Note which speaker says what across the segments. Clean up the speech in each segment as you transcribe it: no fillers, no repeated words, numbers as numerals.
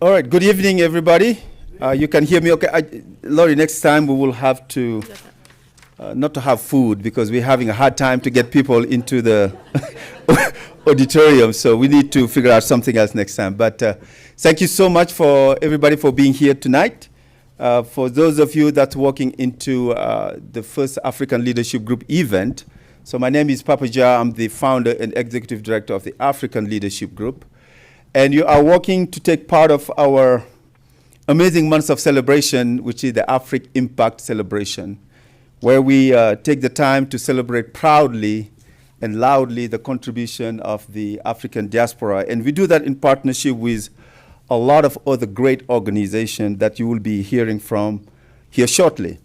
Speaker 1: All right, good evening, everybody. You can hear me okay? Laurie, next time we will have to, not to have food because we're having a hard time to get people into the auditorium, so we need to figure out something else next time. But thank you so much for everybody for being here tonight. For those of you that's walking into the first African Leadership Group event, so my name is Papa Ja. I'm the founder and executive director of the African Leadership Group. And you are walking to take part of our amazing months of celebration, which is the Afrik Impact Celebration, where we take the time to celebrate proudly and loudly the contribution of the African diaspora. And we do that in partnership with a lot of other great organizations that you will be hearing from here shortly.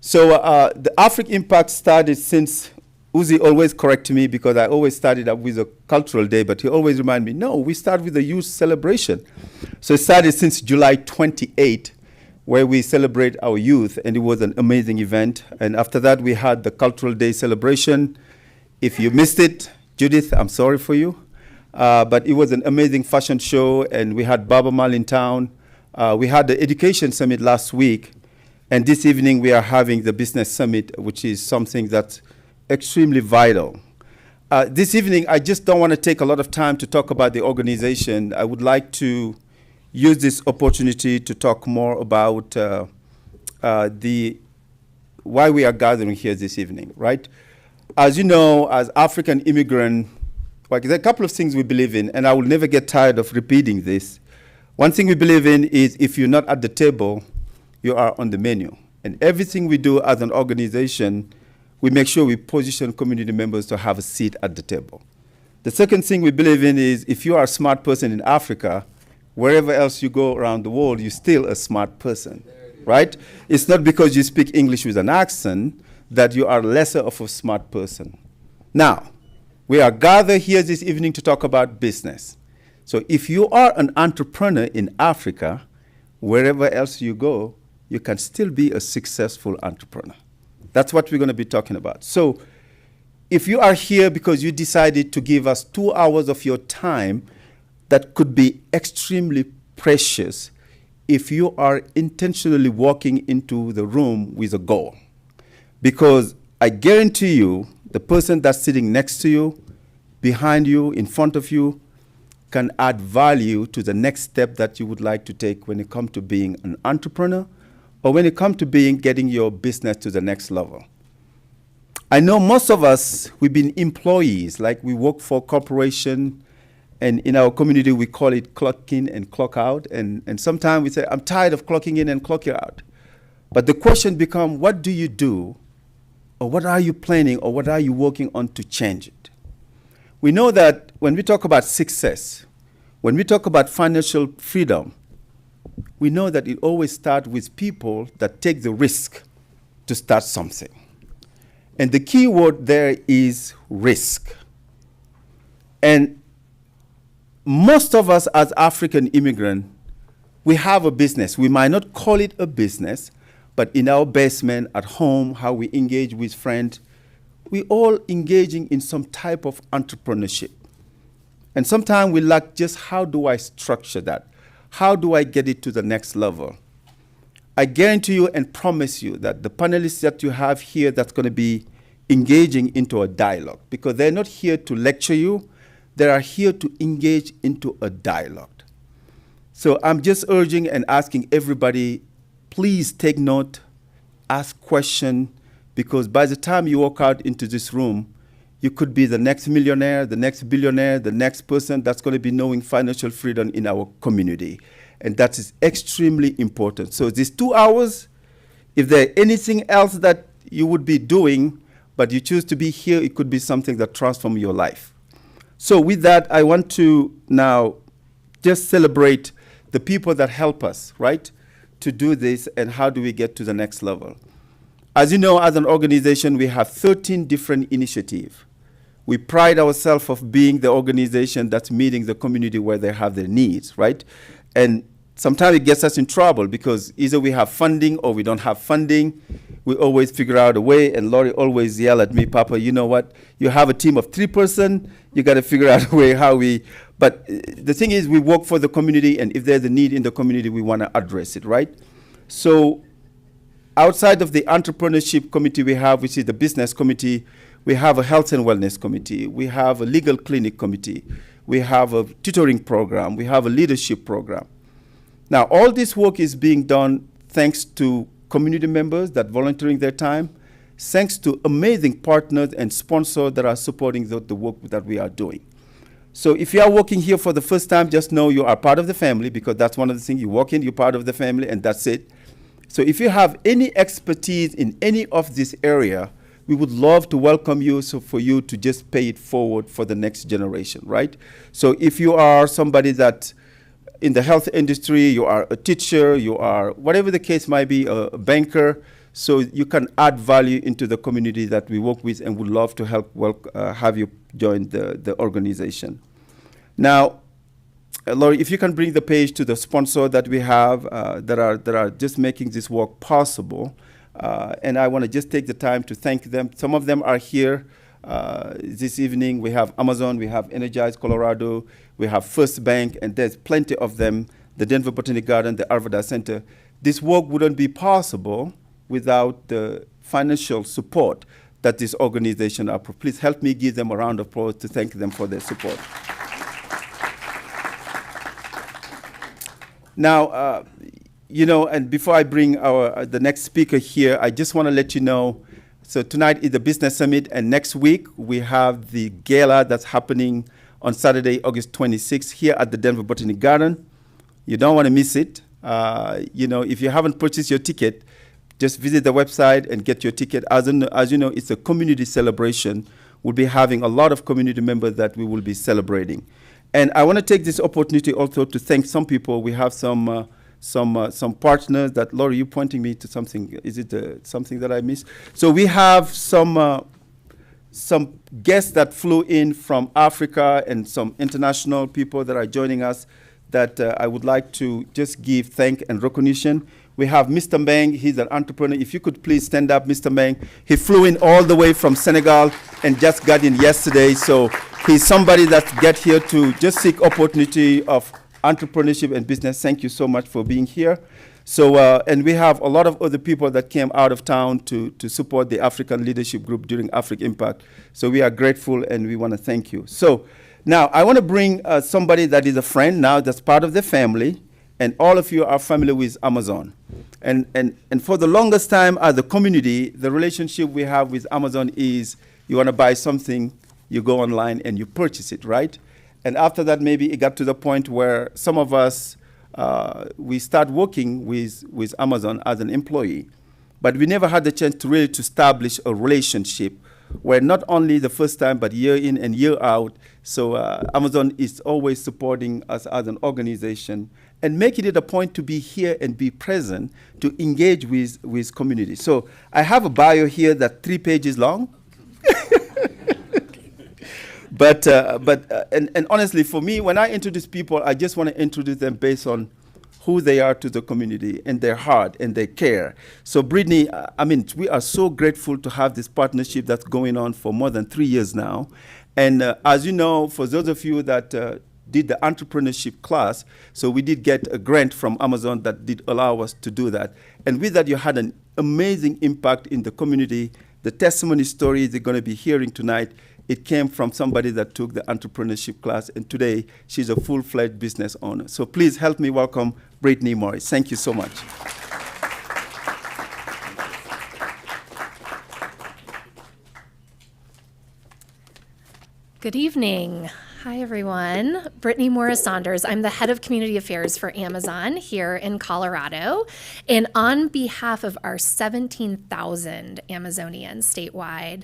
Speaker 1: So the Afrik Impact started since Uzi always corrects me because I always started up with a cultural day, but he always reminds me, no, we start with a youth celebration. So it started since July 28, where we celebrate our youth, and it was an amazing event. And after that, we had the cultural day celebration. If you missed it, Judith, I'm sorry for you. But it was an amazing fashion show, and we had Baba Mal in town. We had the education summit last week, and this evening we are having the business summit, which is something that's extremely vital. This evening, I just don't want to take a lot of time to talk about the organization. I would like to use this opportunity to talk more about why we are gathering here this evening, right? As you know, as African immigrant, like, there are a couple of things we believe in, and I will never get tired of repeating this. One thing we believe in is if you're not at the table, you are on the menu. And everything we do as an organization, we make sure we position community members to have a seat at the table. The second thing we believe in is if you are a smart person in Africa, wherever else you go around the world, you're still a smart person, right? It's not because you speak English with an accent that you are lesser of a smart person. Now, we are gathered here this evening to talk about business. So if you are an entrepreneur in Africa, wherever else you go, you can still be a successful entrepreneur. That's what we're going to be talking about. So if you are here because you decided to give us 2 hours of your time, that could be extremely precious if you are intentionally walking into the room with a goal. Because I guarantee you, the person that's sitting next to you, behind you, in front of you, can add value to the next step that you would like to take when it comes to being an entrepreneur, or when it comes to getting your business to the next level. I know most of us, we've been employees, like we work for a corporation, and in our community we call it clock in and clock out, and sometimes we say, I'm tired of clocking in and clocking out. But the question becomes, what do you do, or what are you planning, or what are you working on to change it? We know that when we talk about success, when we talk about financial freedom, we know that it always starts with people that take the risk to start something. And the key word there is risk. And most of us as African immigrants, we have a business. We might not call it a business, but in our basement, at home, how we engage with friends, we all engaging in some type of entrepreneurship. And sometimes we lack just how do I structure that? How do I get it to the next level? I guarantee you and promise you that the panelists that you have here that's going to be engaging into a dialogue, because they're not here to lecture you, they are here to engage into a dialogue. So I'm just urging and asking everybody, please take note, ask questions, because by the time you walk out into this room, you could be the next millionaire, the next billionaire, the next person that's going to be knowing financial freedom in our community. And that is extremely important. So these 2 hours, if there's anything else that you would be doing, but you choose to be here, it could be something that transforms your life. So with that, I want to now just celebrate the people that help us, right, to do this, and how do we get to the next level. As you know, as an organization, we have 13 different initiatives. We pride ourselves of being the organization that's meeting the community where they have their needs, right? And sometimes it gets us in trouble because either we have funding or we don't have funding. We always figure out a way, and Laurie always yell at me, Papa, you know what? You have a team of 3 persons, you got to figure out a way how we, But the thing is, we work for the community, and if there's a need in the community, we want to address it, right? So outside of the entrepreneurship committee we have, which is the business committee, we have a health and wellness committee, we have a legal clinic committee, we have a tutoring program, we have a leadership program. Now, all this work is being done thanks to community members that volunteering their time, thanks to amazing partners and sponsors that are supporting the work that we are doing. So if you are working here for the first time, just know you are part of the family, because that's one of the things. You walk in, you're part of the family, and that's it. So if you have any expertise in any of this area, we would love to welcome you, so for you to just pay it forward for the next generation, right? So if you are somebody that in the health industry, you are a teacher, you are, whatever the case might be, a banker, so you can add value into the community that we work with, and would love to help have you join the organization. Now, Laurie, if you can bring the page to the sponsor that we have that are just making this work possible. And I want to just take the time to thank them. Some of them are here this evening. We have Amazon, we have Energize Colorado, we have First Bank, and there's plenty of them, the Denver Botanic Garden, the Arvada Center. This work wouldn't be possible without the financial support that this organization are. Please help me give them a round of applause to thank them for their support. Now, and before I bring the next speaker here, I just want to let you know, so tonight is the Business Summit, and next week we have the gala that's happening on Saturday, August 26th, here at the Denver Botanic Garden. You don't want to miss it. If you haven't purchased your ticket, just visit the website and get your ticket. As you know, it's a community celebration. We'll be having a lot of community members that we will be celebrating. And I want to take this opportunity also to thank some people. We have some partners that, Laurie, you pointing me to something. Is it something that I missed? So we have some guests that flew in from Africa, and some international people that are joining us that I would like to just give thank and recognition. We have Mr. Mbeng. He's an entrepreneur. If you could please stand up, Mr. Mbeng. He flew in all the way from Senegal and just got in yesterday. So he's somebody that get here to just seek opportunity of entrepreneurship and business. Thank you so much for being here. So, and we have a lot of other people that came out of town to support the African Leadership Group during Afrik Impact. So we are grateful, and we want to thank you. So now I want to bring somebody that is a friend now, that's part of the family, and all of you are familiar with Amazon. And for the longest time as a community, the relationship we have with Amazon is you want to buy something, you go online and you purchase it, right? And after that, maybe it got to the point where some of us, we start working with Amazon as an employee, but we never had the chance to really to establish a relationship where not only the first time, but year in and year out. So Amazon is always supporting us as an organization and making it a point to be here and be present to engage with community. So I have a bio here that's 3 pages long. But honestly, for me, when I introduce people, I just want to introduce them based on who they are to the community and their heart and their care. So Brittany, we are so grateful to have this partnership that's going on for more than 3 years now. And as you know, for those of you that did the entrepreneurship class, so we did get a grant from Amazon that did allow us to do that. And with that, you had an amazing impact in the community. The testimony stories you're going to be hearing tonight, it came from somebody that took the entrepreneurship class, and today she's a full-fledged business owner. So please help me welcome Brittany Morris. Thank you so much.
Speaker 2: Good evening. Hi, everyone. Brittany Morris-Saunders. I'm the head of community affairs for Amazon here in Colorado. And on behalf of our 17,000 Amazonians statewide,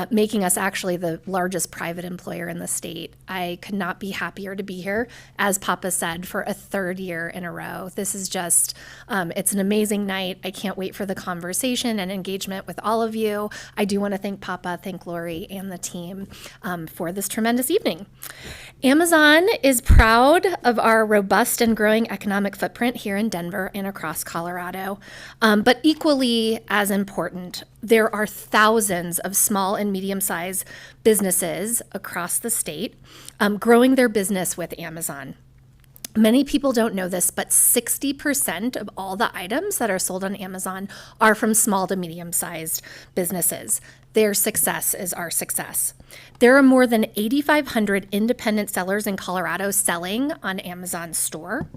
Speaker 2: making us actually the largest private employer in the state, I could not be happier to be here, as Papa said, for a 3rd year in a row. This is just, it's an amazing night. I can't wait for the conversation and engagement with all of you. I do want to thank Papa, thank Lori and the team for this tremendous evening. Amazon is proud of our robust and growing economic footprint here in Denver and across Colorado. But equally as important, there are thousands of small and medium-sized businesses across the state growing their business with Amazon. Many people don't know this, but 60% of all the items that are sold on Amazon are from small to medium-sized businesses. Their success is our success. There are more than 8,500 independent sellers in Colorado selling on Amazon's store.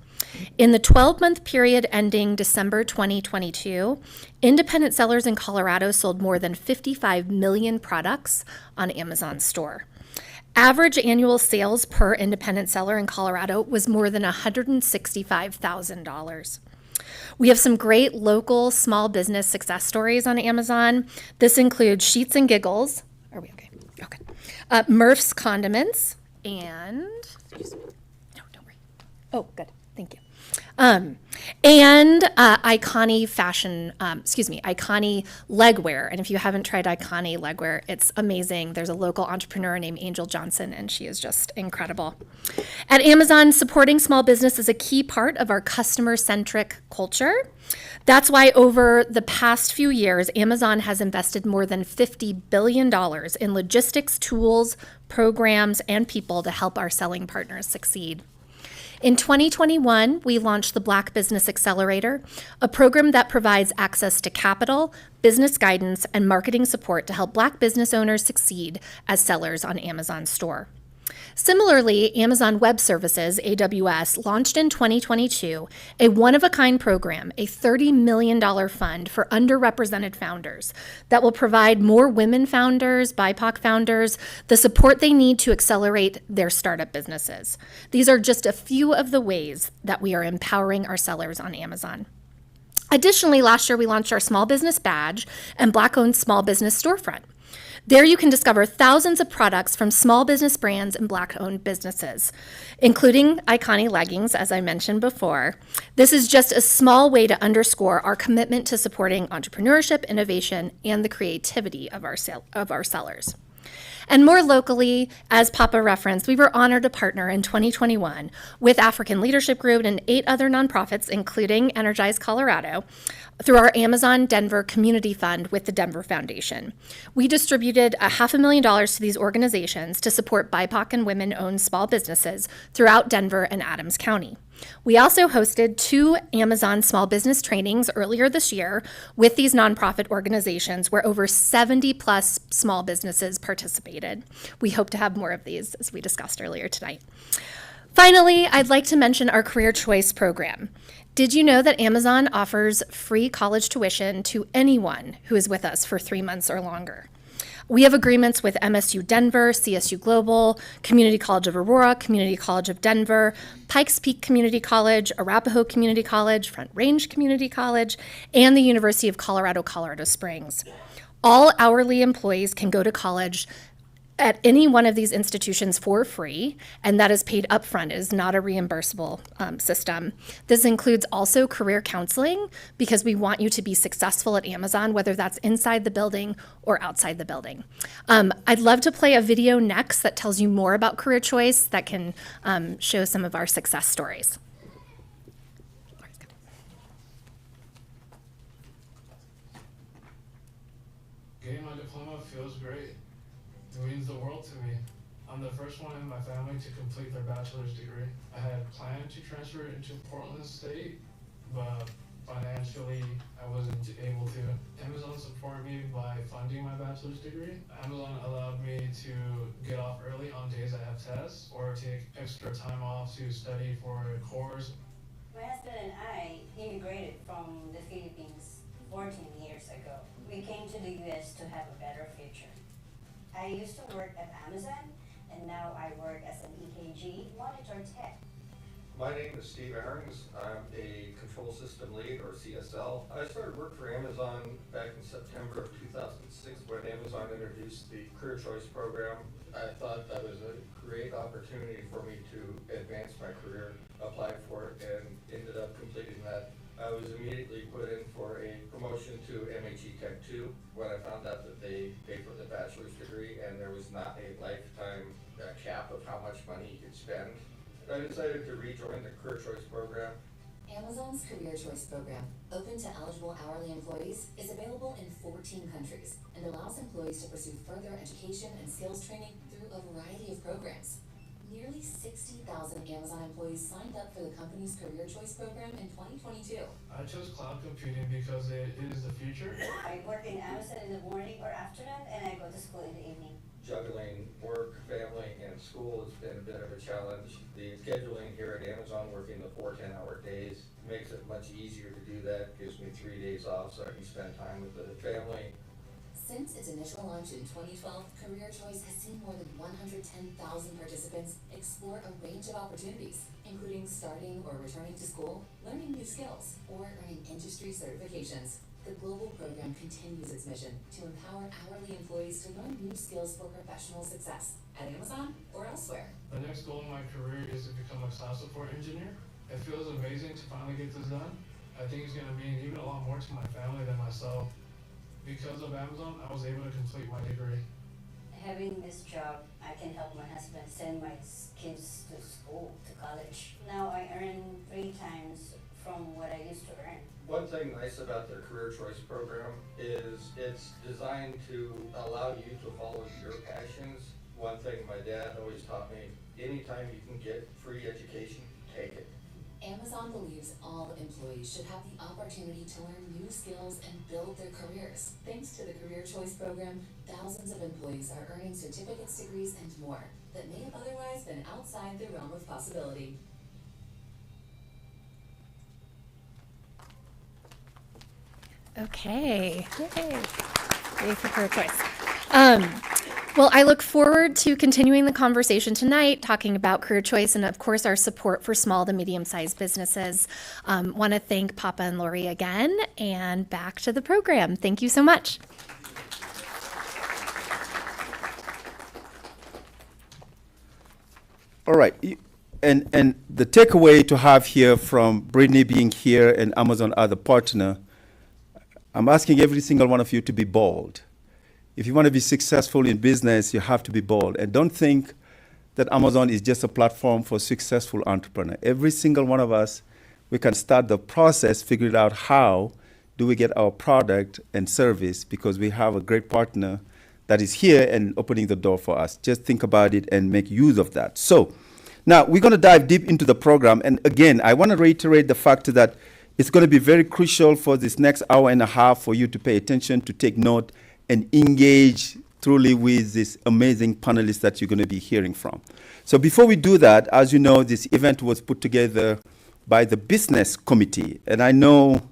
Speaker 2: In the 12-month period ending December 2022, independent sellers in Colorado sold more than 55 million products on Amazon's store. Average annual sales per independent seller in Colorado was more than $165,000. We have some great local small business success stories on Amazon. This includes Sheets and Giggles. Are we okay? Okay. Murph's Condiments and no, don't worry. Oh, good. Thank you. And Iconi Legwear. And if you haven't tried Iconi Legwear, it's amazing. There's a local entrepreneur named Angel Johnson, and she is just incredible. At Amazon, supporting small business is a key part of our customer-centric culture. That's why over the past few years, Amazon has invested more than $50 billion in logistics, tools, programs, and people to help our selling partners succeed. In 2021, we launched the Black Business Accelerator, a program that provides access to capital, business guidance, and marketing support to help Black business owners succeed as sellers on Amazon's store. Similarly, Amazon Web Services, AWS, launched in 2022 a one-of-a-kind program, a $30 million fund for underrepresented founders that will provide more women founders, BIPOC founders, the support they need to accelerate their startup businesses. These are just a few of the ways that we are empowering our sellers on Amazon. Additionally, last year we launched our Small Business Badge and Black-owned Small Business Storefront. There you can discover thousands of products from small business brands and Black-owned businesses, including Iconi leggings, as I mentioned before. This is just a small way to underscore our commitment to supporting entrepreneurship, innovation, and the creativity of our sellers. And more locally, as Papa referenced, we were honored to partner in 2021 with African Leadership Group and 8 other nonprofits, including Energize Colorado, through our Amazon Denver Community Fund with the Denver Foundation. We distributed $500,000 to these organizations to support BIPOC and women-owned small businesses throughout Denver and Adams County. We also hosted 2 Amazon small business trainings earlier this year with these nonprofit organizations where over 70 plus small businesses participated. We hope to have more of these, as we discussed earlier tonight. Finally, I'd like to mention our Career Choice program. Did you know that Amazon offers free college tuition to anyone who is with us for 3 months or longer? We have agreements with MSU Denver, CSU Global, Community College of Aurora, Community College of Denver, Pikes Peak Community College, Arapahoe Community College, Front Range Community College, and the University of Colorado, Colorado Springs. All hourly employees can go to college at any one of these institutions for free, and that is paid upfront. It is not a reimbursable system. This includes also career counseling because we want you to be successful at Amazon, whether that's inside the building or outside the building. I'd love to play a video next that tells you more about Career Choice that can show some of our success stories.
Speaker 3: Getting my diploma feels great. It means the world to me. I'm the first one in my family to complete their bachelor's degree. I had planned to transfer into Portland State, but financially I wasn't able to. Amazon supported me by funding my bachelor's degree. Amazon allowed me to get off early on days I have tests or take extra time off to study for a course.
Speaker 4: My husband and I immigrated from the Philippines 14 years ago. We came to the US to have a better future. I used to work at Amazon, and now I work as an EKG monitor tech.
Speaker 5: My name is Steve Aarons. I'm a control system lead, or CSL. I started work for Amazon back in September of 2006 when Amazon introduced the Career Choice program. I thought that was a great opportunity for me to advance my career, applied for it, and ended up completing that. I was immediately put in for a promotion to MHE Tech 2 when I found out that they paid for the bachelor's degree and there was not a lifetime cap of how much money spend. I decided to rejoin the Career Choice program.
Speaker 6: Amazon's Career Choice program, open to eligible hourly employees, is available in 14 countries and allows employees to pursue further education and skills training through a variety of programs. Nearly 60,000 Amazon employees signed up for the company's Career Choice program in 2022.
Speaker 3: I chose cloud computing because it is the future.
Speaker 4: I work in Amazon in the morning or afternoon, and I go to school in the evening.
Speaker 5: Juggling work, family, and school has been a bit of a challenge. The scheduling here at Amazon, working the 4 10-hour days, makes it much easier to do that. Gives me 3 days off so I can spend time with the family.
Speaker 6: Since its initial launch in 2012, Career Choice has seen more than 110,000 participants explore a range of opportunities, including starting or returning to school, learning new skills, or earning industry certifications. The global program continues its mission to empower hourly employees to learn new skills for professional success at Amazon or elsewhere.
Speaker 3: The next goal in my career is to become a cloud support engineer. It feels amazing to finally get this done. I think it's going to mean even a lot more to my family than myself. Because of Amazon, I was able to complete my degree.
Speaker 4: Having this job, I can help my husband send my kids to school, to college. Now I earn 3 times from what I used to earn.
Speaker 5: One thing nice about their Career Choice program is it's designed to allow you to follow your passions. One thing my dad always taught me, anytime you can get free education, take it.
Speaker 6: Amazon believes all employees should have the opportunity to learn new skills and build their careers. Thanks to the Career Choice program, thousands of employees are earning certificates, degrees, and more that may have otherwise been outside the realm of possibility.
Speaker 2: Okay. Yay. Yay for Career Choice. Well, I look forward to continuing the conversation tonight, talking about career choice and, of course, our support for small to medium-sized businesses. Want to thank Papa and Lori again, and back to the program. Thank you so much.
Speaker 1: All right. And the takeaway to have here from Brittany being here and Amazon as a partner, I'm asking every single one of you to be bold. If you want to be successful in business, you have to be bold. And don't think that Amazon is just a platform for successful entrepreneurs. Every single one of us, we can start the process, figure out how do we get our product and service, because we have a great partner that is here and opening the door for us. Just think about it and make use of that. So now we're going to dive deep into the program. And again, I want to reiterate the fact that it's going to be very crucial for this next hour and a half for you to pay attention, to take note, and engage truly with this amazing panelists that you're going to be hearing from. So before we do that, as you know, this event was put together by the business committee. And I know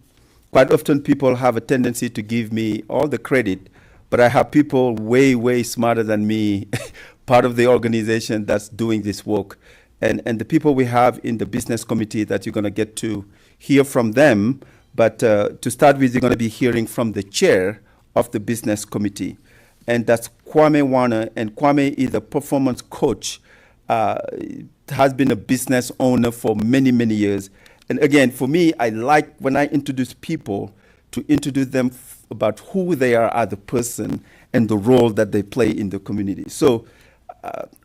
Speaker 1: quite often people have a tendency to give me all the credit, but I have people way, way smarter than me, part of the organization that's doing this work. And the people we have in the business committee that you're going to get to hear from them. But to start with, you're going to be hearing from the chair of the business committee, and that's Kwame Warner. And Kwame is a performance coach, has been a business owner for many, many years. And again, for me, I like when I introduce people to introduce them about who they are as a person and the role that they play in the community. So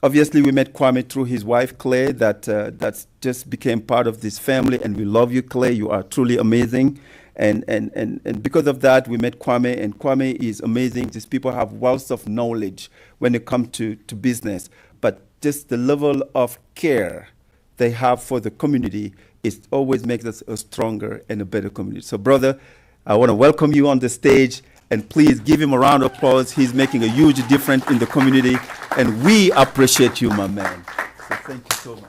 Speaker 1: obviously we met Kwame through his wife, Clay, that's just became part of this family, and we love you, Clay. You are truly amazing. And because of that, we met Kwame, and Kwame is amazing. These people have wealth of knowledge when it comes to business, but just the level of care they have for the community, it always makes us a stronger and a better community. So, brother, I want to welcome you on the stage, and please give him a round of applause. He's making a huge difference in the community, and we appreciate you, my man. So thank you so much.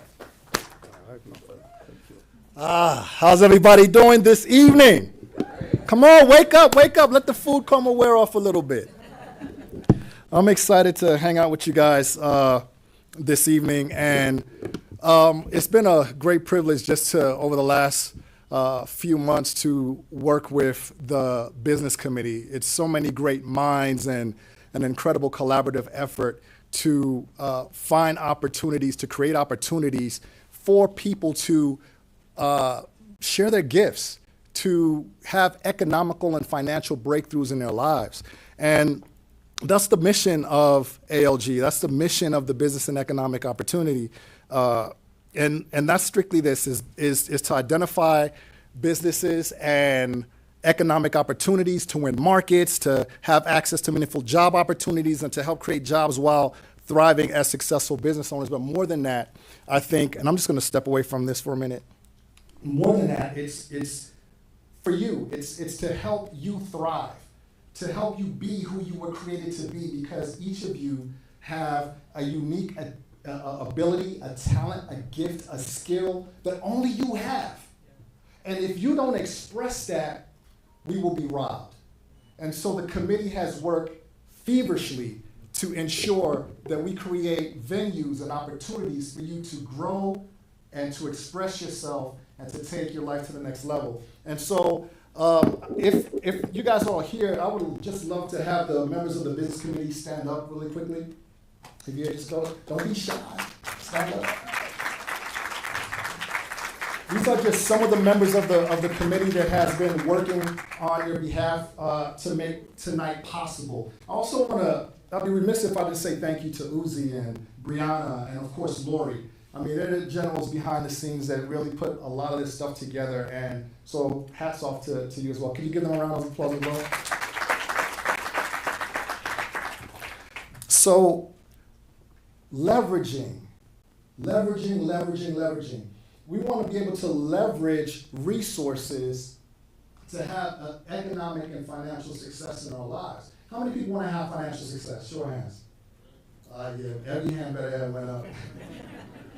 Speaker 7: How's everybody doing this evening? Come on, wake up, let the food coma wear off a little bit. I'm excited to hang out with you guys this evening, and it's been a great privilege just to, over the last few months, to work with the business committee. It's so many great minds and an incredible collaborative effort to find opportunities, to create opportunities for people to share their gifts, to have economical and financial breakthroughs in their lives. And that's the mission of ALG. That's the mission of the Business and Economic Opportunity And that's strictly this, is to identify businesses and economic opportunities, to win markets, to have access to meaningful job opportunities, and to help create jobs while thriving as successful business owners. But more than that, I think, and I'm just going to step away from this for a minute. More than that, it's for you. It's to help you thrive, to help you be who you were created to be, because each of you have a unique ability, a talent, a gift, a skill that only you have. And if you don't express that, we will be robbed. And so the committee has worked feverishly to ensure that we create venues and opportunities for you to grow and to express yourself and to take your life to the next level. And so if you guys are all here, I would just love to have the members of the business committee stand up really quickly. If you just go, don't be shy, stand up. These are just some of the members of the committee that has been working on your behalf to make tonight possible. I also I'd be remiss if I didn't say thank you to Uzi and Brianna and of course Lori. I mean, they're the generals behind the scenes that really put a lot of this stuff together, and so hats off to you as well. Can you give them a round of applause as well? So, leveraging. We want to be able to leverage resources to have an economic and financial success in our lives. How many people want to have financial success? Show of hands. Yeah, every hand better have went up.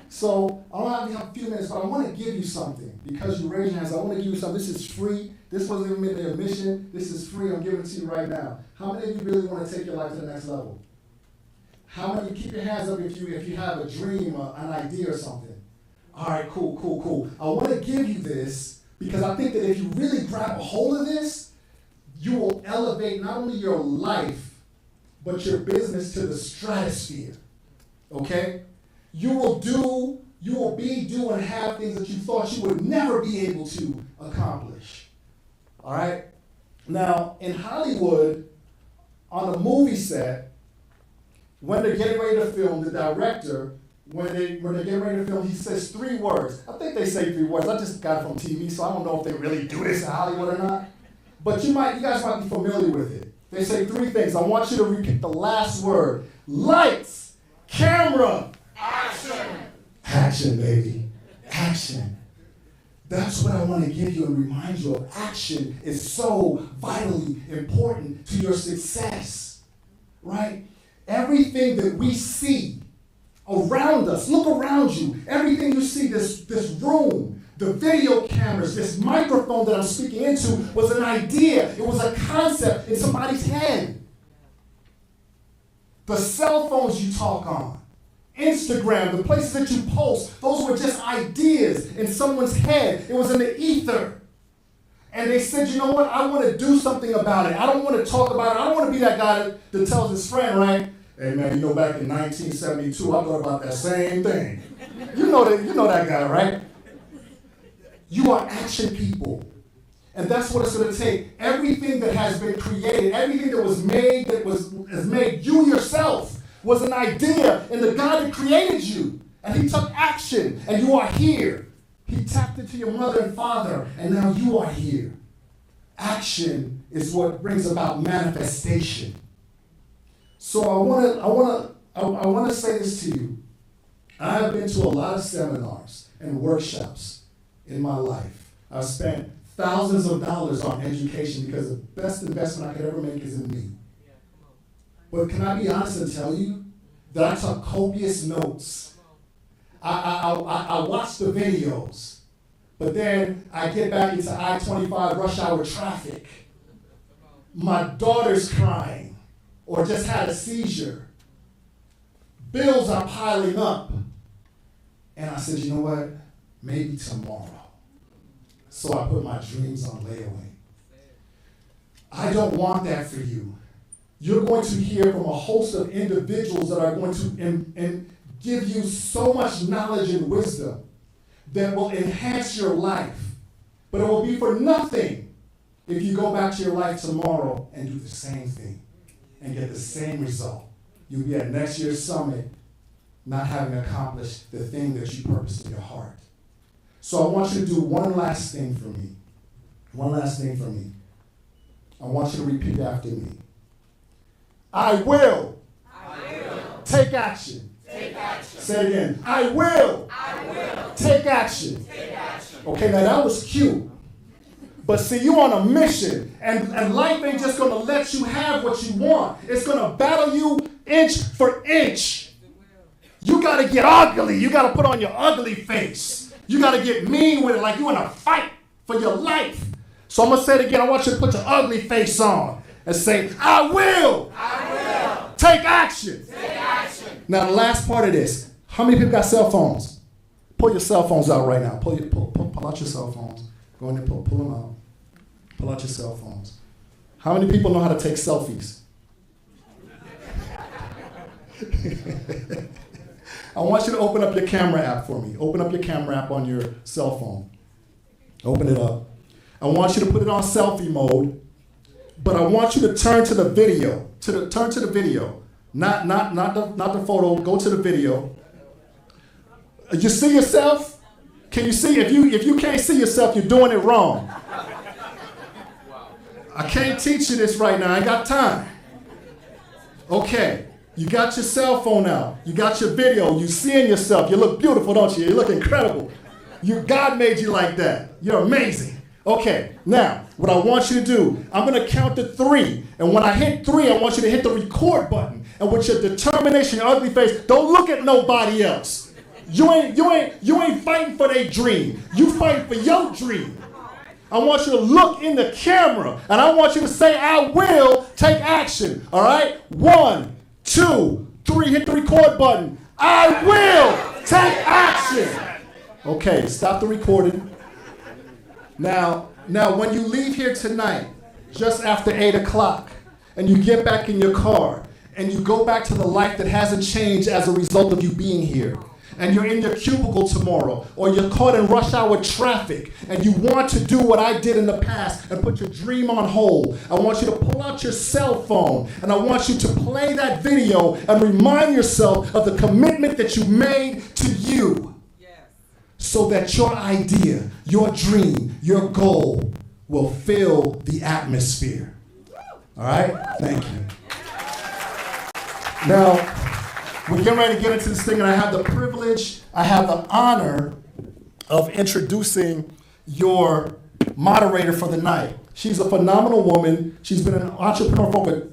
Speaker 7: So I don't have a few minutes, but I want to give you something. Because you raised your hands, I want to give you something. This is free. This wasn't even made a mission. This is free. I'm giving it to you right now. How many of you really want to take your life to the next level? How many? Keep your hands up if you have a dream, an idea or something. All right, cool. I want to give you this because I think that if you really grab a hold of this, you will elevate not only your life, but your business to the stratosphere. Okay? You will do, and have things that you thought you would never be able to accomplish. All right? Now, in Hollywood, on a movie set, when they're getting ready to film, the director, when they're getting ready to film, he says 3 words. I think they say 3 words. I just got it from TV, so I don't know if they really do this in Hollywood or not. But you guys might be familiar with it. They say 3 things. I want you to repeat the last word. Lights, camera, action. Action, baby. Action. That's what I want to give you and remind you of. Action is so vitally important to your success, right? Everything that we see around us, look around you. Everything you see, this room, the video cameras, this microphone that I'm speaking into was an idea. It was a concept in somebody's head. The cell phones you talk on, Instagram, the places that you post, those were just ideas in someone's head. It was in the ether. And they said, you know what? I want to do something about it. I don't want to talk about it. I don't want to be that guy that tells his friend, right? Hey man, you know back in 1972, I thought about that same thing. You know that guy, right? You are action people. And that's what it's going to take. Everything that has been created, everything that was made, has made you yourself, was an idea in the God that created you. And he took action, and you are here. He tapped into your mother and father, and now you are here. Action is what brings about manifestation. So I want to say this to you. I have been to a lot of seminars and workshops in my life. I've spent thousands of dollars on education because the best investment I could ever make is in me. But can I be honest and tell you that I took copious notes. I watched the videos, but then I get back into I-25 rush hour traffic. My daughter's crying or just had a seizure. Bills are piling up. And I said, you know what? Maybe tomorrow. So I put my dreams on layaway. I don't want that for you. You're going to hear from a host of individuals that are going to give you so much knowledge and wisdom that will enhance your life. But it will be for nothing if you go back to your life tomorrow and do the same thing and get the same result. You'll be at next year's summit not having accomplished the thing that you purposed in your heart. So I want you to do one last thing for me. One last thing for me. I want you to repeat after me. I will. Take action. Say it again. I will. Take action. Okay, now that was cute. But see, you're on a mission, and life ain't just going to let you have what you want. It's going to battle you inch for inch. You got to get ugly. You got to put on your ugly face. You got to get mean with it like you're in a fight for your life. So I'm going to say it again. I want you to put your ugly face on and say, I will. Take action. Now, the last part of this. How many people got cell phones? Pull your cell phones out right now. Pull out your cell phones. Go in there, pull them out. Pull out your cell phones. How many people know how to take selfies? I want you to open up your camera app for me. Open up your camera app on your cell phone. Open it up. I want you to put it on selfie mode, but I want you to turn to the video. Turn to the video. Not the photo. Go to the video. You see yourself? Can you see? If you can't see yourself, you're doing it wrong. I can't teach you this right now. I ain't got time. Okay. You got your cell phone out. You got your video. You seeing yourself. You look beautiful, don't you? You look incredible. God made you like that. You're amazing. Okay, now, what I want you to do, I'm going to count to 3. And when I hit 3, I want you to hit the record button. And with your determination, your ugly face, don't look at nobody else. You ain't fighting for their dream. You fighting for your dream. I want you to look in the camera. And I want you to say, I will take action. All right? 1, 2, 3, hit the record button. I will take action. Okay, stop the recording. Now, when you leave here tonight, just after 8 o'clock, and you get back in your car, and you go back to the life that hasn't changed as a result of you being here, and you're in your cubicle tomorrow, or you're caught in rush hour traffic, and you want to do what I did in the past and put your dream on hold, I want you to pull out your cell phone, and I want you to play that video and remind yourself of the commitment that you made to you, so that your idea, your dream, your goal will fill the atmosphere. All right? Thank you. Now, we're getting ready to get into this thing, and I have the privilege, I have the honor of introducing your moderator for the night. She's a phenomenal woman. She's been an entrepreneur for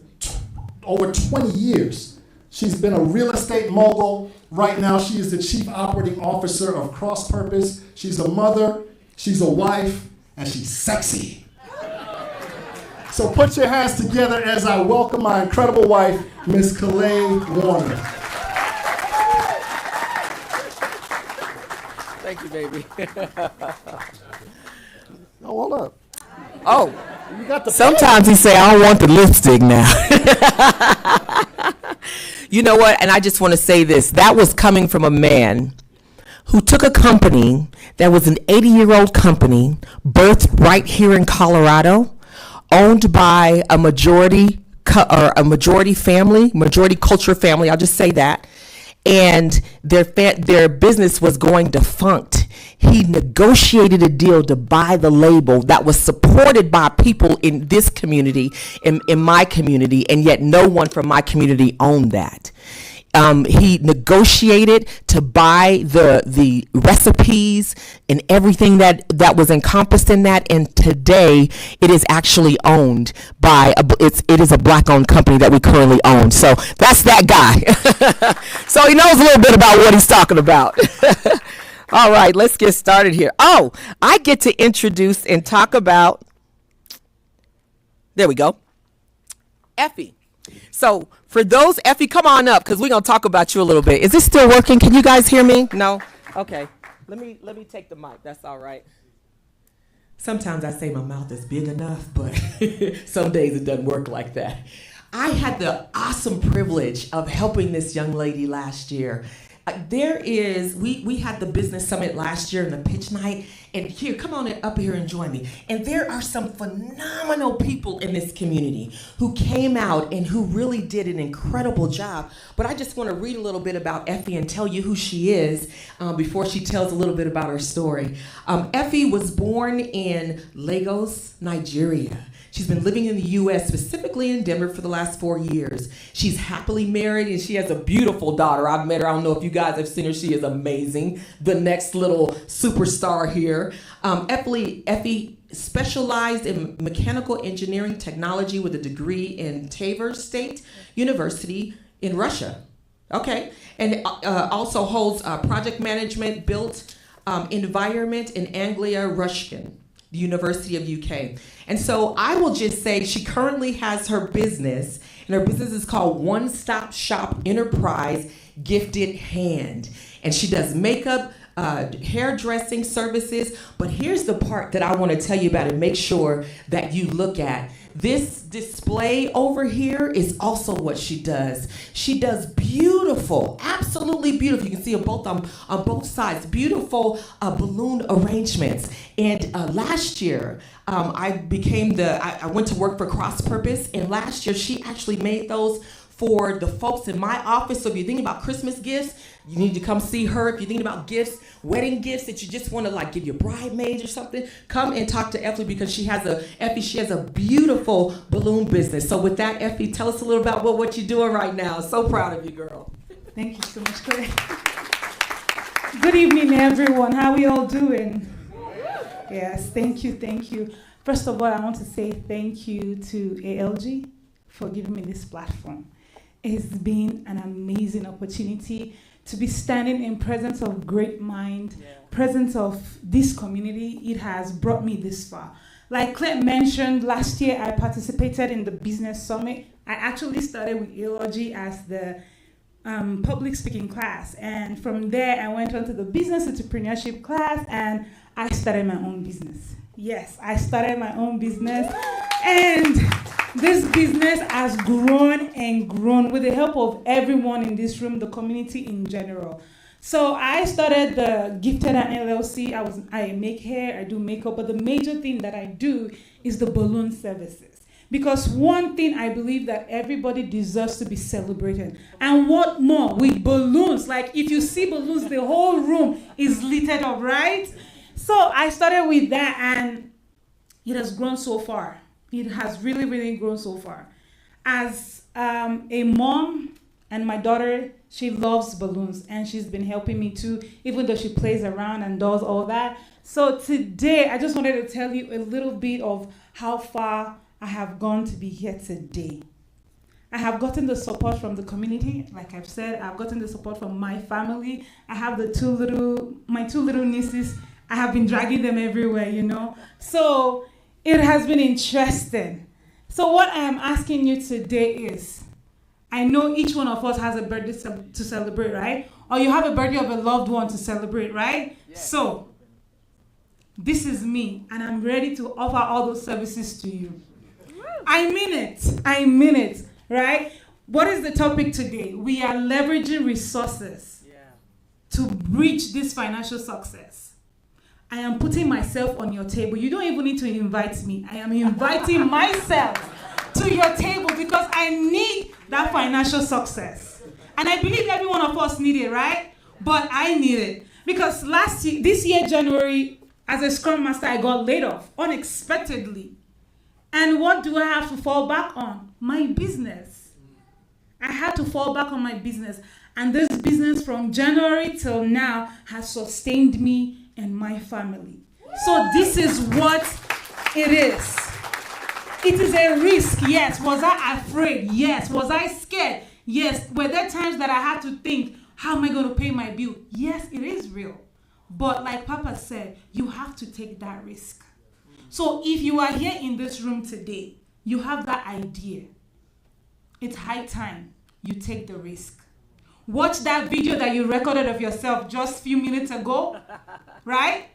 Speaker 7: over 20 years. She's been a real estate mogul. Right now, she is the Chief Operating Officer of Cross Purpose. She's a mother, she's a wife, and she's sexy. So put your hands together as I welcome my incredible wife, Miss Calais Warner.
Speaker 8: Thank you, baby.
Speaker 7: Oh, hold up. Oh, you got the
Speaker 8: Sometimes he say, I don't want the lipstick now. You know what? And I just want to say this. That was coming from a man who took a company that was an 80-year-old company, birthed right here in Colorado, owned by a majority family, majority culture family, I'll just say that, and their business was going defunct. He negotiated a deal to buy the label that was supported by people in this community, in my community, and yet no one from my community owned that. He negotiated to buy the recipes and everything that was encompassed in that, and today it is actually owned by it is a black-owned company that we currently own. So that's that guy. So he knows a little bit about what he's talking about. All right, let's get started here. Oh, I get to introduce and talk about, there we go, Effie. So for those, Effie, come on up because we're going to talk about you a little bit. Is this still working? Can you guys hear me? No? Okay. Let me take the mic. That's all right. Sometimes I say my mouth is big enough, but some days it doesn't work like that. I had the awesome privilege of helping this young lady last year. We had the business summit last year in the pitch night, And here, come on up here and join me. And there are some phenomenal people in this community who came out and who really did an incredible job. But I just want to read a little bit about Effie and tell you who she is before she tells a little bit about her story. Effie was born in Lagos, Nigeria. She's been living in the U.S., specifically in Denver, for the last 4 years. She's happily married, and she has a beautiful daughter. I've met her. I don't know if you guys have seen her. She is amazing. The next little superstar here. Effie specialized in mechanical engineering technology with a degree in Tver State University in Russia. Okay. And also holds project management built environment in Anglia Ruskin, the University of UK. And so I will just say she currently has her business, and her business is called One Stop Shop Enterprise Gifted Hand. And she does makeup, hairdressing services. But here's the part that I want to tell you about and make sure that you look at. This display over here is also what she does. She does beautiful, absolutely beautiful. You can see them both on both sides, beautiful balloon arrangements. And last year, I went to work for Cross Purpose, and last year she actually made those for the folks in my office. So if you're thinking about Christmas gifts, you need to come see her. If you're thinking about gifts, wedding gifts that you just want to like give your bridesmaids or something, come and talk to Effie because she has a beautiful balloon business. So with that, Effie, tell us a little about what you're doing right now. So proud of you, girl.
Speaker 9: Thank you so much, Claire. Good evening, everyone. How are we all doing? Yes, thank you. First of all, I want to say thank you to ALG for giving me this platform. It's been an amazing opportunity to be standing in presence of great mind, presence of this community. It has brought me this far. Like Claire mentioned, last year I participated in the Business Summit. I actually started with ALG as the public speaking class. And from there, I went on to the business entrepreneurship class, and I started my own business. Yes, I started my own business. And this business has grown and grown with the help of everyone in this room, the community in general. So I started the Gifted and LLC. I make hair, I do makeup, but the major thing that I do is the balloon services. Because one thing I believe that everybody deserves to be celebrated. And what more with balloons? Like if you see balloons, the whole room is lit up, right? So I started with that, and it has grown so far. It has really, really grown so far. As a mom and my daughter, she loves balloons, and she's been helping me too, even though she plays around and does all that. So today, I just wanted to tell you a little bit of how far I have gone to be here today. I have gotten the support from the community. Like I've said, I've gotten the support from my family. I have my two little nieces. I have been dragging them everywhere, So it has been interesting. So what I am asking you today is, I know each one of us has a birthday to celebrate, right? Or you have a birthday of a loved one to celebrate, right? Yeah. So this is me, and I'm ready to offer all those services to you. I mean it, right? What is the topic today? We are leveraging resources to reach this financial success. I am putting myself on your table. You don't even need to invite me. I am inviting myself to your table because I need that financial success. And I believe every one of us need it, right? But I need it. Because this year, January, as a Scrum Master, I got laid off unexpectedly. And what do I have to fall back on? My business. I had to fall back on my business. And this business from January till now has sustained me and my family. So this is what it is. It is a risk, yes. Was I afraid? Yes. Was I scared? Yes. Were there times that I had to think, how am I going to pay my bill? Yes, it is real. But like Papa said, you have to take that risk. So if you are here in this room today, you have that idea. It's high time you take the risk. Watch that video that you recorded of yourself just a few minutes ago, right?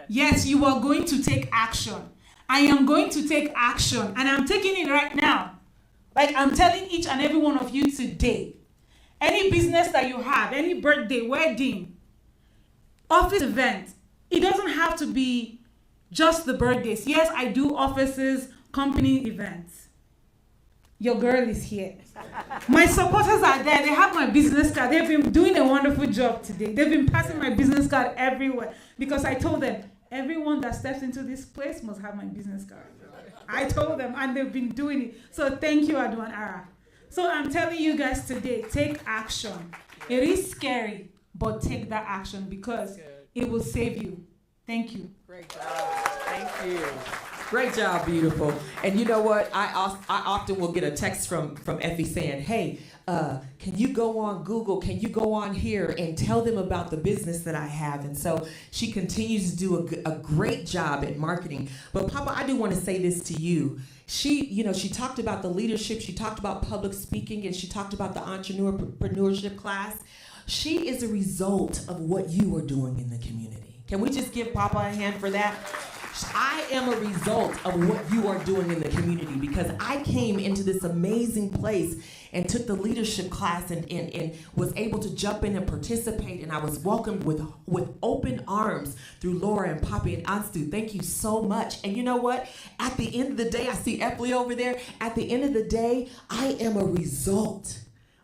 Speaker 9: Yes, you are going to take action. I am going to take action, and I'm taking it right now. Like I'm telling each and every one of you today, any business that you have, any birthday, wedding, office event, it doesn't have to be just the birthdays. Yes, I do offices, company events. Your girl is here. My supporters are there. They have my business card. They've been doing a wonderful job today. They've been passing my business card everywhere because I told them, everyone that steps into this place must have my business card. I told them, and they've been doing it. So thank you, Adu and Ara. So I'm telling you guys today, take action. It is scary, but take that action because it will save you. Thank you.
Speaker 8: Great job. Thank you. Great job, beautiful. And you know what? I often will get a text from Effie saying, hey, can you go on Google? Can you go on here and tell them about the business that I have? And so she continues to do a great job at marketing. But Papa, I do want to say this to you. She talked about the leadership. She talked about public speaking, and she talked about the entrepreneurship class. She is a result of what you are doing in the community. Can we just give Papa a hand for that? I am a result of what you are doing in the community because I came into this amazing place and took the leadership class and was able to jump in and participate, and I was welcomed with open arms through Laura and Poppy and Anstu. Thank you so much. And you know what? At the end of the day, I see Epley over there. At the end of the day, I am a result.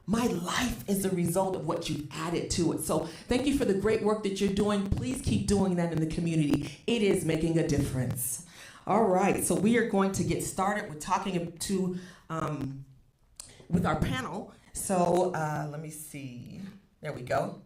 Speaker 8: My life is a result of what you've added to it. So thank you for the great work that you're doing. Please keep doing that in the community. It is making a difference. All right, so we are going to get started with talking with our panel. So let me see. There we go.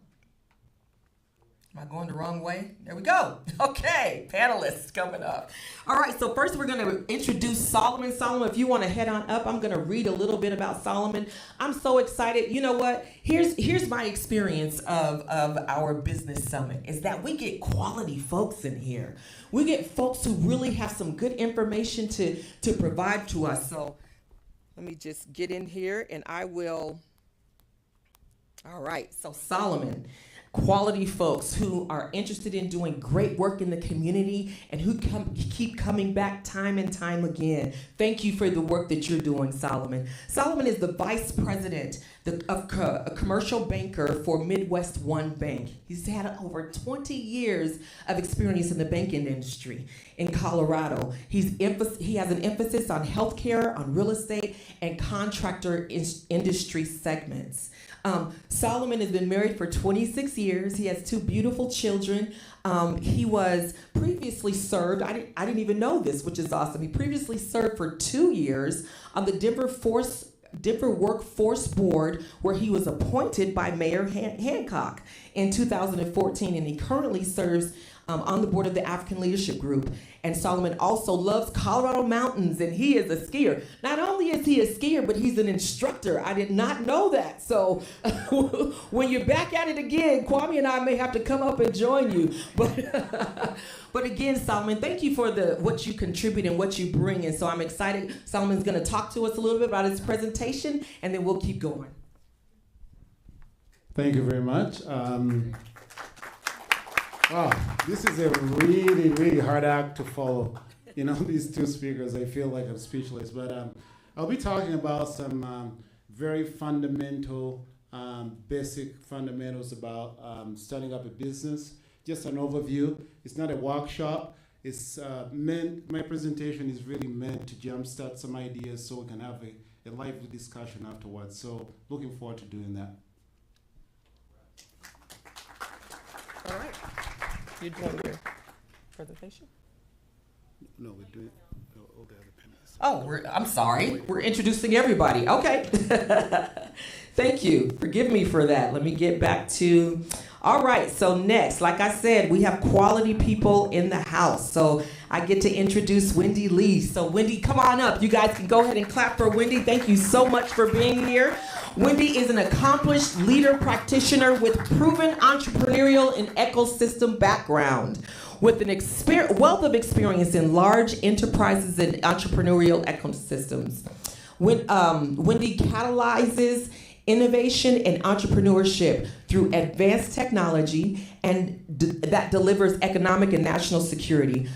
Speaker 8: Am I going the wrong way? There we go. Okay, panelists coming up. All right, so first we're going to introduce Solomon. Solomon, if you want to head on up, I'm going to read a little bit about Solomon. I'm so excited. You know what? Here's my experience of our business summit is that we get quality folks in here. We get folks who really have some good information to provide to us. So let me just get in here and I will. All right, so Solomon. Quality folks who are interested in doing great work in the community and who keep coming back time and time again. Thank you for the work that you're doing, Solomon. Solomon is the vice president of a commercial banker for Midwest One Bank. He's had over 20 years of experience in the banking industry in Colorado. He has an emphasis on healthcare, on real estate, and contractor industry segments. Solomon has been married for 26 years. He has 2 beautiful children. He was previously served, I didn't even know this, which is awesome. He previously served for 2 years on the Denver Workforce Board, where he was appointed by Mayor Hancock in 2014, and he currently serves on the board of the African Leadership Group. And Solomon also loves Colorado mountains, and he is a skier. Not only is he a skier, but he's an instructor. I did not know that. So when you're back at it again, Kwame and I may have to come up and join you. But again, Solomon, thank you for what you contribute and what you bring. And so I'm excited. Solomon's going to talk to us a little bit about his presentation, and then we'll keep going.
Speaker 10: Thank you very much. Wow, this is a really, really hard act to follow. You know, these 2 speakers, I feel like I'm speechless. But I'll be talking about some very fundamental, basic fundamentals about starting up a business. Just an overview. It's not a workshop. It's my presentation is really meant to jumpstart some ideas so we can have a lively discussion afterwards. So looking forward to doing that.
Speaker 8: All right. You're doing your presentation?
Speaker 1: No, we're doing all the other panelists.
Speaker 8: Oh, I'm sorry. We're introducing everybody. Okay. Thank you. Forgive me for that. Let me get back to. All right. So next, like I said, we have quality people in the house. So I get to introduce Wendy Lee. So Wendy, come on up. You guys can go ahead and clap for Wendy. Thank you so much for being here. Wendy is an accomplished leader practitioner with proven entrepreneurial and ecosystem background, with an wealth of experience in large enterprises and entrepreneurial ecosystems. Wendy catalyzes innovation and entrepreneurship through advanced technology and that delivers economic and national security.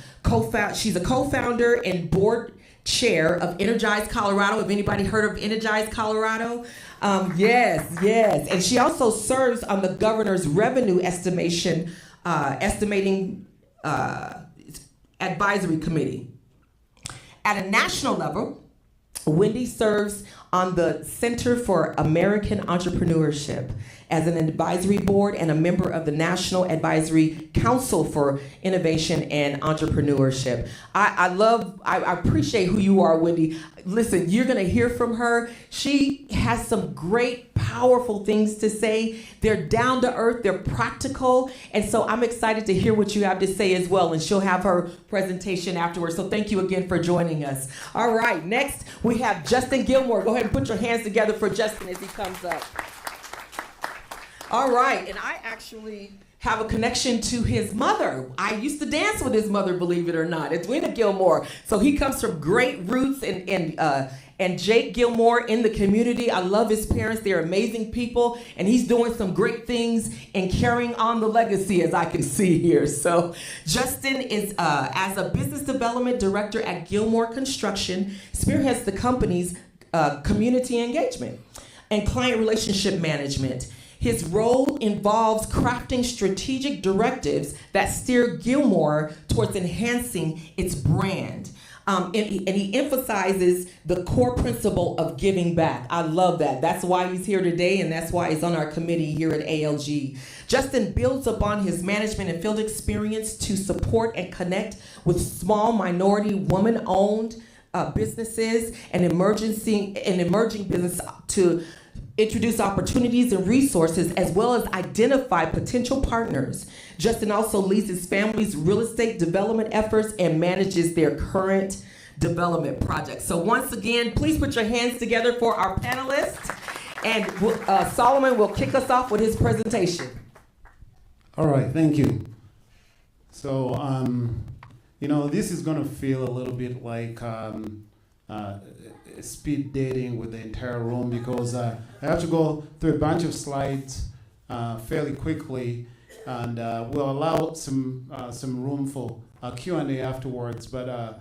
Speaker 8: She's a co-founder and board chair of Energize Colorado. Have anybody heard of Energize Colorado? Yes. And she also serves on the governor's revenue estimating Advisory Committee. At a national level, Wendy serves on the Center for American Entrepreneurship as an advisory board and a member of the National Advisory Council for Innovation and Entrepreneurship. I appreciate who you are, Wendy. Listen, you're gonna hear from her. She has some great, powerful things to say. They're down to earth, they're practical, and so I'm excited to hear what you have to say as well, and she'll have her presentation afterwards. So thank you again for joining us. All right, next we have Justin Gilmore. Go ahead and put your hands together for Justin as he comes up. All right, and I actually have a connection to his mother. I used to dance with his mother, believe it or not. It's Edwina Gilmore. So he comes from great roots, and Jake Gilmore in the community. I love his parents. They're amazing people, and he's doing some great things and carrying on the legacy, as I can see here. So Justin is, as a business development director at Gilmore Construction, spearheads the company's community engagement and client relationship management. His role involves crafting strategic directives that steer Gilmore towards enhancing its brand. And he emphasizes the core principle of giving back. I love that. That's why he's here today, and that's why he's on our committee here at ALG. Justin builds upon his management and field experience to support and connect with small minority woman-owned businesses and emerging business to introduce opportunities and resources, as well as identify potential partners. Justin also leads his family's real estate development efforts and manages their current development projects. So once again, please put your hands together for our panelists, and Solomon will kick us off with his presentation.
Speaker 10: All right, thank you. So, this is going to feel a little bit like speed dating with the entire room, because I have to go through a bunch of slides fairly quickly, and we'll allow some room for Q&A afterwards. But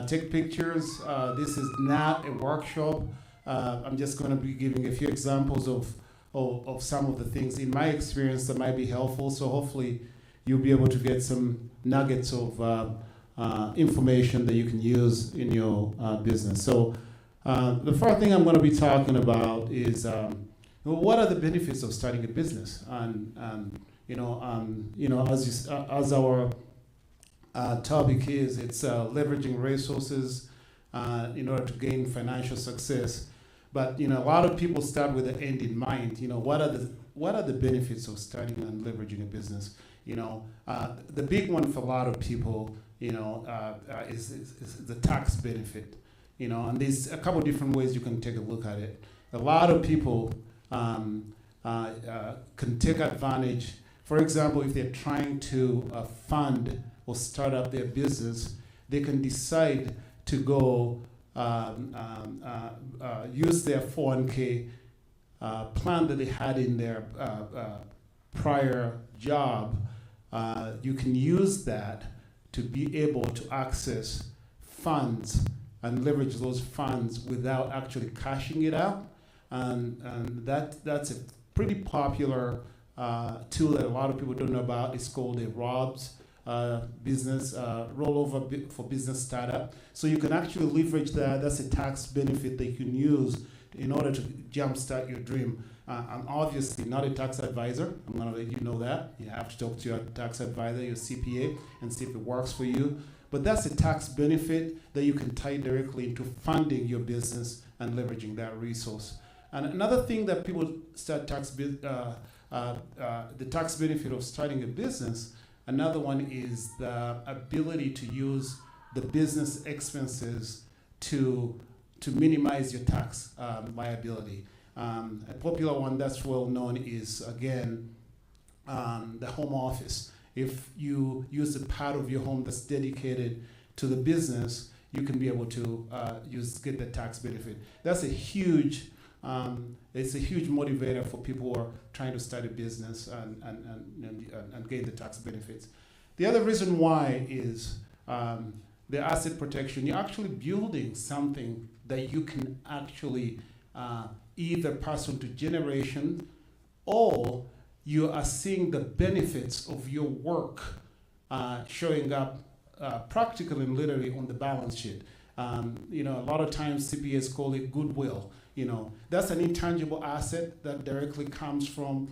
Speaker 10: take pictures. This is not a workshop. I'm just going to be giving a few examples of some of the things in my experience that might be helpful. So hopefully you'll be able to get some nuggets of information that you can use in your business. So the first thing I'm going to be talking about is what are the benefits of starting a business, and as our topic is, it's leveraging resources in order to gain financial success. But a lot of people start with the end in mind. What are the benefits of starting and leveraging a business? The big one for a lot of people, is the tax benefit. And there's a couple different ways you can take a look at it. A lot of people can take advantage. For example, if they're trying to fund or start up their business, they can decide to go use their 401k plan that they had in their prior job. You can use that to be able to access funds and leverage those funds without actually cashing it out. And that's a pretty popular tool that a lot of people don't know about. It's called a ROBS business rollover for business startup. So you can actually leverage that. That's a tax benefit that you can use in order to jumpstart your dream. I'm obviously not a tax advisor. I'm going to let you know that. You have to talk to your tax advisor, your CPA, and see if it works for you. But that's a tax benefit that you can tie directly into funding your business and leveraging that resource. And another thing that people start the tax benefit of starting a business, another one is the ability to use the business expenses to minimize your tax liability. A popular one that's well known is, again, the home office. If you use a part of your home that's dedicated to the business, you can be able to get the tax benefit. That's a huge, it's a huge motivator for people who are trying to start a business and gain the tax benefits. The other reason why is the asset protection. You're actually building something that you can actually either pass on to generation, or you are seeing the benefits of your work showing up practically and literally on the balance sheet. A lot of times CPAs call it goodwill. That's an intangible asset that directly comes from,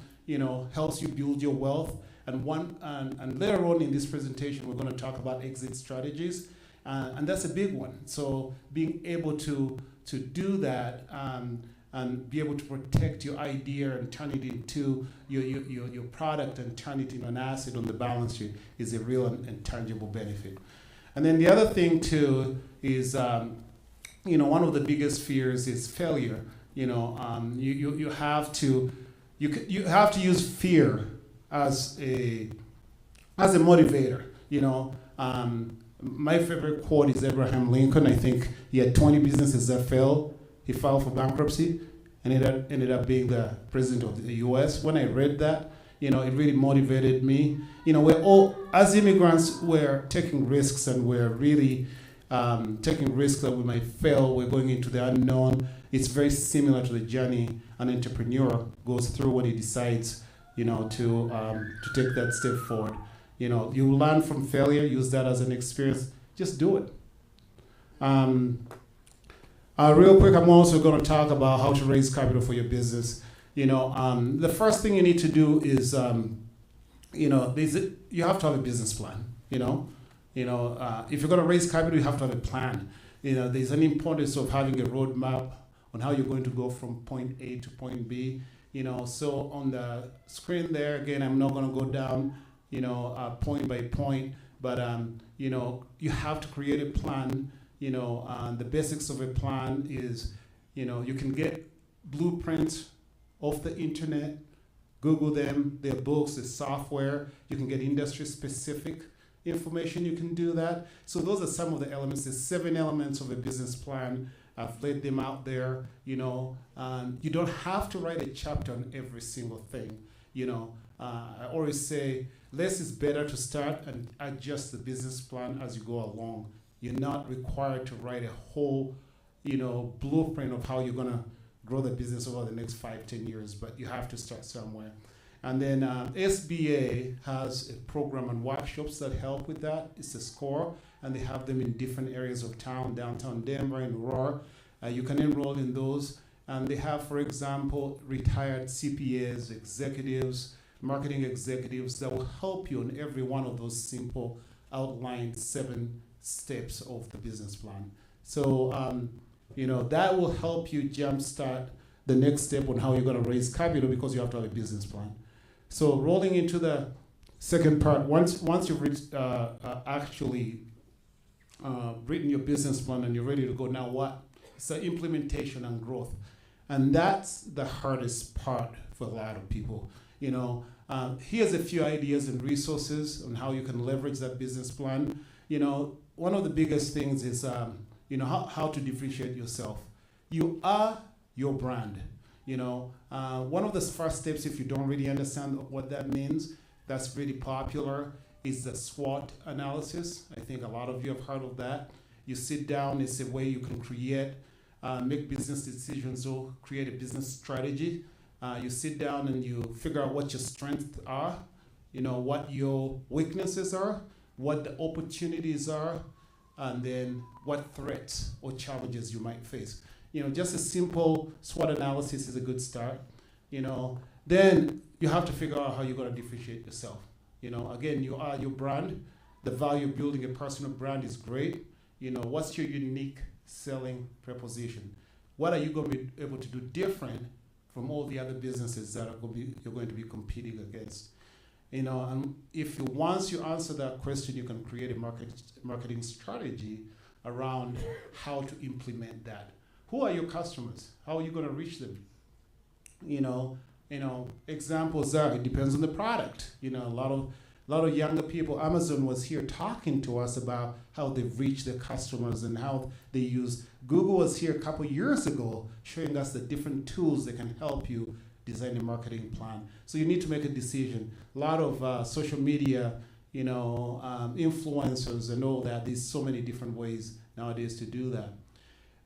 Speaker 10: helps you build your wealth. And later on in this presentation, we're going to talk about exit strategies, and that's a big one. So being able to do that and be able to protect your idea and turn it into your product and turn it into an asset on the balance sheet is a real and tangible benefit. And then the other thing too is, one of the biggest fears is failure. You have to use fear as a motivator. My favorite quote is Abraham Lincoln. I think he had 20 businesses that failed. He filed for bankruptcy and ended up being the president of the U.S. When I read that, it really motivated me. We're all, as immigrants, we're taking risks, and we're really taking risks that we might fail. We're going into the unknown. It's very similar to the journey an entrepreneur goes through when he decides, to take that step forward. You learn from failure, use that as an experience. Just do it. Real quick, I'm also going to talk about how to raise capital for your business. The first thing you need to do is, you have to have a business plan. If you're going to raise capital, you have to have a plan. There's an importance of having a roadmap on how you're going to go from point A to point B. So on the screen there, again, I'm not going to go down, point by point, but you have to create a plan. The basics of a plan is, you can get blueprints off the internet, Google them, there are books, there's software, you can get industry-specific information, you can do that. So those are some of the elements. There's 7 elements of a business plan. I've laid them out there, you don't have to write a chapter on every single thing. I always say, less is better to start and adjust the business plan as you go along. You're not required to write a whole, blueprint of how you're going to grow the business over the next 5-10 years, but you have to start somewhere. And then SBA has a program and workshops that help with that. It's a SCORE, and they have them in different areas of town, downtown Denver and Aurora. You can enroll in those. And they have, for example, retired CPAs, executives, marketing executives that will help you on every one of those simple outlined 7 steps of the business plan. So, that will help you jumpstart the next step on how you're going to raise capital, because you have to have a business plan. So rolling into the second part, once you've actually written your business plan and you're ready to go, now what? It's the implementation and growth. And that's the hardest part for a lot of people. Here's a few ideas and resources on how you can leverage that business plan. One of the biggest things is, how to differentiate yourself. You are your brand. One of the first steps, if you don't really understand what that means, that's really popular, is the SWOT analysis. I think a lot of you have heard of that. You sit down, it's a way you can make business decisions or create a business strategy. You sit down and you figure out what your strengths are, what your weaknesses are, what the opportunities are, and then what threats or challenges you might face. Just a simple SWOT analysis is a good start. Then you have to figure out how you're going to differentiate yourself. Again, you are your brand. The value of building a personal brand is great. What's your unique selling proposition? What are you going to be able to do different from all the other businesses that you're going to be competing against? And once you answer that question, you can create a marketing strategy around how to implement that. Who are your customers? How are you going to reach them? Examples are, it depends on the product. A lot of younger people. Amazon was here talking to us about how they reach their customers and how they use. Google was here a couple years ago showing us the different tools that can help you design a marketing plan. So you need to make a decision. A lot of social media, influencers and all that. There's so many different ways nowadays to do that.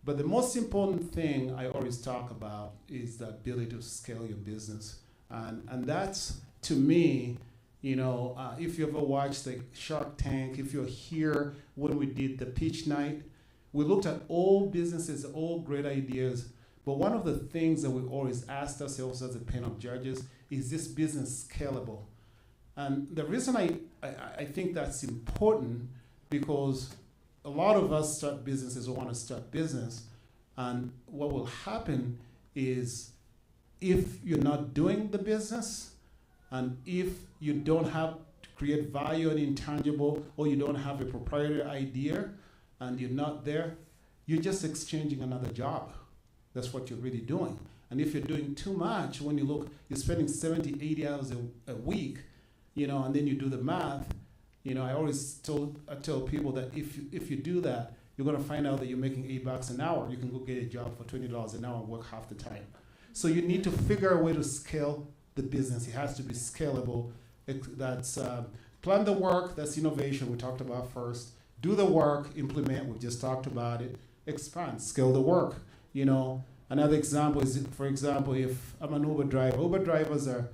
Speaker 10: But the most important thing I always talk about is the ability to scale your business. And that's, to me, If you ever watched the Shark Tank, if you're here when we did the pitch night, we looked at all businesses, all great ideas. But one of the things that we always asked ourselves as a panel of judges is this business scalable? And the reason I think that's important, because a lot of us start businesses or want to start business, and what will happen is if you're not doing the business, and if you don't have to create value and intangible, or you don't have a proprietary idea, and you're not there, you're just exchanging another job. That's what you're really doing. And if you're doing too much, when you look, you're spending 70, 80 hours a week, and then you do the math, I always tell people that if you do that, you're gonna find out that you're making $8 an hour. You can go get a job for $20 an hour and work half the time. So you need to figure a way to scale the business. It has to be scalable. That's plan the work, that's innovation we talked about first. Do the work, implement, we just talked about it. Expand, scale the work. Another example is, for example, if I'm an Uber driver, Uber drivers are,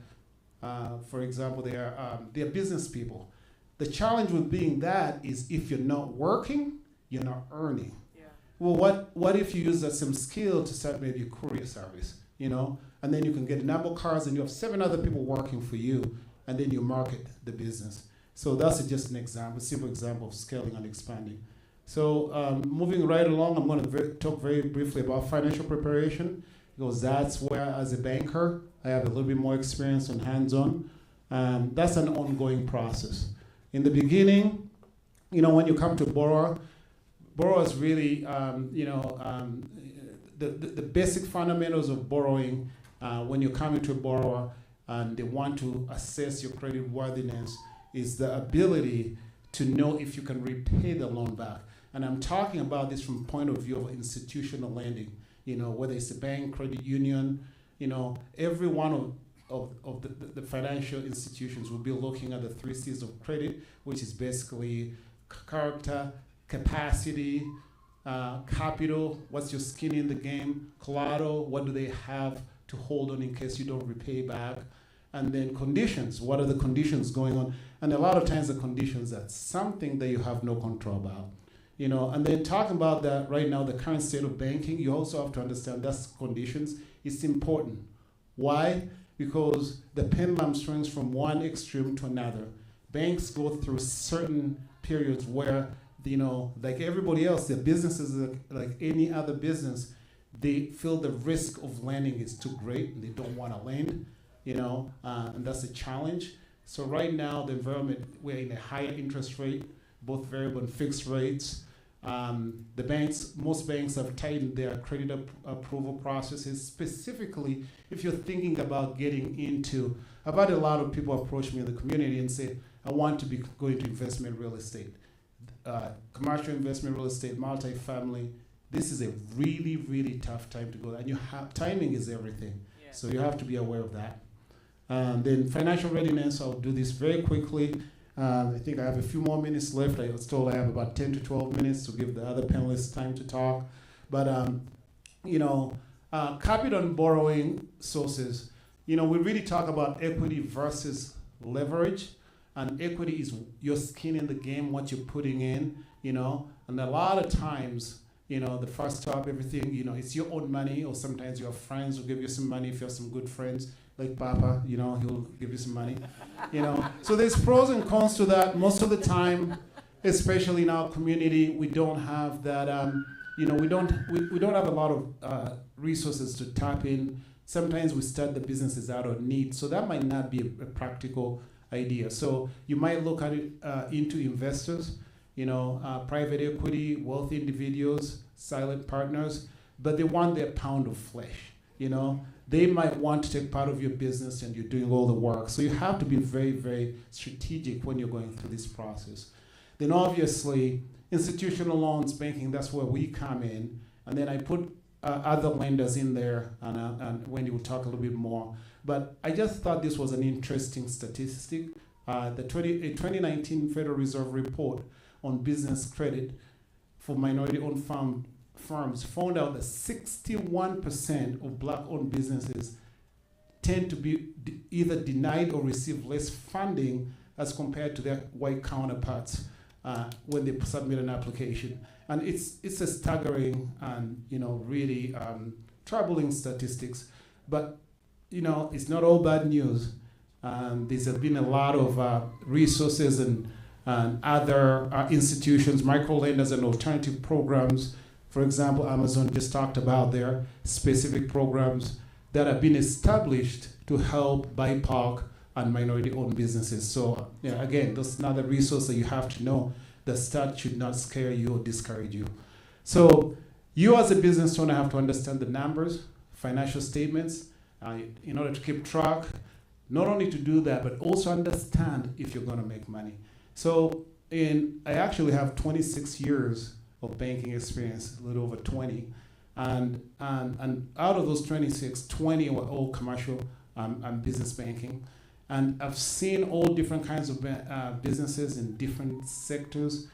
Speaker 10: for example, they're business people. The challenge with being that is if you're not working, you're not earning. Yeah. Well, what if you use that same skill to start maybe a courier service, and then you can get a number of cars and you have 7 other people working for you, and then you market the business. So that's just an example, simple example of scaling and expanding. So moving right along, I'm going to talk very briefly about financial preparation, because that's where, as a banker, I have a little bit more experience on hands-on. That's an ongoing process. In the beginning, when you come to borrower is really, the basic fundamentals of borrowing. When you come into a borrower and they want to assess your credit worthiness, is the ability to know if you can repay the loan back. And I'm talking about this from the point of view of institutional lending, whether it's a bank, credit union, every one of the financial institutions will be looking at the 3 C's of credit, which is basically character, capacity, capital, what's your skin in the game, collateral, what do they have to hold on in case you don't repay back, and then conditions, what are the conditions going on? And a lot of times the conditions are something that you have no control about. And then talking about that right now, the current state of banking, you also have to understand that's conditions. It's important. Why? Because the pendulum swings from one extreme to another. Banks go through certain periods where, like everybody else, their businesses, like any other business, they feel the risk of lending is too great and they don't want to lend, and that's a challenge. So right now, the environment, we're in a higher interest rate, both variable and fixed rates. Most banks have tightened their credit approval processes. Specifically, if you're thinking about getting into, I've had a lot of people approach me in the community and say, I want to be going to investment real estate, commercial investment real estate, multifamily. This is a really, really tough time to go. And timing is everything. Yeah. So you have to be aware of that. Then financial readiness, I'll do this very quickly. I think I have a few more minutes left. I was told I have about 10 to 12 minutes to give the other panelists time to talk. But, capital and borrowing sources, we really talk about equity versus leverage. And equity is your skin in the game, what you're putting in, And a lot of times, the first stop, everything, it's your own money, or sometimes your friends will give you some money if you have some good friends. Like Papa, he'll give you some money, So there's pros and cons to that. Most of the time, especially in our community, we don't have that. We don't have a lot of resources to tap in. Sometimes we start the businesses out of need, so that might not be a practical idea. So you might look at it into investors, private equity, wealthy individuals, silent partners, but they want their pound of flesh, They might want to take part of your business and you're doing all the work. So you have to be very, very strategic when you're going through this process. Then obviously, institutional loans, banking, that's where we come in. And then I put other lenders in there, and Wendy will talk a little bit more. But I just thought this was an interesting statistic. A 2019 Federal Reserve report on business credit for minority-owned firms found out that 61% of black-owned businesses tend to be either denied or receive less funding as compared to their white counterparts when they submit an application. And it's a staggering and really troubling statistics. But it's not all bad news. There's been a lot of resources and other institutions, microlenders and alternative programs. For example, Amazon just talked about their specific programs that have been established to help BIPOC and minority-owned businesses. So again, that's another resource that you have to know. The stat should not scare you or discourage you. So you as a business owner have to understand the numbers, financial statements, in order to keep track, not only to do that, but also understand if you're going to make money. So I actually have 26 years of banking experience, a little over 20. And out of those 26, 20 were all commercial and business banking. And I've seen all different kinds of businesses in different sectors,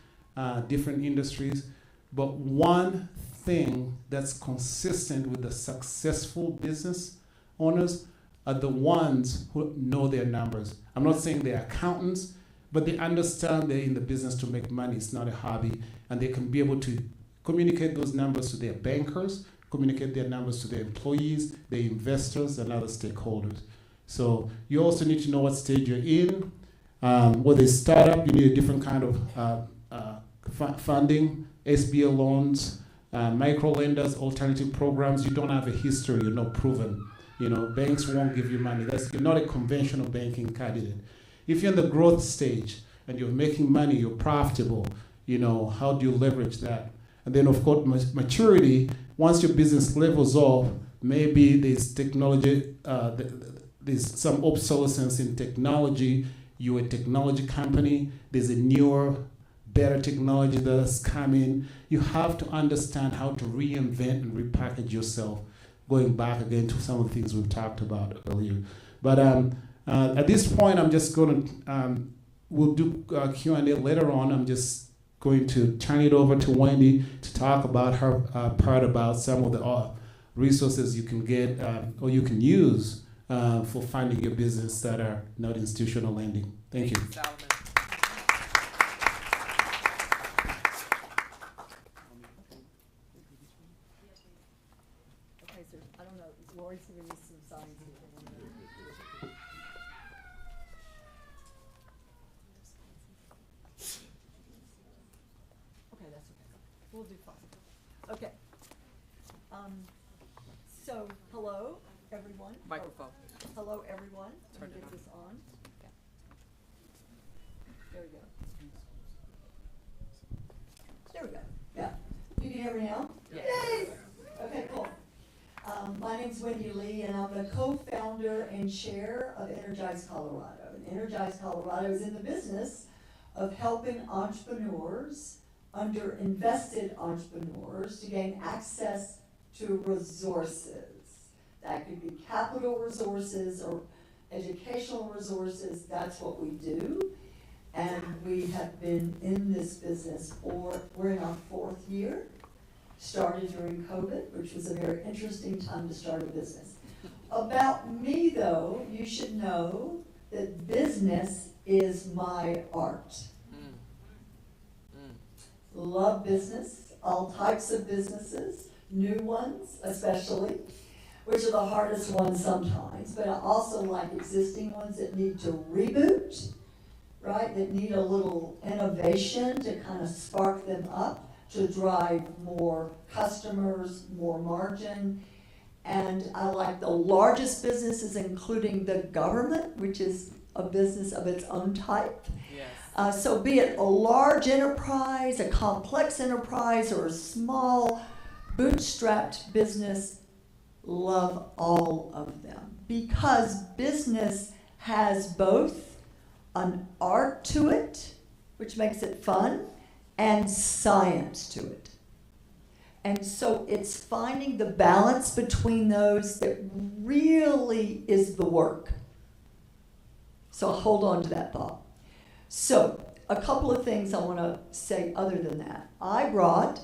Speaker 10: different industries. But one thing that's consistent with the successful business owners are the ones who know their numbers. I'm not saying they're accountants, but they understand they're in the business to make money. It's not a hobby. And they can be able to communicate those numbers to their bankers, communicate their numbers to their employees, their investors, and other stakeholders. So you also need to know what stage you're in. Whether it's startup, you need a different kind of funding, SBA loans, micro lenders, alternative programs. You don't have a history, you're not proven. Banks won't give you money. You're not a conventional banking candidate. If you're in the growth stage and you're making money, you're profitable, how do you leverage that? And then, of course, maturity. Once your business levels off, maybe there's technology, there's some obsolescence in technology. You're a technology company. There's a newer, better technology that's coming. You have to understand how to reinvent and repackage yourself, going back again to some of the things we've talked about earlier. But at this point, I'm just going to, we'll do Q&A later on. I'm just going to turn it over to Wendy to talk about her part about some of the resources you can get or you can use for funding your business that are not institutional lending. Thank you.
Speaker 11: Okay, so I don't know, Lori's giving me some signs here. Okay, that's okay. We'll do fine. Okay. So, hello, everyone.
Speaker 8: Microphone.
Speaker 11: Hello, everyone. Let me get this on. There we go. There we go. Yeah. You can hear me now? Yeah. Yay! Okay, cool. My name's Wendy Lee, and I'm the co-founder and chair of Energize Colorado. And Energize Colorado is in the business of helping entrepreneurs, underinvested entrepreneurs, to gain access to resources. That could be capital resources or educational resources. That's what we do. And we have been in this business we're in our 4th year. Started during COVID, which was a very interesting time to start a business. About me, though, you should know that business is my art. Love business, all types of businesses, new ones especially, which are the hardest ones sometimes, but I also like existing ones that need to reboot, right, that need a little innovation to kind of spark them up, to drive more customers, more margin. And I like the largest businesses, including the government, which is a business of its own type. Yes. So be it a large enterprise, a complex enterprise, or a small bootstrapped business, love all of them. Because business has both an art to it, which makes it fun, and science to it. And so it's finding the balance between those that really is the work. So hold on to that thought. So a couple of things I want to say other than that. I brought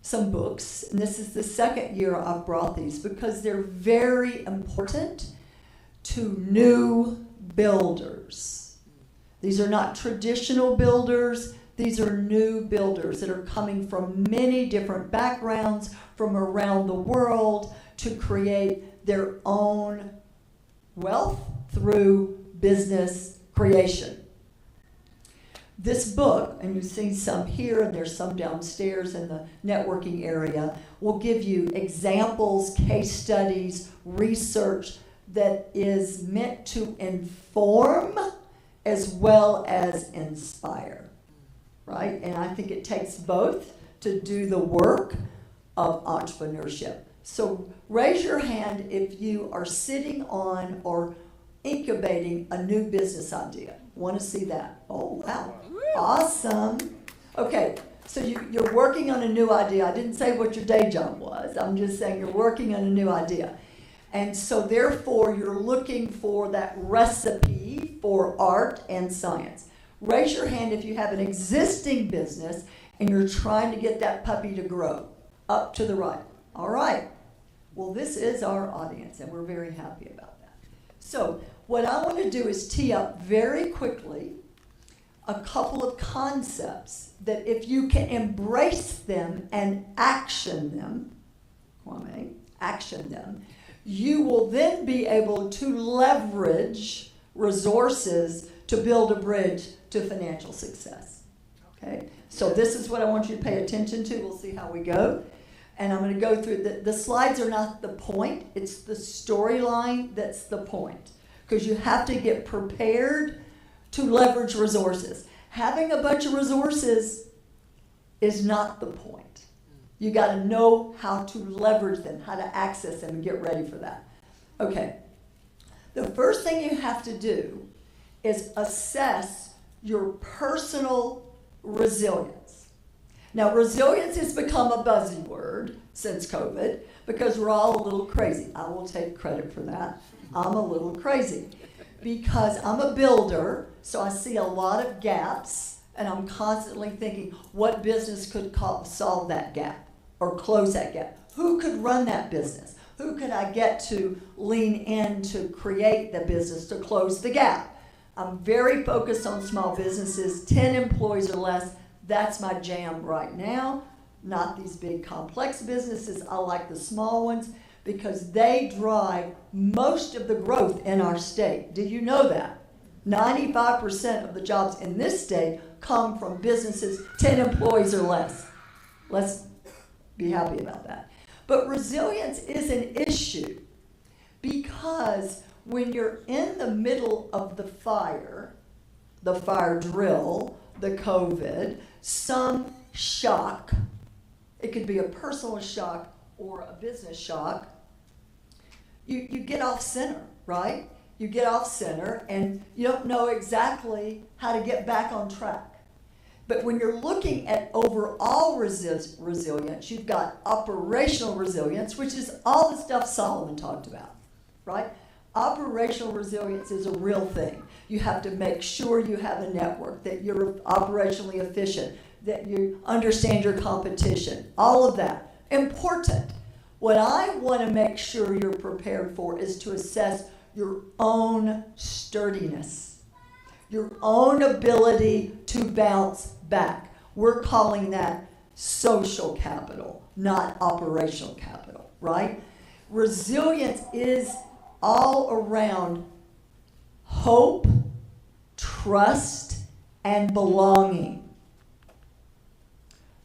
Speaker 11: some books, and this is the 2nd year I've brought these because they're very important to new builders. These are not traditional builders. These are new builders that are coming from many different backgrounds from around the world to create their own wealth through business creation. This book, and you've seen some here and there's some downstairs in the networking area, will give you examples, case studies, research that is meant to inform as well as inspire, right? And I think it takes both to do the work of entrepreneurship. So raise your hand if you are sitting on or incubating a new business idea. Want to see that? Oh, wow. Awesome. Okay, so you're working on a new idea. I didn't say what your day job was. I'm just saying you're working on a new idea. And so therefore, you're looking for that recipe for art and science. Raise your hand if you have an existing business and you're trying to get that puppy to grow. Up to the right. All right. Well, this is our audience, and we're very happy about that. So what I want to do is tee up very quickly a couple of concepts that if you can embrace them and action them, you will then be able to leverage resources to build a bridge to financial success. Okay? So this is what I want you to pay attention to. We'll see how we go. And I'm going to go through, the slides are not the point, it's the storyline that's the point. Because you have to get prepared to leverage resources. Having a bunch of resources is not the point. You got to know how to leverage them, how to access them, and get ready for that. Okay. The first thing you have to do is assess your personal resilience. Now, resilience has become a buzzword since COVID because we're all a little crazy. I will take credit for that. I'm a little crazy because I'm a builder, so I see a lot of gaps, and I'm constantly thinking, what business could solve that gap or close that gap? Who could run that business? Who could I get to lean in to create the business to close the gap? I'm very focused on small businesses, 10 employees or less. That's my jam right now. Not these big complex businesses. I like the small ones because they drive most of the growth in our state. Did you know that? 95% of the jobs in this state come from businesses 10 employees or less. Let's be happy about that. But resilience is an issue because when you're in the middle of the fire drill, the COVID, some shock, it could be a personal shock or a business shock, you get off center, right? You get off center and you don't know exactly how to get back on track. But when you're looking at overall resilience, you've got operational resilience, which is all the stuff Solomon talked about, right? Operational resilience is a real thing. You have to make sure you have a network, that you're operationally efficient, that you understand your competition, all of that. Important. What I want to make sure you're prepared for is to assess your own sturdiness, your own ability to bounce back. We're calling that social capital, not operational capital, right? Resilience is all around hope, trust, and belonging.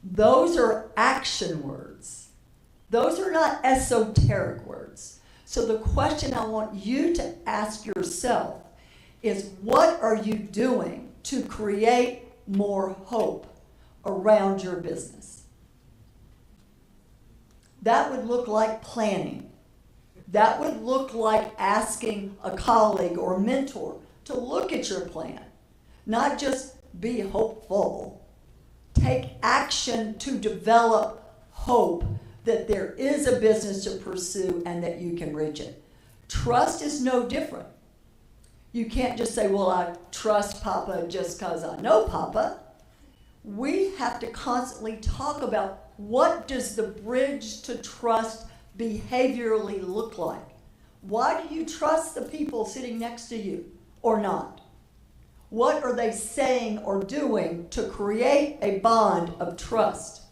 Speaker 11: Those are action words. Those are not esoteric words. So the question I want you to ask yourself is, what are you doing to create more hope around your business? That would look like planning. That would look like asking a colleague or a mentor to look at your plan, not just be hopeful. Take action to develop hope that there is a business to pursue and that you can reach it. Trust is no different. You can't just say, well, I trust Papa just because I know Papa. We have to constantly talk about, what does the bridge to trust behaviorally look like? Why do you trust the people sitting next to you or not? What are they saying or doing to create a bond of trust?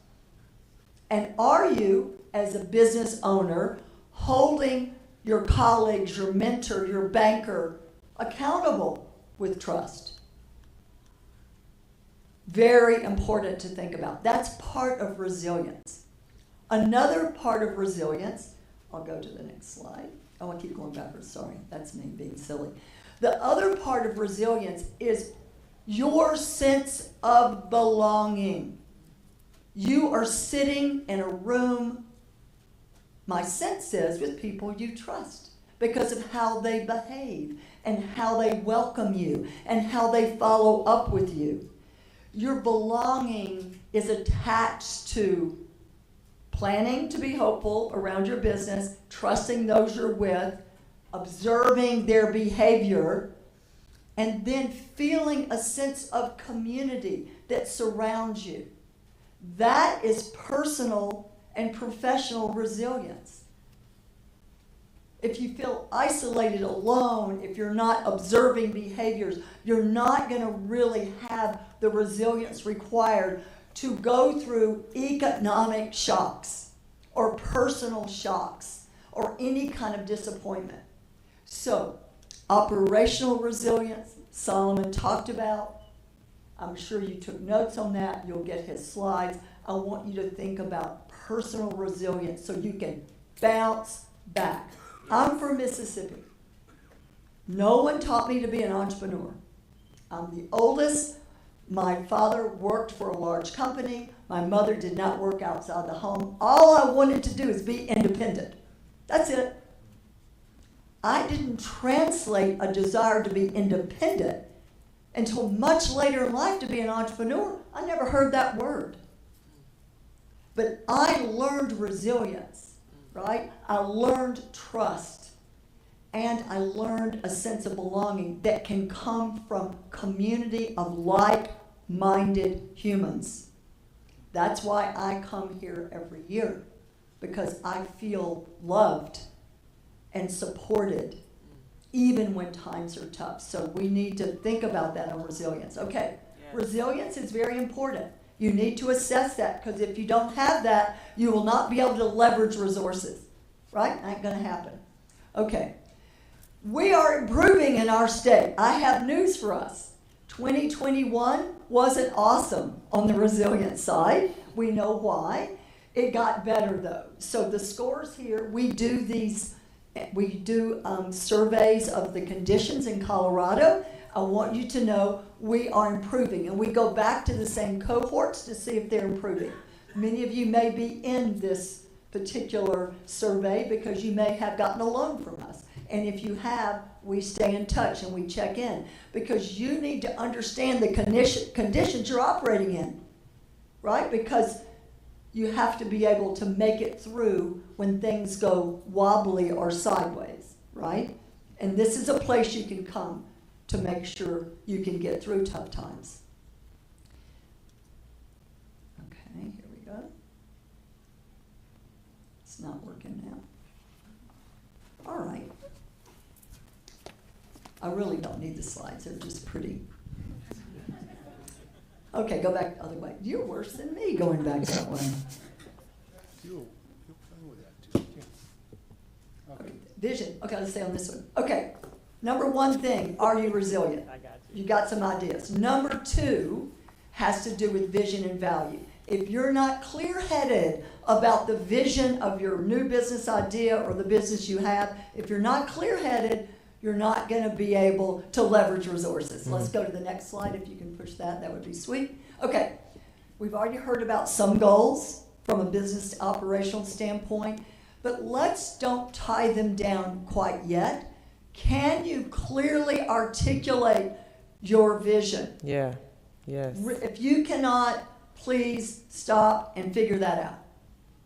Speaker 11: And are you, as a business owner, holding your colleagues, your mentor, your banker accountable with trust? Very important to think about. That's part of resilience. Another part of resilience, I'll go to the next slide. Oh, I keep going backwards, sorry. That's me being silly. The other part of resilience is your sense of belonging. You are sitting in a room, my sense is, with people you trust because of how they behave and how they welcome you and how they follow up with you. Your belonging is attached to planning to be hopeful around your business, trusting those you're with, observing their behavior, and then feeling a sense of community that surrounds you. That is personal and professional resilience. If you feel isolated, alone, if you're not observing behaviors, you're not going to really have the resilience required to go through economic shocks or personal shocks or any kind of disappointment. So, operational resilience, Solomon talked about. I'm sure you took notes on that. You'll get his slides. I want you to think about personal resilience so you can bounce back. I'm from Mississippi. No one taught me to be an entrepreneur. I'm the oldest. My father worked for a large company. My mother did not work outside the home. All I wanted to do is be independent. That's it. I didn't translate a desire to be independent until much later in life to be an entrepreneur. I never heard that word. But I learned resilience, right? I learned trust. And I learned a sense of belonging that can come from community of like-minded humans. That's why I come here every year, because I feel loved and supported, even when times are tough. So we need to think about that on resilience. Okay, yes. Resilience is very important. You need to assess that, because if you don't have that, you will not be able to leverage resources, right? Ain't gonna happen. Okay, we are improving in our state. I have news for us. 2021 wasn't awesome on the resilience side. We know why. It got better though. So the scores here, we do surveys of the conditions in Colorado. I want you to know we are improving, and we go back to the same cohorts to see if they're improving. Many of you may be in this particular survey because you may have gotten a loan from us. And if you have, we stay in touch and we check in, because you need to understand the conditions you're operating in, right? Because you have to be able to make it through when things go wobbly or sideways, right? And this is a place you can come to make sure you can get through tough times. Okay, here we go. It's not working now. All right. I really don't need the slides, they're just pretty. Okay, go back the other way. You're worse than me going back that way. Okay. Vision. Okay, let's stay on this one. Okay, number one thing, are you resilient? You got some ideas. Number two has to do with vision and value. If you're not clear-headed about the vision of your new business idea or the business you have, if you're not clear-headed, you're not going to be able to leverage resources. Mm-hmm. Let's go to the next slide. If you can push that, that would be sweet. Okay, we've already heard about some goals from a business operational standpoint, but let's don't tie them down quite yet. Can you clearly articulate your vision?
Speaker 8: Yeah, yes.
Speaker 11: If you cannot, please stop and figure that out,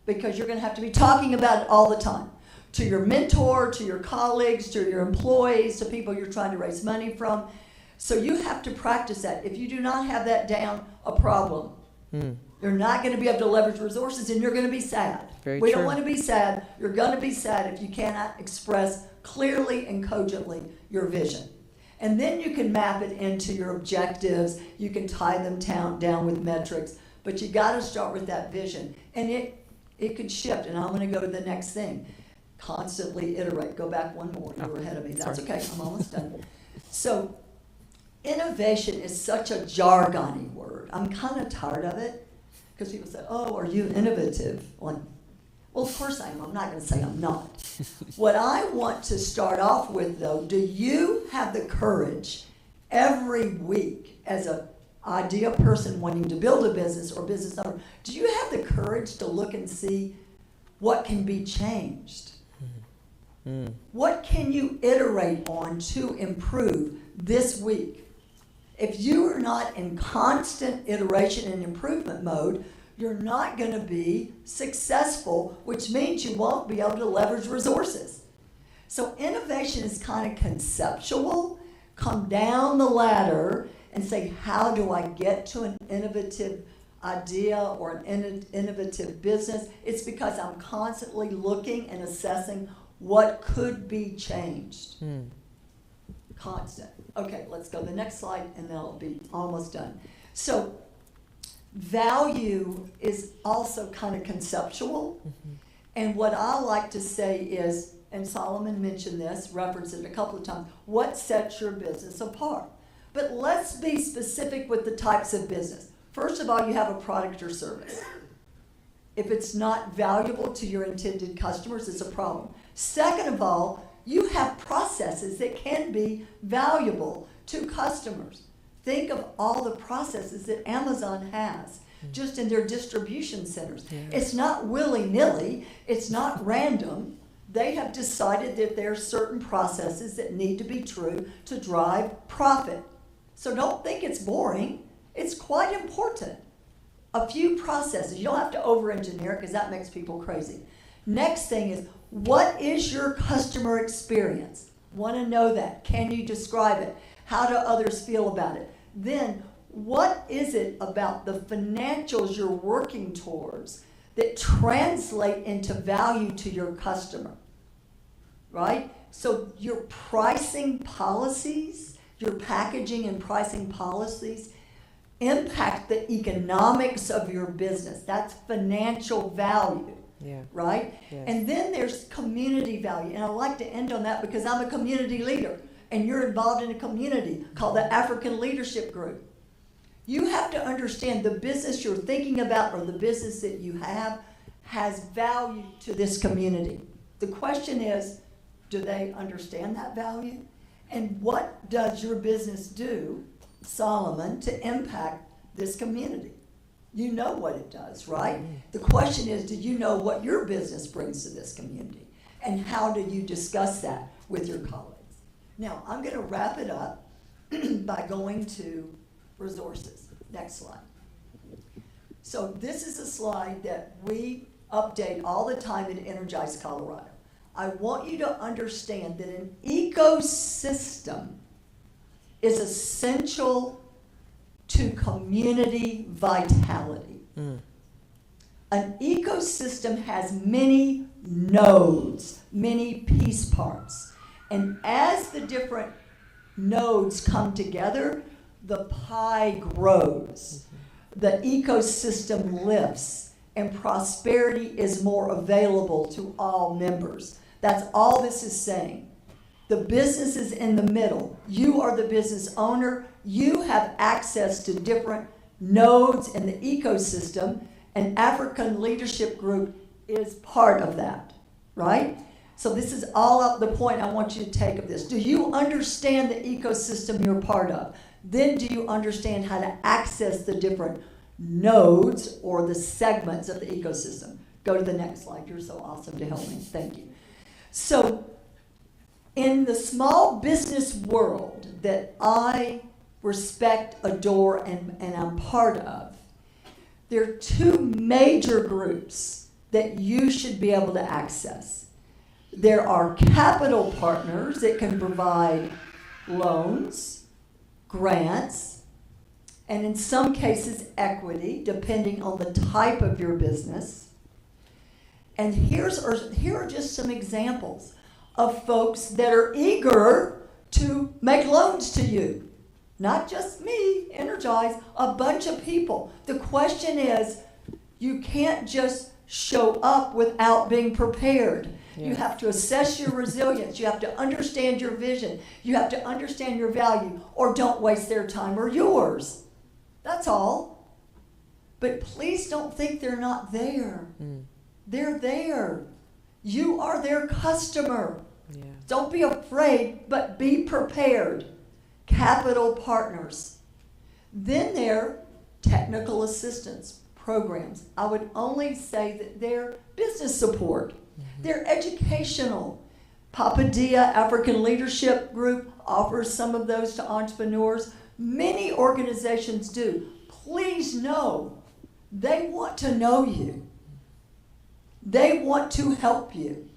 Speaker 11: because you're going to have to be talking about it all the time. To your mentor, to your colleagues, to your employees, to people you're trying to raise money from. So you have to practice that. If you do not have that down, a problem. You're not going to be able to leverage resources, and you're going to be sad.
Speaker 8: Very
Speaker 11: we
Speaker 8: true.
Speaker 11: don't want to be sad. You're going to be sad if you cannot express clearly and cogently your vision. And then you can map it into your objectives. You can tie them down with metrics. But you got to start with that vision. And it could shift. And I'm going to go to the next thing. Constantly iterate. Go back one more. You were ahead of me. That's okay. I'm almost done. So innovation is such a jargony word. I'm kind of tired of it. Because people say, oh, are you innovative? Well, of course I am. I'm not going to say I'm not. What I want to start off with, though, do you have the courage every week as an idea person wanting to build a business or business owner, do you have the courage to look and see what can be changed? What can you iterate on to improve this week? If you are not in constant iteration and improvement mode, you're not going to be successful, which means you won't be able to leverage resources. So innovation is kind of conceptual. Come down the ladder and say, how do I get to an innovative idea or an innovative business? It's because I'm constantly looking and assessing what could be changed. Constant. Okay, let's go to the next slide, and then I'll be almost done. So value is also kind of conceptual. And what I like to say is, and Solomon mentioned this, referenced it a couple of times, what sets your business apart? But let's be specific with the types of business. First of all, you have a product or service. If it's not valuable to your intended customers, it's a problem. Second of all, you have processes that can be valuable to customers. Think of all the processes that Amazon has just in their distribution centers. Yeah. It's not willy-nilly. It's not random. They have decided that there are certain processes that need to be true to drive profit. So don't think it's boring. It's quite important. A few processes. You don't have to over-engineer it because that makes people crazy. Next thing is, what is your customer experience? Want to know that. Can you describe it? How do others feel about it? Then, what is it about the financials you're working towards that translate into value to your customer? Right? So your pricing policies, your packaging and pricing policies impact the economics of your business. That's financial value. Yeah. Right? Yes. And then there's community value. And I like to end on that because I'm a community leader and you're involved in a community called the African Leadership Group. You have to understand the business you're thinking about or the business that you have has value to this community. The question is, do they understand that value? And what does your business do, Solomon, to impact this community? You know what it does, right? The question is, do you know what your business brings to this community? And how do you discuss that with your colleagues? Now, I'm going to wrap it up by going to resources. Next slide. So this is a slide that we update all the time at Energize Colorado. I want you to understand that an ecosystem is essential to community vitality. An ecosystem has many nodes, many piece parts. And as the different nodes come together, the pie grows. The ecosystem lifts, and prosperity is more available to all members. That's all this is saying. The business is in the middle. You are the business owner. You have access to different nodes in the ecosystem, and African Leadership Group is part of that, right? So this is all up the point I want you to take of this. Do you understand the ecosystem you're part of? Then do you understand how to access the different nodes or the segments of the ecosystem? Go to the next slide. You're so awesome to help me. Thank you. So in the small business world that I respect, adore, and I'm part of, there are two major groups that you should be able to access. There are capital partners that can provide loans, grants, and in some cases equity, depending on the type of your business. And here are just some examples of folks that are eager to make loans to you. Not just me, Energize, a bunch of people. The question is, you can't just show up without being prepared. Yeah. You have to assess your resilience. You have to understand your vision. You have to understand your value, or don't waste their time or yours. That's all. But please don't think they're not there. They're there. You are their customer. Yeah. Don't be afraid, but be prepared. Capital partners. Then there, technical assistance programs. I would only say that they're business support. They're educational. Papadilla African Leadership Group offers some of those to entrepreneurs. Many organizations do. Please know, they want to know you. They want to help you.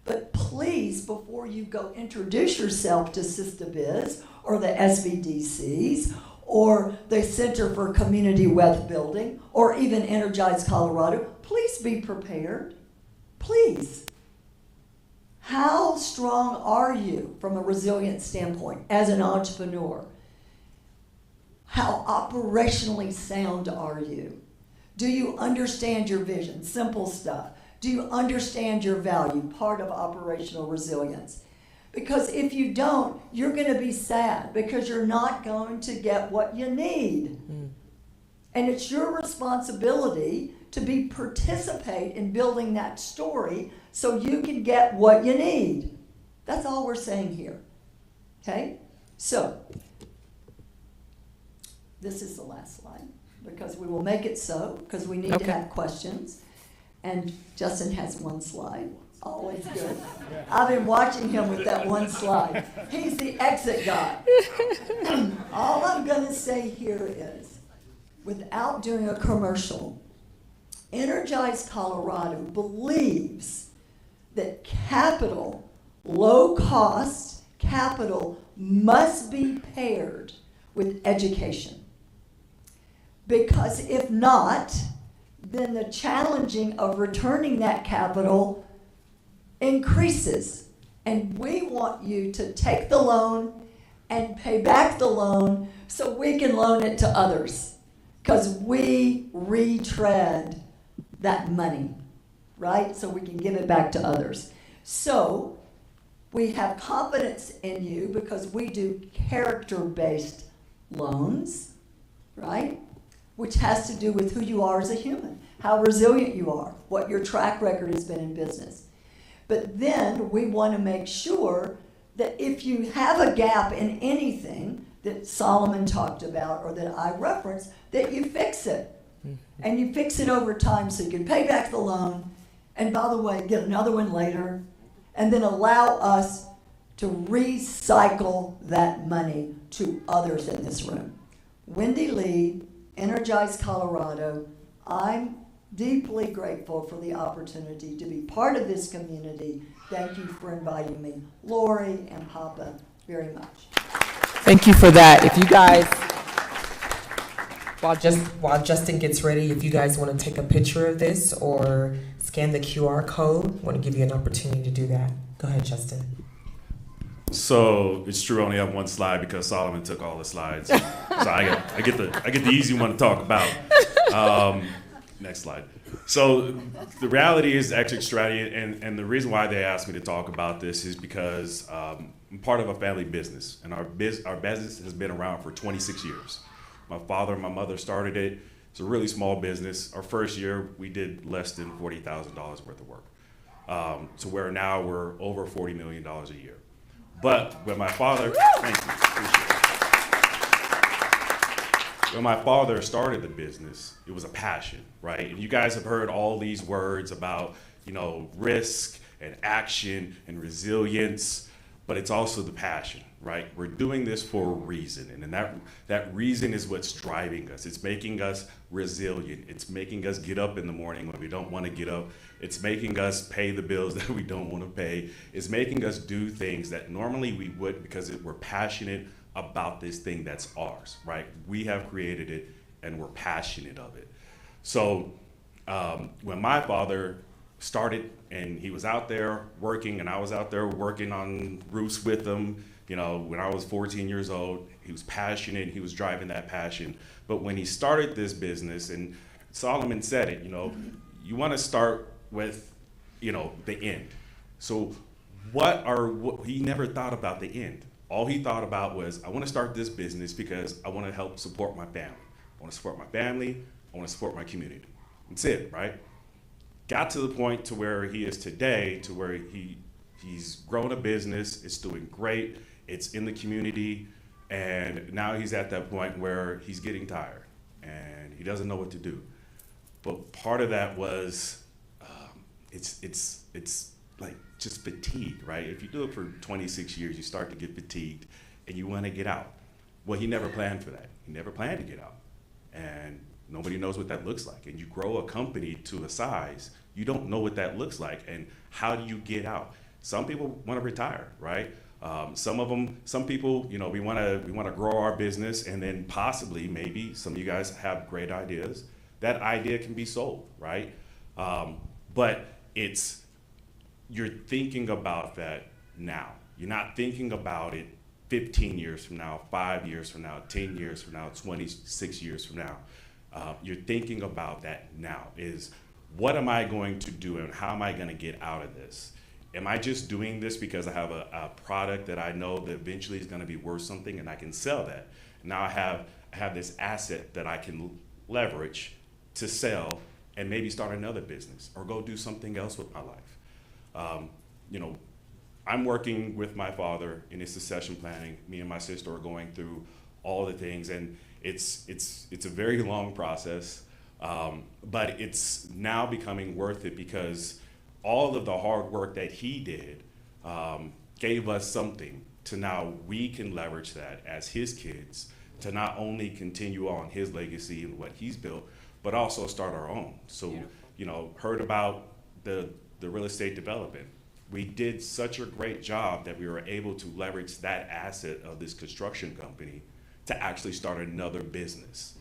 Speaker 11: But please, before you go introduce yourself to SistaBiz or the SBDCs or the Center for Community Wealth Building or even Energize Colorado, please be prepared. Please. How strong are you from a resilience standpoint as an entrepreneur? How operationally sound are you? Do you understand your vision? Simple stuff. Do you understand your value? Part of operational resilience. Because if you don't, you're going to be sad because you're not going to get what you need. And it's your responsibility to participate in building that story so you can get what you need. That's all we're saying here. Okay? So, this is the last slide because we will make it so because we need to have questions. And Justin has one slide. Always good. I've been watching him with that one slide. He's the exit guy. All I'm going to say here is, without doing a commercial, Energize Colorado believes that capital, low-cost capital, must be paired with education. Because if not, then the challenging of returning that capital increases. And we want you to take the loan and pay back the loan so we can loan it to others. Because we retread that money, right? So we can give it back to others. So we have confidence in you because we do character-based loans, right? Which has to do with who you are as a human, how resilient you are, what your track record has been in business. But then we want to make sure that if you have a gap in anything that Solomon talked about or that I referenced, that you fix it. And you fix it over time so you can pay back the loan, and by the way, get another one later, and then allow us to recycle that money to others in this room. Wendy Lee, Energize Colorado, I'm deeply grateful for the opportunity to be part of this community. Thank you for inviting me. Lori and Papa, very much.
Speaker 8: Thank you for that. If you guys, while Justin gets ready, if you guys want to take a picture of this or scan the QR code, I want to give you an opportunity to do that. Go ahead, Justin.
Speaker 12: So it's true, I only have one slide because Solomon took all the slides. So I get the easy one to talk about. Next slide. So the reality is actually extravagant, and the reason why they asked me to talk about this is because I'm part of a family business, and our business has been around for 26 years. My father and my mother started it. It's a really small business. Our first year, we did less than $40,000 worth of work. To where now we're over $40 million a year. But when my father, thank you, appreciate it. When my father started the business, it was a passion, right? And you guys have heard all these words about, risk and action and resilience, but it's also the passion, right? We're doing this for a reason, and that reason is what's driving us. It's making us resilient. It's making us get up in the morning when we don't want to get up. It's making us pay the bills that we don't want to pay. It's making us do things that normally we wouldn't because we're passionate about this thing that's ours, right? We have created it and we're passionate of it. So when my father started and he was out there working and I was out there working on roofs with him, you know, when I was 14 years old, he was passionate, he was driving that passion. But when he started this business, and Solomon said it, you know, you want to start with, you know, the end. So he never thought about the end. All he thought about was, I want to start this business because I want to help support my family. I want to support my family, I want to support my community. That's it, right? Got to the point to where he is today, to where he's grown a business, it's doing great, it's in the community, and now he's at that point where he's getting tired and he doesn't know what to do. But part of that was, it's like just fatigue, right? If you do it for 26 years, you start to get fatigued and you want to get out. Well, he never planned for that. He never planned to get out. And nobody knows what that looks like. And you grow a company to a size, you don't know what that looks like. And how do you get out? Some people want to retire, right? Some people, you know, we want to grow our business, and then possibly, maybe, some of you guys have great ideas. That idea can be sold, right? But you're thinking about that now. You're not thinking about it 15 years from now, 5 years from now, 10 years from now, 26 years from now. You're thinking about that now. Is what am I going to do and how am I going to get out of this? Am I just doing this because I have a product that I know that eventually is going to be worth something and I can sell that? Now I have this asset that I can leverage to sell and maybe start another business or go do something else with my life. You know, I'm working with my father in his succession planning. Me and my sister are going through all the things, and it's a very long process, but it's now becoming worth it because all of the hard work that he did gave us something to now we can leverage that as his kids to not only continue on his legacy and what he's built, but also start our own. So, you know, heard about the real estate development. We did such a great job that we were able to leverage that asset of this construction company to actually start another business.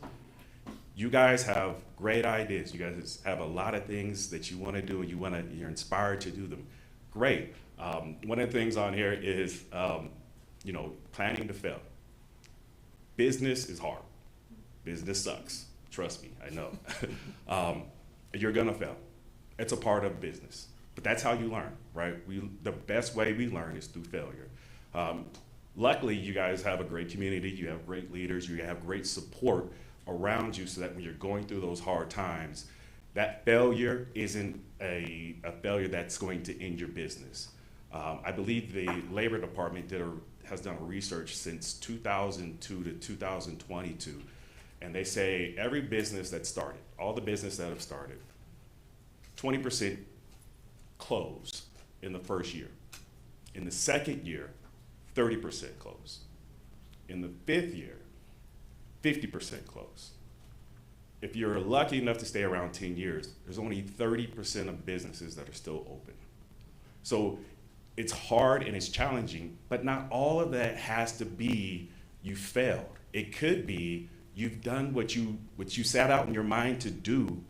Speaker 12: You guys have great ideas. You guys have a lot of things that you want to do and you're inspired to do them. Great. One of the things on here is, you know, planning to fail. Business is hard. Business sucks. Trust me, I know. You're gonna fail. It's a part of business. But that's how you learn, right? The best way we learn is through failure. Luckily, you guys have a great community. You have great leaders. You have great support around you so that when you're going through those hard times, that failure isn't a failure that's going to end your business. I believe the Labor Department has done research since 2002 to 2022, and they say every business that started, all the business that have started, 20% close in the first year. In the second year, 30% close. In the fifth year, 50% close. If you're lucky enough to stay around 10 years, there's only 30% of businesses that are still open. So it's hard and it's challenging, but not all of that has to be you failed. It could be you've done what you set out in your mind to do,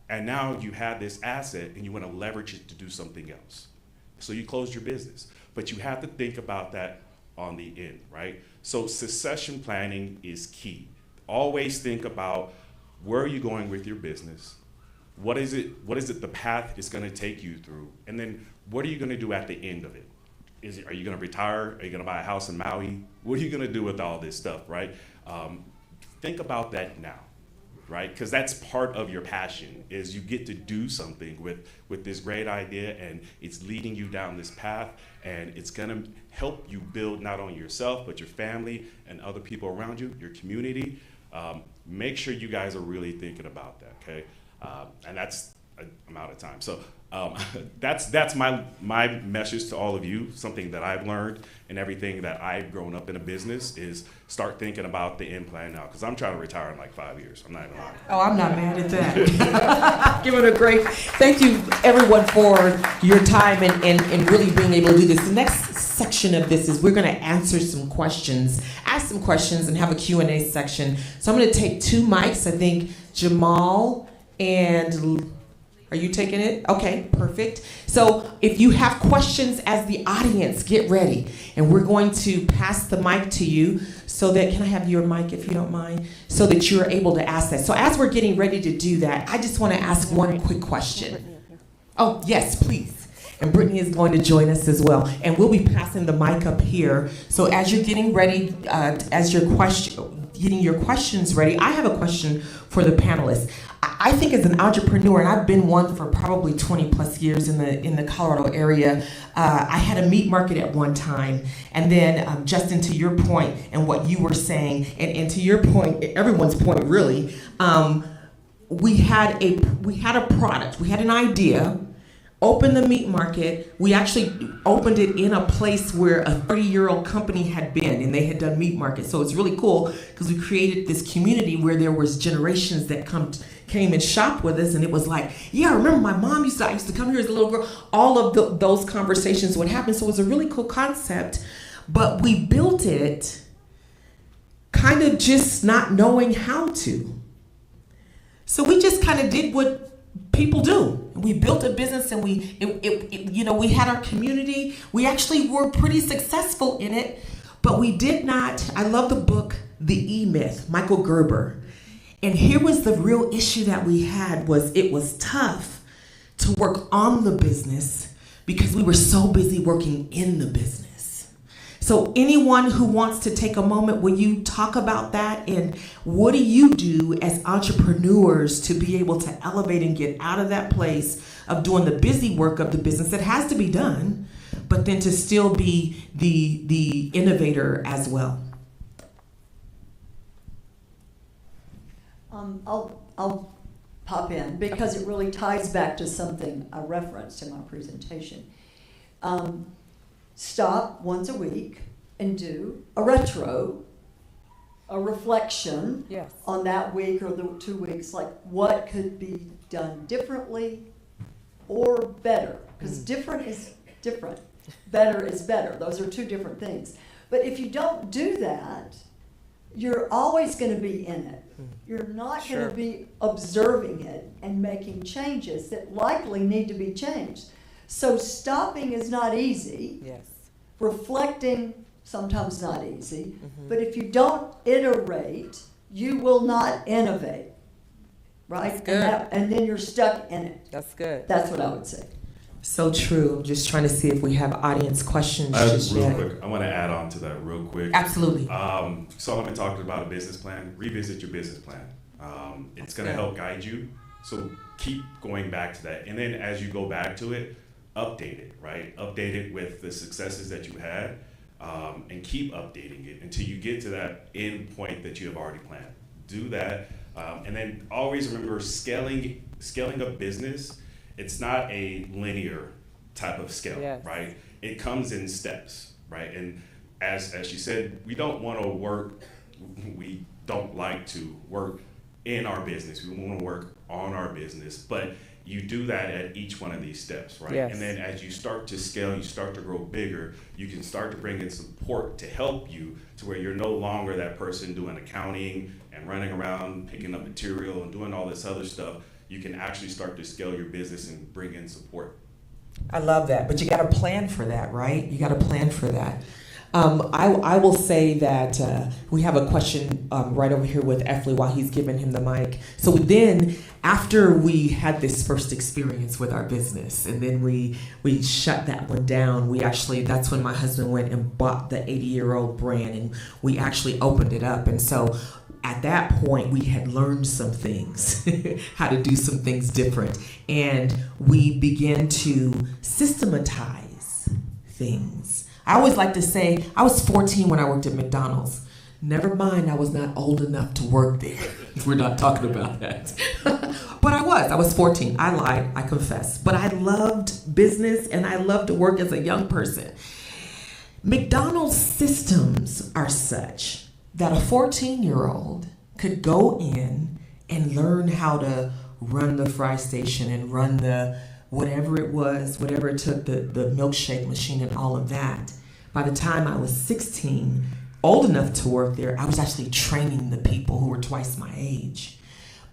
Speaker 12: and now you have this asset and you want to leverage it to do something else. So you closed your business, but you have to think about that on the end, right? So succession planning is key. Always think about where are you going with your business? What is it the path is going to take you through? And then what are you going to do at the end of it? Are you going to retire? Are you going to buy a house in Maui? What are you going to do with all this stuff, right? Think about that now, right? Because that's part of your passion, is you get to do something with this great idea, and it's leading you down this path, and it's going to help you build not only yourself, but your family and other people around you, your community. Make sure you guys are really thinking about that, okay? And that's I'm out of time. So that's my message to all of you. Something that I've learned and everything that I've grown up in a business is start thinking about the end plan now, because I'm trying to retire in like 5 years. I'm not even lying.
Speaker 8: Oh, I'm not mad at that. Give it a great, thank you everyone for your time and really being able to do this. The next section of this is we're going to answer some questions, ask some questions and have a Q&A section. So I'm going to take 2 mics. I think Jamal and, are you taking it? Okay, perfect. So if you have questions as the audience, get ready. And we're going to pass the mic to you so that, can I have your mic if you don't mind? So that you're able to ask that. So as we're getting ready to do that, I just want to ask one quick question. Oh, yes, please. And Brittany is going to join us as well. And we'll be passing the mic up here. So as you're getting ready, getting your questions ready, I have a question for the panelists. I think as an entrepreneur, and I've been one for probably 20 plus years in the Colorado area, I had a meat market at one time. And then Justin, to your point and what you were saying, and to your point, everyone's point really, we had a product, we had an idea, opened the meat market. We actually opened it in a place where a 30-year-old company had been, and they had done meat markets. So it's really cool because we created this community where there was generations that came and shopped with us, and it was like, yeah, I remember my mom I used to come here as a little girl. All of those conversations would happen. So it was a really cool concept, but we built it kind of just not knowing how to. So we just kind of did what people do. We built a business, and we had our community. We actually were pretty successful in it, but we did not. I love the book, The E-Myth, Michael Gerber. And here was the real issue that we had was it was tough to work on the business because we were so busy working in the business. So anyone who wants to take a moment, will you talk about that? And what do you do as entrepreneurs to be able to elevate and get out of that place of doing the busy work of the business that has to be done, but then to still be the innovator as well?
Speaker 11: I'll pop in because it really ties back to something I referenced in my presentation. Stop once a week and do a retro, a reflection on that week or the 2 weeks, like what could be done differently or better, because different is different, better is better. Those are 2 different things. But if you don't do that, you're always going to be in it. You're not going to be observing it and making changes that likely need to be changed. So stopping is not easy.
Speaker 8: Yes.
Speaker 11: Reflecting, sometimes not easy. But if you don't iterate, you will not innovate. Right?
Speaker 8: That's good.
Speaker 11: And then you're stuck in it.
Speaker 8: That's good.
Speaker 11: That's what I would say.
Speaker 8: So true. I'm just trying to see if we have audience questions.
Speaker 12: Real quick, I want to add on to that real quick.
Speaker 8: Absolutely.
Speaker 12: Solomon talked about a business plan. Revisit your business plan. It's going to help guide you. So keep going back to that. And then as you go back to it, update it, right? Update it with the successes that you had, and keep updating it until you get to that end point that you have already planned. Do that. And then always remember scaling a business. It's not a linear type of scale, right? It comes in steps, right? And as she said, we don't like to work in our business. We want to work on our business, but you do that at each one of these steps, right?
Speaker 8: Yes.
Speaker 12: And then as you start to scale, you start to grow bigger, you can start to bring in support to help you to where you're no longer that person doing accounting and running around picking up material and doing all this other stuff. You can actually start to scale your business and bring in support.
Speaker 8: I love that, but you got to plan for that, right? You got to plan for that. I will say that we have a question right over here with Efley while he's giving him the mic. So then, after we had this first experience with our business, and then we shut that one down, that's when my husband went and bought the 80-year-old brand, and we actually opened it up. And so at that point, we had learned some things, how to do some things different. And we began to systematize things. I always like to say, I was 14 when I worked at McDonald's. Never mind, I was not old enough to work there. We're not talking about that. But I I was 14. I lied, I confess. But I loved business and I loved to work as a young person. McDonald's systems are such that a 14-year-old could go in and learn how to run the fry station and run the whatever it was, whatever it took, the milkshake machine and all of that. By the time I was 16, old enough to work there, I was actually training the people who were twice my age.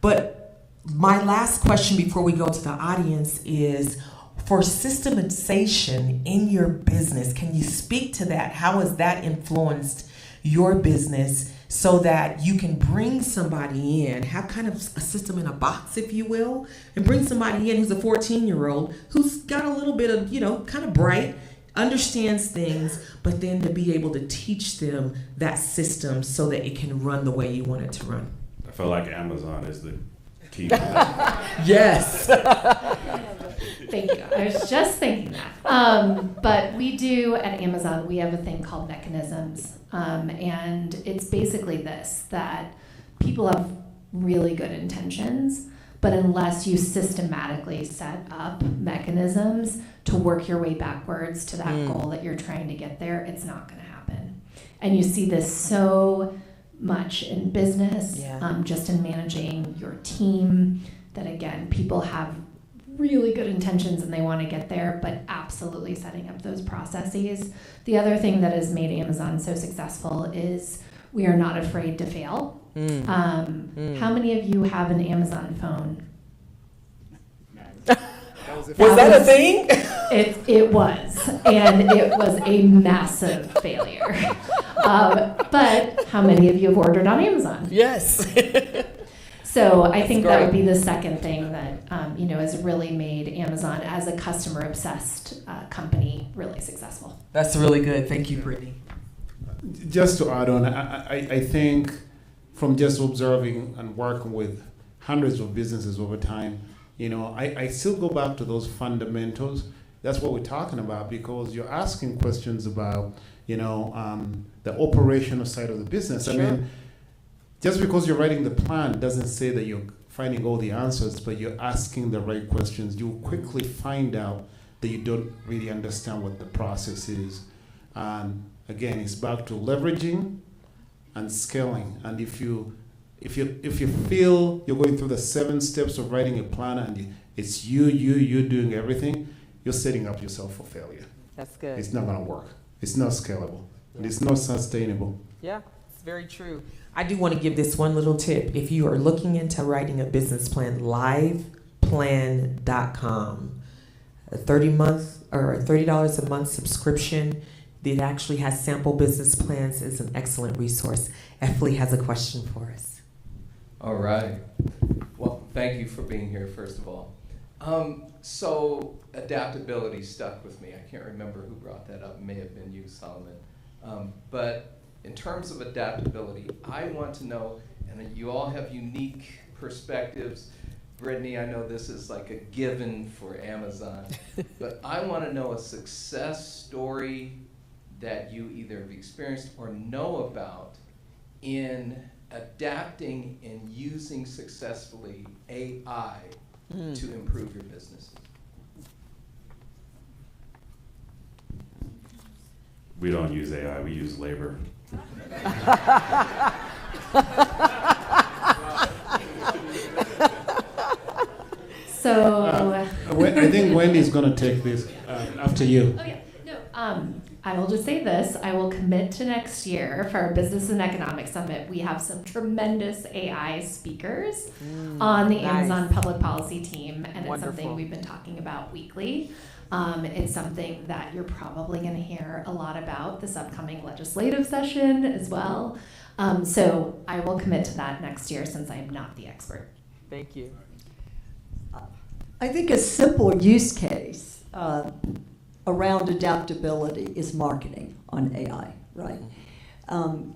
Speaker 8: But my last question before we go to the audience is, for systematization in your business, can you speak to that? How has that influenced your business so that you can bring somebody in, have kind of a system in a box, if you will, and bring somebody in who's a 14-year-old who's got a little bit of, kind of bright, understands things, but then to be able to teach them that system so that it can run the way you want it to run.
Speaker 12: I feel like Amazon is the key.
Speaker 8: Yes.
Speaker 2: Thank you. I was just thinking that. But we do at Amazon, we have a thing called mechanisms. And it's basically this, that people have really good intentions, but unless you systematically set up mechanisms to work your way backwards to that goal that you're trying to get there, it's not going to happen. And you see this so much in business, just in managing your team, that again, people have really good intentions and they want to get there, but absolutely setting up those processes. The other thing that has made Amazon so successful is we are not afraid to fail. How many of you have an Amazon phone?
Speaker 8: Was that a thing?
Speaker 2: It was, and it was a massive failure. But how many of you have ordered on Amazon?
Speaker 8: Yes.
Speaker 2: So I think that would be the second thing that has really made Amazon as a customer-obsessed company really successful.
Speaker 8: That's really good. Thank you, Brittany.
Speaker 10: Just to add on, I think from just observing and working with hundreds of businesses over time, I still go back to those fundamentals. That's what we're talking about, because you're asking questions about, the operational side of the business.
Speaker 8: Sure.
Speaker 10: I mean, just because you're writing the plan doesn't say that you're finding all the answers, but you're asking the right questions. You'll quickly find out that you don't really understand what the process is. And again, it's back to leveraging and scaling. And if you feel you're going through the 7 steps of writing a plan and it's you doing everything, you're setting up yourself for failure.
Speaker 8: That's good.
Speaker 10: It's not going to work. It's not scalable. And it's not sustainable.
Speaker 8: Yeah, it's very true. I do want to give this one little tip. If you are looking into writing a business plan, liveplan.com, a $30 a month subscription that actually has sample business plans is an excellent resource. Efli has a question for us.
Speaker 13: All right. Well, thank you for being here, first of all. So adaptability stuck with me. I can't remember who brought that up. It may have been you, Solomon. But in terms of adaptability, I want to know, and you all have unique perspectives. Brittany, I know this is like a given for Amazon, but I want to know a success story that you either have experienced or know about in adapting and using successfully AI to improve your business.
Speaker 12: We don't use AI, we use labor.
Speaker 2: So
Speaker 10: I think Wendy's going to take this after you.
Speaker 2: Oh yeah, no. I will just say this. I will commit to next year for our Business and Economic Summit. We have some tremendous AI speakers on the Amazon Public Policy team, and it's something we've been talking about weekly. It's something that you're probably going to hear a lot about this upcoming legislative session as well. So I will commit to that next year since I am not the expert.
Speaker 8: Thank you.
Speaker 11: I think a simple use case around adaptability is marketing on AI, right?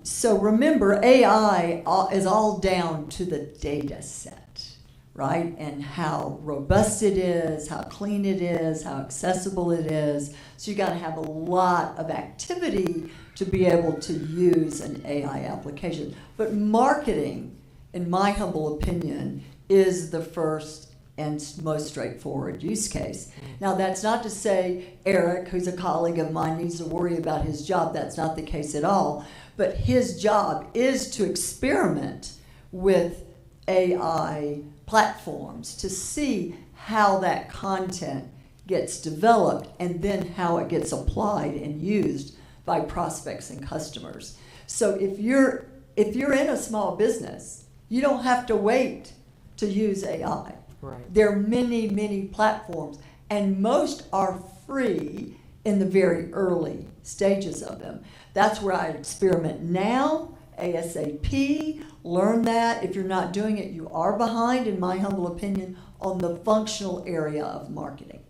Speaker 11: So remember, AI is all down to the data set, right? And how robust it is, how clean it is, how accessible it is. So you got to have a lot of activity to be able to use an AI application. But marketing, in my humble opinion, is the first and most straightforward use case. Now, that's not to say Eric, who's a colleague of mine, needs to worry about his job. That's not the case at all. But his job is to experiment with AI platforms to see how that content gets developed and then how it gets applied and used by prospects and customers. So if you're in a small business, you don't have to wait to use AI.
Speaker 8: Right.
Speaker 11: There are many, many platforms, and most are free in the very early stages of them. That's where I experiment now, ASAP, learn that. If you're not doing it, you are behind, in my humble opinion, on the functional area of marketing.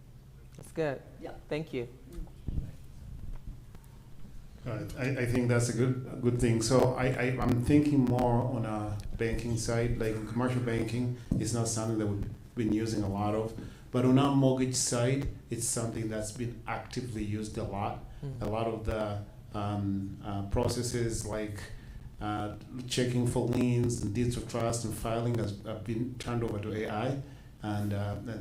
Speaker 8: That's good.
Speaker 11: Yeah.
Speaker 8: Thank you.
Speaker 10: I think that's a good thing. So I'm thinking more on a banking side, like in commercial banking, it's not something that we've been using a lot of. But on our mortgage side, it's something that's been actively used a lot. A lot of the processes like checking for liens and deeds of trust and filing have been turned over to AI, and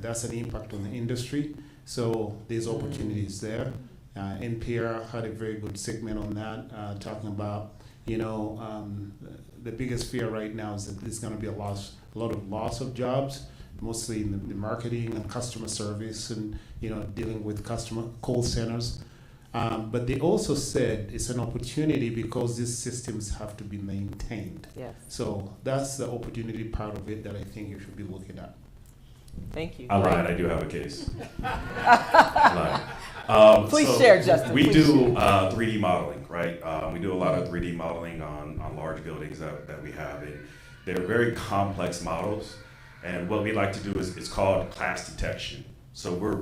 Speaker 10: that's an impact on the industry. So there's opportunities there. NPR had a very good segment on that, talking about, the biggest fear right now is that there's going to be a lot of loss of jobs, mostly in the marketing and customer service and, dealing with customer call centers. But they also said it's an opportunity because these systems have to be maintained.
Speaker 8: Yes.
Speaker 10: So that's the opportunity part of it that I think you should be looking at.
Speaker 8: Thank you.
Speaker 12: I lied. I do have a case. I lied.
Speaker 8: Please share, Justin.
Speaker 12: We
Speaker 8: Please
Speaker 12: do
Speaker 8: share.
Speaker 12: 3D modeling, right? We do a lot of 3D modeling on large buildings that we have. And they're very complex models. And what we like to do is it's called class detection. So we're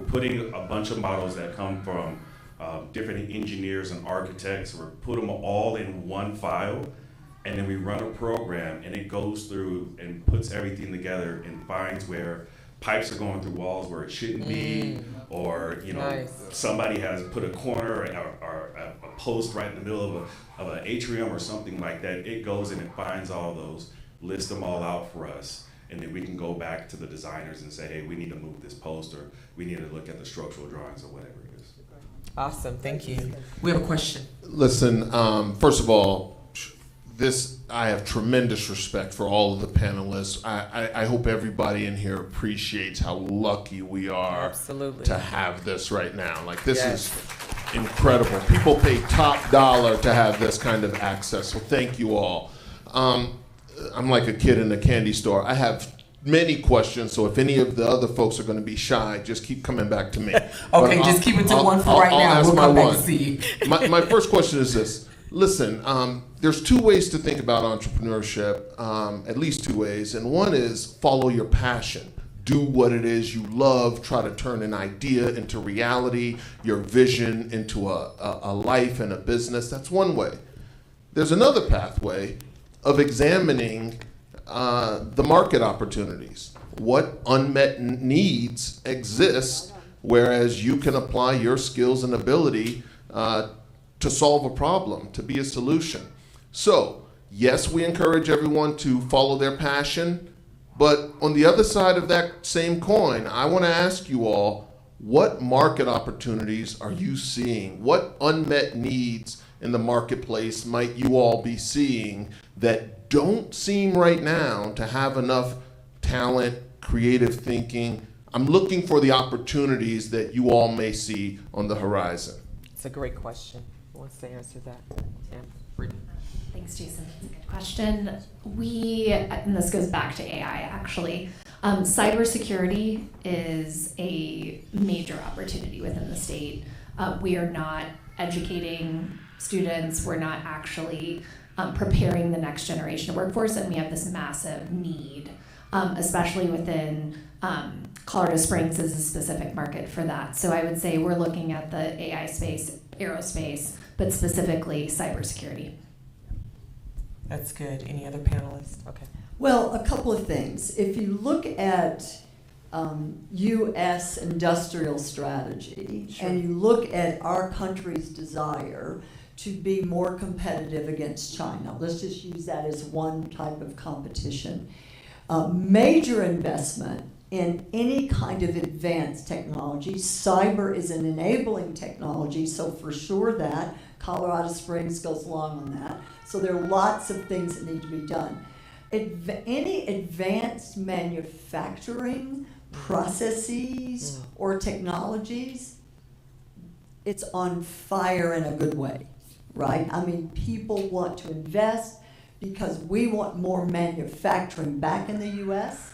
Speaker 12: putting a bunch of models that come from different engineers and architects. We're put them all in one file. And then we run a program, and it goes through and puts everything together and finds where pipes are going through walls where it shouldn't be, or
Speaker 8: Nice.
Speaker 12: somebody has put a corner or a post right in the middle of an atrium or something like that. It goes and it finds all those, lists them all out for us, and then we can go back to the designers and say, hey, we need to move this post, or we need to look at the structural drawings or whatever it is.
Speaker 8: Awesome. Thank you. We have a question.
Speaker 14: Listen, first of all, I have tremendous respect for all of the panelists. I hope everybody in here appreciates how lucky we are
Speaker 8: Absolutely.
Speaker 14: to have this right now. Like, this
Speaker 8: Yes.
Speaker 14: is incredible. People pay top dollar to have this kind of access, so thank you all. I'm like a kid in a candy store. I have many questions, so if any of the other folks are going to be shy, just keep coming back to me.
Speaker 8: Okay, just keep it to one for right now.
Speaker 14: Ask
Speaker 8: We'll
Speaker 14: my
Speaker 8: come back
Speaker 14: one.
Speaker 8: to see you.
Speaker 14: My first question is this. Listen, there's two ways to think about entrepreneurship, at least two ways. And one is follow your passion. Do what it is you love. Try to turn an idea into reality, your vision into a life and a business. That's one way. There's another pathway of examining the market opportunities. What unmet needs exist, whereas you can apply your skills and ability to solve a problem, to be a solution. So, yes, we encourage everyone to follow their passion, but on the other side of that same coin, I want to ask you all, what market opportunities are you seeing? What unmet needs in the marketplace might you all be seeing that don't seem right now to have enough talent, creative thinking? I'm looking for the opportunities that you all may see on the horizon.
Speaker 8: It's a great question. Who wants to answer that? Yeah, Brittany.
Speaker 2: Thanks, Jason. That's a good question. And this goes back to AI actually, cybersecurity is a major opportunity within the state. We are not educating students, we're not actually preparing the next generation of workforce, and we have this massive need, especially within Colorado Springs is a specific market for that. So I would say we're looking at the AI space, aerospace, but specifically cybersecurity.
Speaker 8: That's good. Any other panelists? Okay.
Speaker 11: Well, a couple of things. If you look at U.S. industrial strategy,
Speaker 8: Sure.
Speaker 11: and you look at our country's desire to be more competitive against China, let's just use that as one type of competition. Major investment in any kind of advanced technology. Cyber is an enabling technology, so for sure that. Colorado Springs goes along on that. So there are lots of things that need to be done. Any advanced manufacturing processes or technologies, it's on fire in a good way, right? I mean, people want to invest because we want more manufacturing back in the U.S.,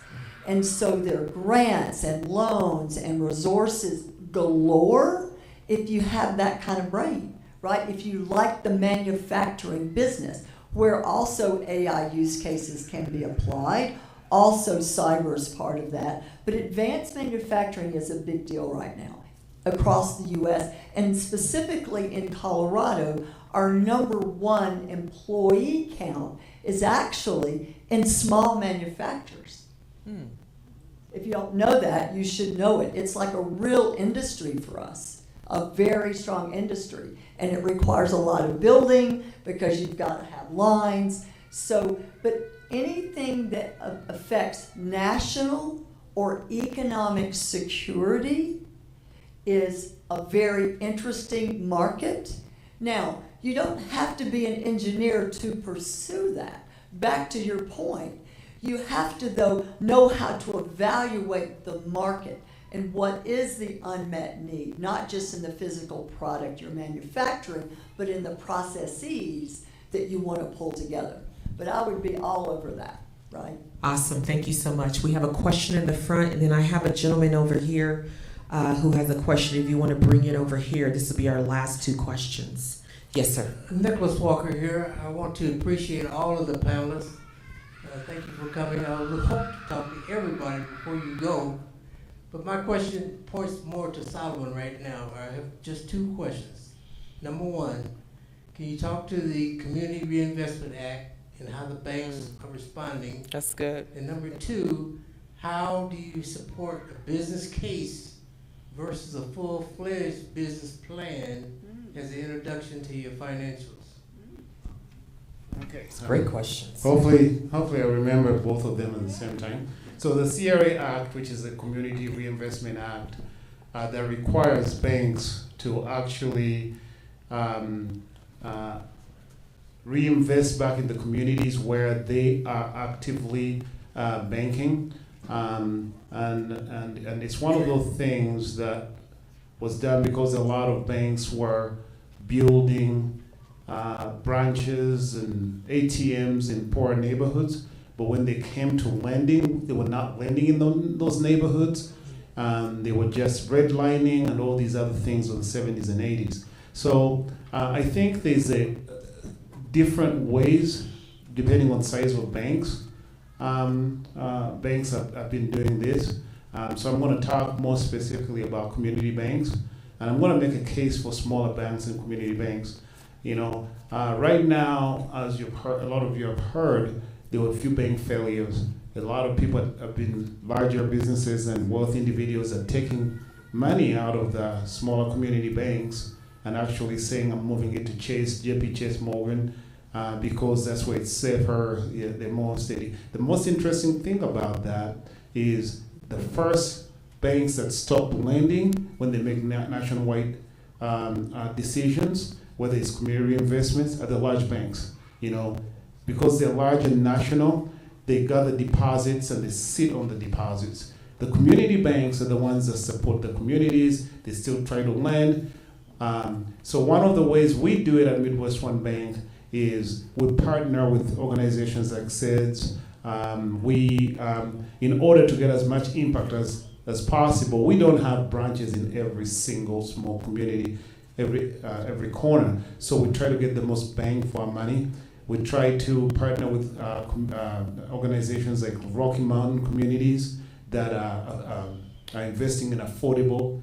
Speaker 11: and so there are grants and loans and resources galore if you have that kind of brain, right? If you like the manufacturing business, where also AI use cases can be applied, also cyber is part of that. But advanced manufacturing is a big deal right now across the U.S., and specifically in Colorado, our #1 employee count is actually in small manufacturers. If you don't know that, you should know it. It's like a real industry for us, a very strong industry. And it requires a lot of building because you've got to have lines. So, but anything that affects national or economic security is a very interesting market. Now, you don't have to be an engineer to pursue that. Back to your point, you have to, though, know how to evaluate the market and what is the unmet need, not just in the physical product you're manufacturing, but in the processes that you want to pull together. But I would be all over that, right?
Speaker 8: Awesome, thank you so much. We have a question in the front, and then I have a gentleman over here who has a question. If you want to bring it over here, this will be our last 2 questions. Yes, sir.
Speaker 15: Nicholas Walker here. I want to appreciate all of the panelists. Thank you for coming. I would hope to talk to everybody before you go. But my question points more to Solomon right now. I have just 2 questions. Number 1, can you talk to the Community Reinvestment Act and how the banks are responding?
Speaker 8: That's good.
Speaker 15: And number 2, how do you support a business case versus a full-fledged business plan as an introduction to your financials?
Speaker 10: Okay.
Speaker 8: Great questions.
Speaker 10: Hopefully I remember both of them at the same time. So the CRA Act, which is the Community Reinvestment Act, that requires banks to actually reinvest back in the communities where they are actively banking. And it's one of those things that was done because a lot of banks were building branches and ATMs in poor neighborhoods, but when they came to lending, they were not lending in those neighborhoods. They were just redlining and all these other things in the 70s and 80s. So I think there's different ways, depending on size of banks. Banks have been doing this. So I'm going to talk more specifically about community banks, and I'm going to make a case for smaller banks and community banks. You know, right now, as you've heard, a lot of you have heard, there were a few bank failures. A lot of people have been larger businesses and wealthy individuals are taking money out of the smaller community banks and actually saying, I'm moving it to Chase, JP Chase Morgan, because that's where it's safer, they're more steady. The most interesting thing about that is the first banks that stop lending when they make nationwide decisions, whether it's community investments, are the large banks. You know, because they're large and national, they gather deposits and they sit on the deposits. The community banks are the ones that support the communities. They still try to lend. So one of the ways we do it at Midwest One Bank is we partner with organizations like SEDS. In order to get as much impact as possible, we don't have branches in every single small community, every corner. So we try to get the most bang for our money. We try to partner with organizations like Rocky Mountain Communities that are investing in affordable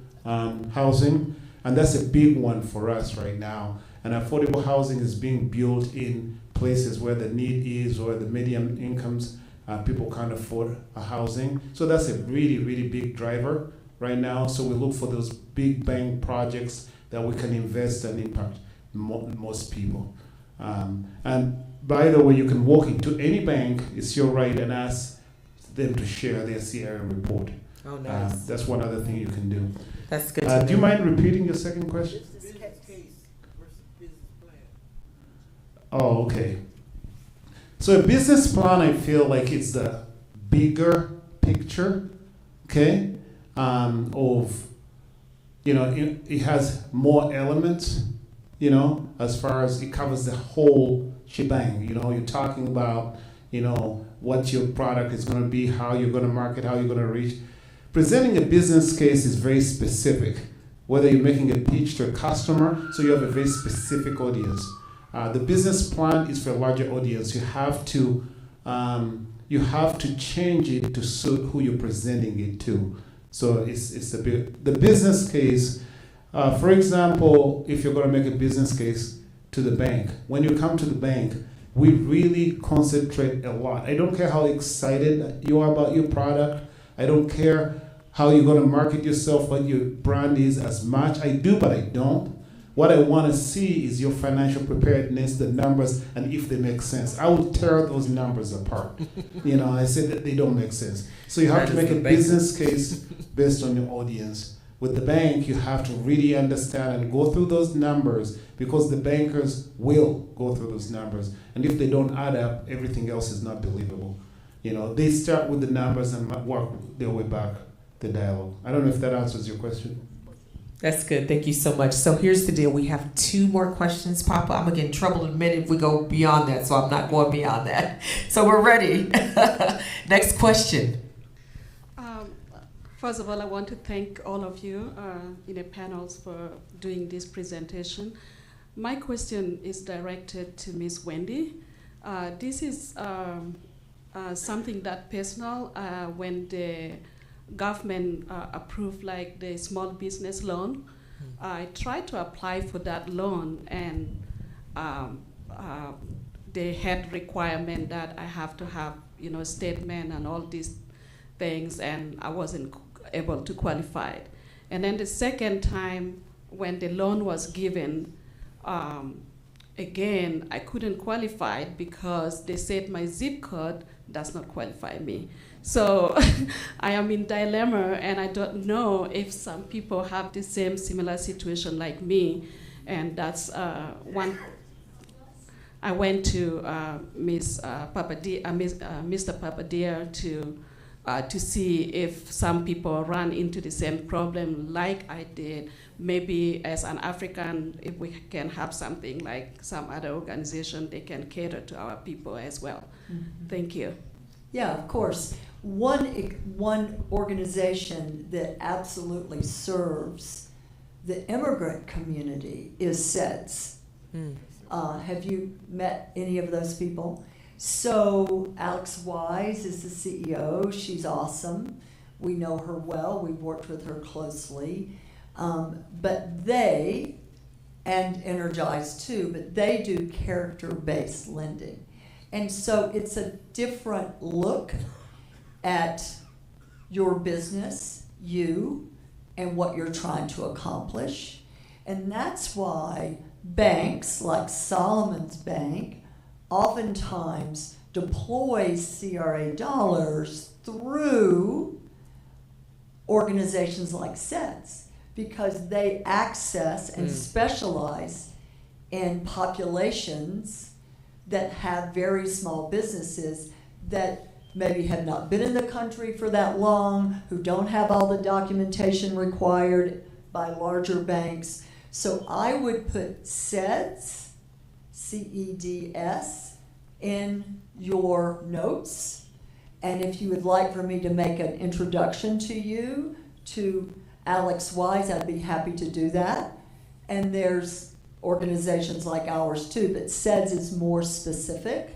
Speaker 10: housing. And that's a big one for us right now. And affordable housing is being built in places where the need is, or the medium incomes, people can't afford a housing. So that's a really, really big driver right now. So we look for those big bang projects that we can invest and impact most people. And by the way, you can walk into any bank, it's your right, and ask them to share their CRA report.
Speaker 8: Oh, nice.
Speaker 10: That's one other thing you can do.
Speaker 8: That's good to
Speaker 10: Do you
Speaker 8: know.
Speaker 10: mind repeating your second question? Oh, okay. So a business plan, I feel like it's the bigger picture, okay, of, you know, it has more elements, you know, as far as it covers the whole shebang. You know, you're talking about, you know, what your product is going to be, how you're going to market, how you're going to reach. Presenting a business case is very specific, whether you're making a pitch to a customer, so you have a very specific audience. The business plan is for a larger audience. You have to change it to suit who you're presenting it to. So it's a bit, the business case. For example, if you're going to make a business case to the bank, when you come to the bank, we really concentrate a lot. I don't care how excited you are about your product. I don't care how you're going to market yourself, what your brand is as much. I do, but I don't. What I want to see is your financial preparedness, the numbers, and if they make sense. I will tear those numbers apart. You know, I say that they don't make sense. So you have to make a business case based on your audience. With the bank, you have to really understand and go through those numbers, because the bankers will go through those numbers. And if they don't add up, everything else is not believable. You know, they start with the numbers and work their way back the dialogue. I don't know if that answers your question.
Speaker 8: That's good. Thank you so much. So here's the deal. We have 2 more questions, Papa. I'm going to get in trouble in a minute if we go beyond that, so I'm not going beyond that. So we're ready. Next question.
Speaker 16: First of all, I want to thank all of you in the panels for doing this presentation. My question is directed to Ms. Wendy. This is something that personal. When the government approved like the small business loan, I tried to apply for that loan, and they had requirement that I have to have, you know, statement and all these things, and I wasn't able to qualify. And then the second time when the loan was given, again, I couldn't qualify because they said my zip code does not qualify me. So I am in dilemma, and I don't know if some people have the same similar situation like me. And that's one. I went to Mr. Papadia to see if some people run into the same problem like I did. Maybe as an African, if we can have something like some other organization, they can cater to our people as well. Mm-hmm. Thank you.
Speaker 11: Yeah, of course. One organization that absolutely serves the immigrant community is SEDS. Have you met any of those people? So Alex Wise is the CEO. She's awesome. We know her well. We've worked with her closely. But they, and Energize too, but they do character-based lending. And so it's a different look at your business, you, and what you're trying to accomplish. And that's why banks like Solomon's Bank oftentimes deploys CRA dollars through organizations like SEDS, because they access and specialize in populations that have very small businesses that maybe have not been in the country for that long, who don't have all the documentation required by larger banks. So I would put SEDS, CEDS, in your notes. And if you would like for me to make an introduction to you to Alex Wise, I'd be happy to do that. And there's organizations like ours too, but SEDS is more specific.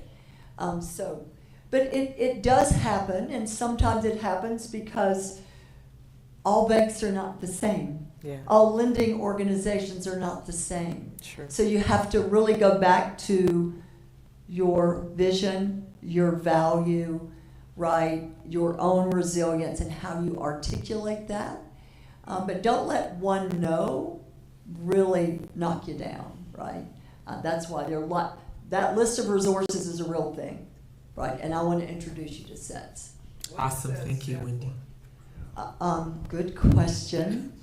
Speaker 11: But it does happen, and sometimes it happens because all banks are not the same.
Speaker 8: Yeah.
Speaker 11: All lending organizations are not the same.
Speaker 8: Sure.
Speaker 11: So you have to really go back to your vision, your value, right, your own resilience, and how you articulate that. But don't let one no really knock you down, right? That's why that list of resources is a real thing, right? And I want to introduce you to SEDS.
Speaker 8: Awesome. Thank you, Wendy.
Speaker 11: Good question.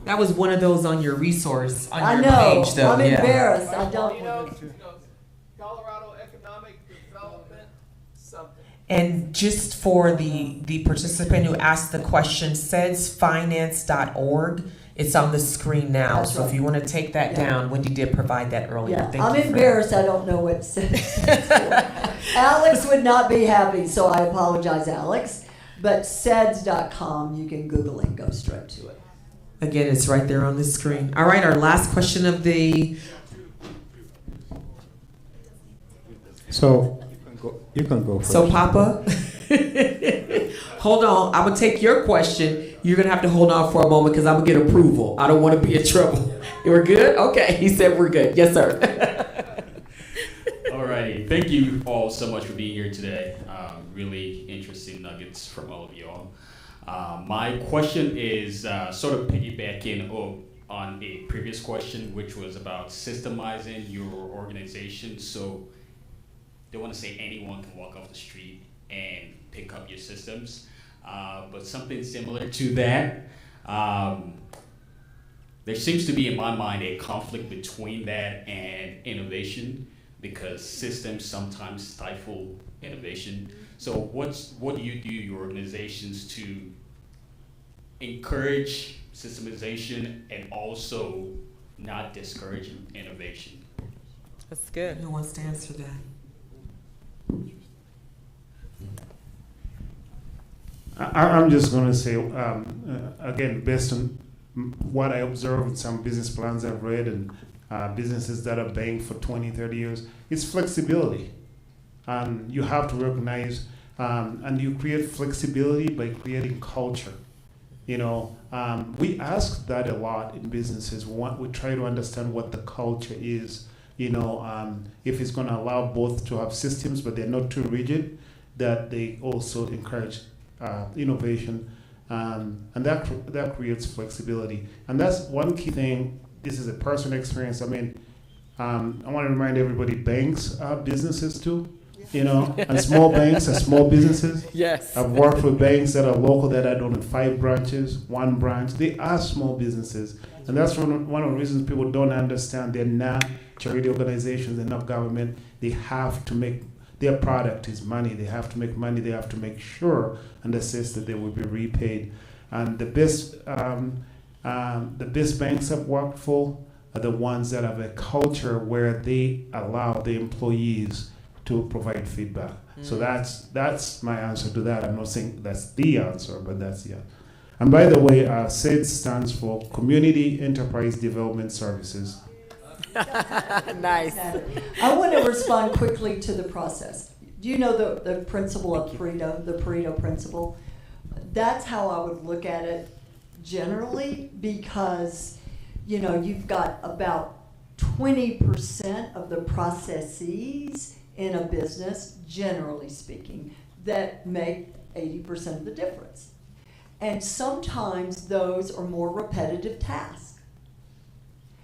Speaker 8: That was one of those on your resource, on
Speaker 11: I
Speaker 8: your
Speaker 11: know.
Speaker 8: page, though.
Speaker 11: I'm
Speaker 8: yeah.
Speaker 11: embarrassed. I don't.
Speaker 17: Colorado Economic Development something.
Speaker 8: And just for the participant who asked the question, sedsfinance.org. It's on the screen now.
Speaker 11: That's
Speaker 8: so
Speaker 11: right.
Speaker 8: if you want to take that down, Wendy did provide that earlier.
Speaker 11: Yeah,
Speaker 8: Thank
Speaker 11: I'm
Speaker 8: you for
Speaker 11: embarrassed. I don't know what SEDS stands for. Alex would not be happy, so I apologize, Alex. But SEDS.com, you can Google it and go straight to it.
Speaker 8: Again, it's right there on the screen. All right, our last question of the.
Speaker 18: So you can go first.
Speaker 8: So, Papa, hold on. I'm gonna take your question. You're gonna have to hold on for a moment because I'm gonna get approval. I don't want to be in trouble. We're good? Okay. He said we're good. Yes, sir.
Speaker 19: Alrighty. Thank you all so much for being here today. Really interesting nuggets from all of you all. My question is sort of piggybacking on a previous question, which was about systemizing your organization. So don't want to say anyone can walk off the street and pick up your systems, but something similar to that. There seems to be, in my mind, a conflict between that and innovation, because systems sometimes stifle innovation. So what do you do your organizations to encourage systemization and also not discourage innovation?
Speaker 8: That's good. Who wants to answer that?
Speaker 10: I'm just going to say, again, based on what I observed with some business plans I've read and businesses that are banked for 20, 30 years, it's flexibility. You have to recognize, and you create flexibility by creating culture. You know, we ask that a lot in businesses. We try to understand what the culture is. You know, if it's going to allow both to have systems, but they're not too rigid, that they also encourage innovation, and that creates flexibility. And that's one key thing. This is a personal experience. I mean, I want to remind everybody, banks are businesses too. You know, and small banks are small businesses.
Speaker 8: Yes.
Speaker 10: I've worked with banks that are local that are doing 5 branches, 1 branch. They are small businesses. And that's one of the reasons people don't understand. They're not charity organizations, they're not government. They have to make, their product is money. They have to make money. They have to make sure and assist that they will be repaid. And the best banks I've worked for are the ones that have a culture where they allow the employees to provide feedback. So that's my answer to that. I'm not saying that's the answer, but that's the answer. And by the way, SED stands for Community Enterprise Development Services.
Speaker 8: Nice.
Speaker 11: I want to respond quickly to the process. Do you know the principle of Pareto, the Pareto principle? That's how I would look at it generally, because, you know, you've got about 20% of the processes in a business, generally speaking, that make 80% of the difference. And sometimes those are more repetitive tasks.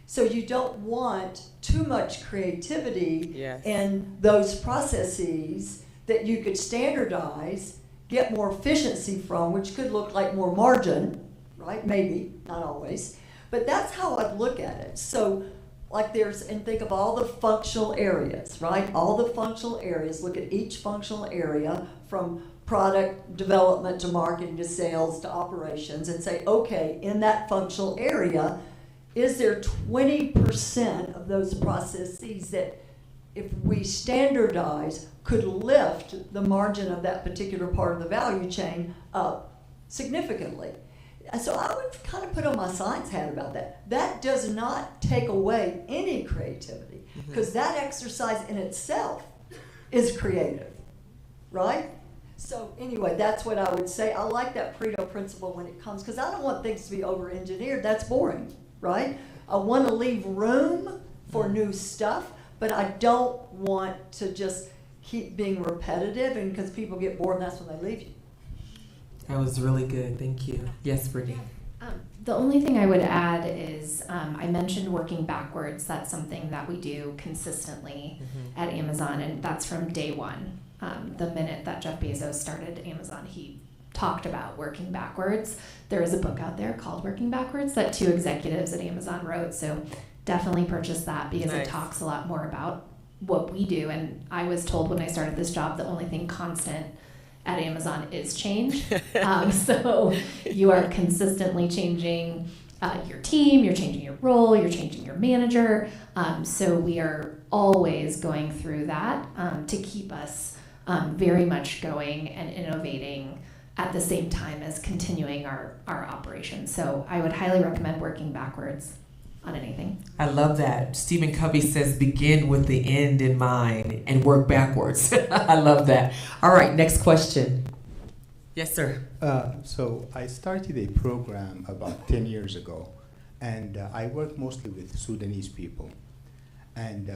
Speaker 11: So you don't want too much creativity in those processes that you could standardize, get more efficiency from, which could look like more margin, right? Maybe, not always. But that's how I'd look at it. So like and think of all the functional areas, right? All the functional areas, look at each functional area from product development to marketing to sales to operations, and say, okay, in that functional area, is there 20% of those processes that if we standardize could lift the margin of that particular part of the value chain up significantly? So I would kind of put on my science hat about that. That does not take away any creativity, because that exercise in itself is creative, right? So anyway, that's what I would say. I like that Pareto principle when it comes, because I don't want things to be over-engineered. That's boring, right? I want to leave room for new stuff, but I don't want to just keep being repetitive, and because people get bored and that's when they leave you.
Speaker 8: That was really good. Thank you. Yes, Brittany.
Speaker 2: The only thing I would add is I mentioned working backwards. That's something that we do consistently at Amazon, and that's from day one. The minute that Jeff Bezos started Amazon, he talked about working backwards. There is a book out there called Working Backwards that 2 executives at Amazon wrote, so definitely purchase that because it talks a lot more about what we do. And I was told when I started this job, the only thing constant at Amazon is change. So you are consistently changing your team, you're changing your role, you're changing your manager. So we are always going through that to keep us very much going and innovating at the same time as continuing our operations. So I would highly recommend working backwards on anything.
Speaker 8: I love that. Stephen Covey says begin with the end in mind and work backwards. I love that. All right, next question. Yes, sir.
Speaker 18: So I started a program about 10 years ago, and I work mostly with Sudanese people. And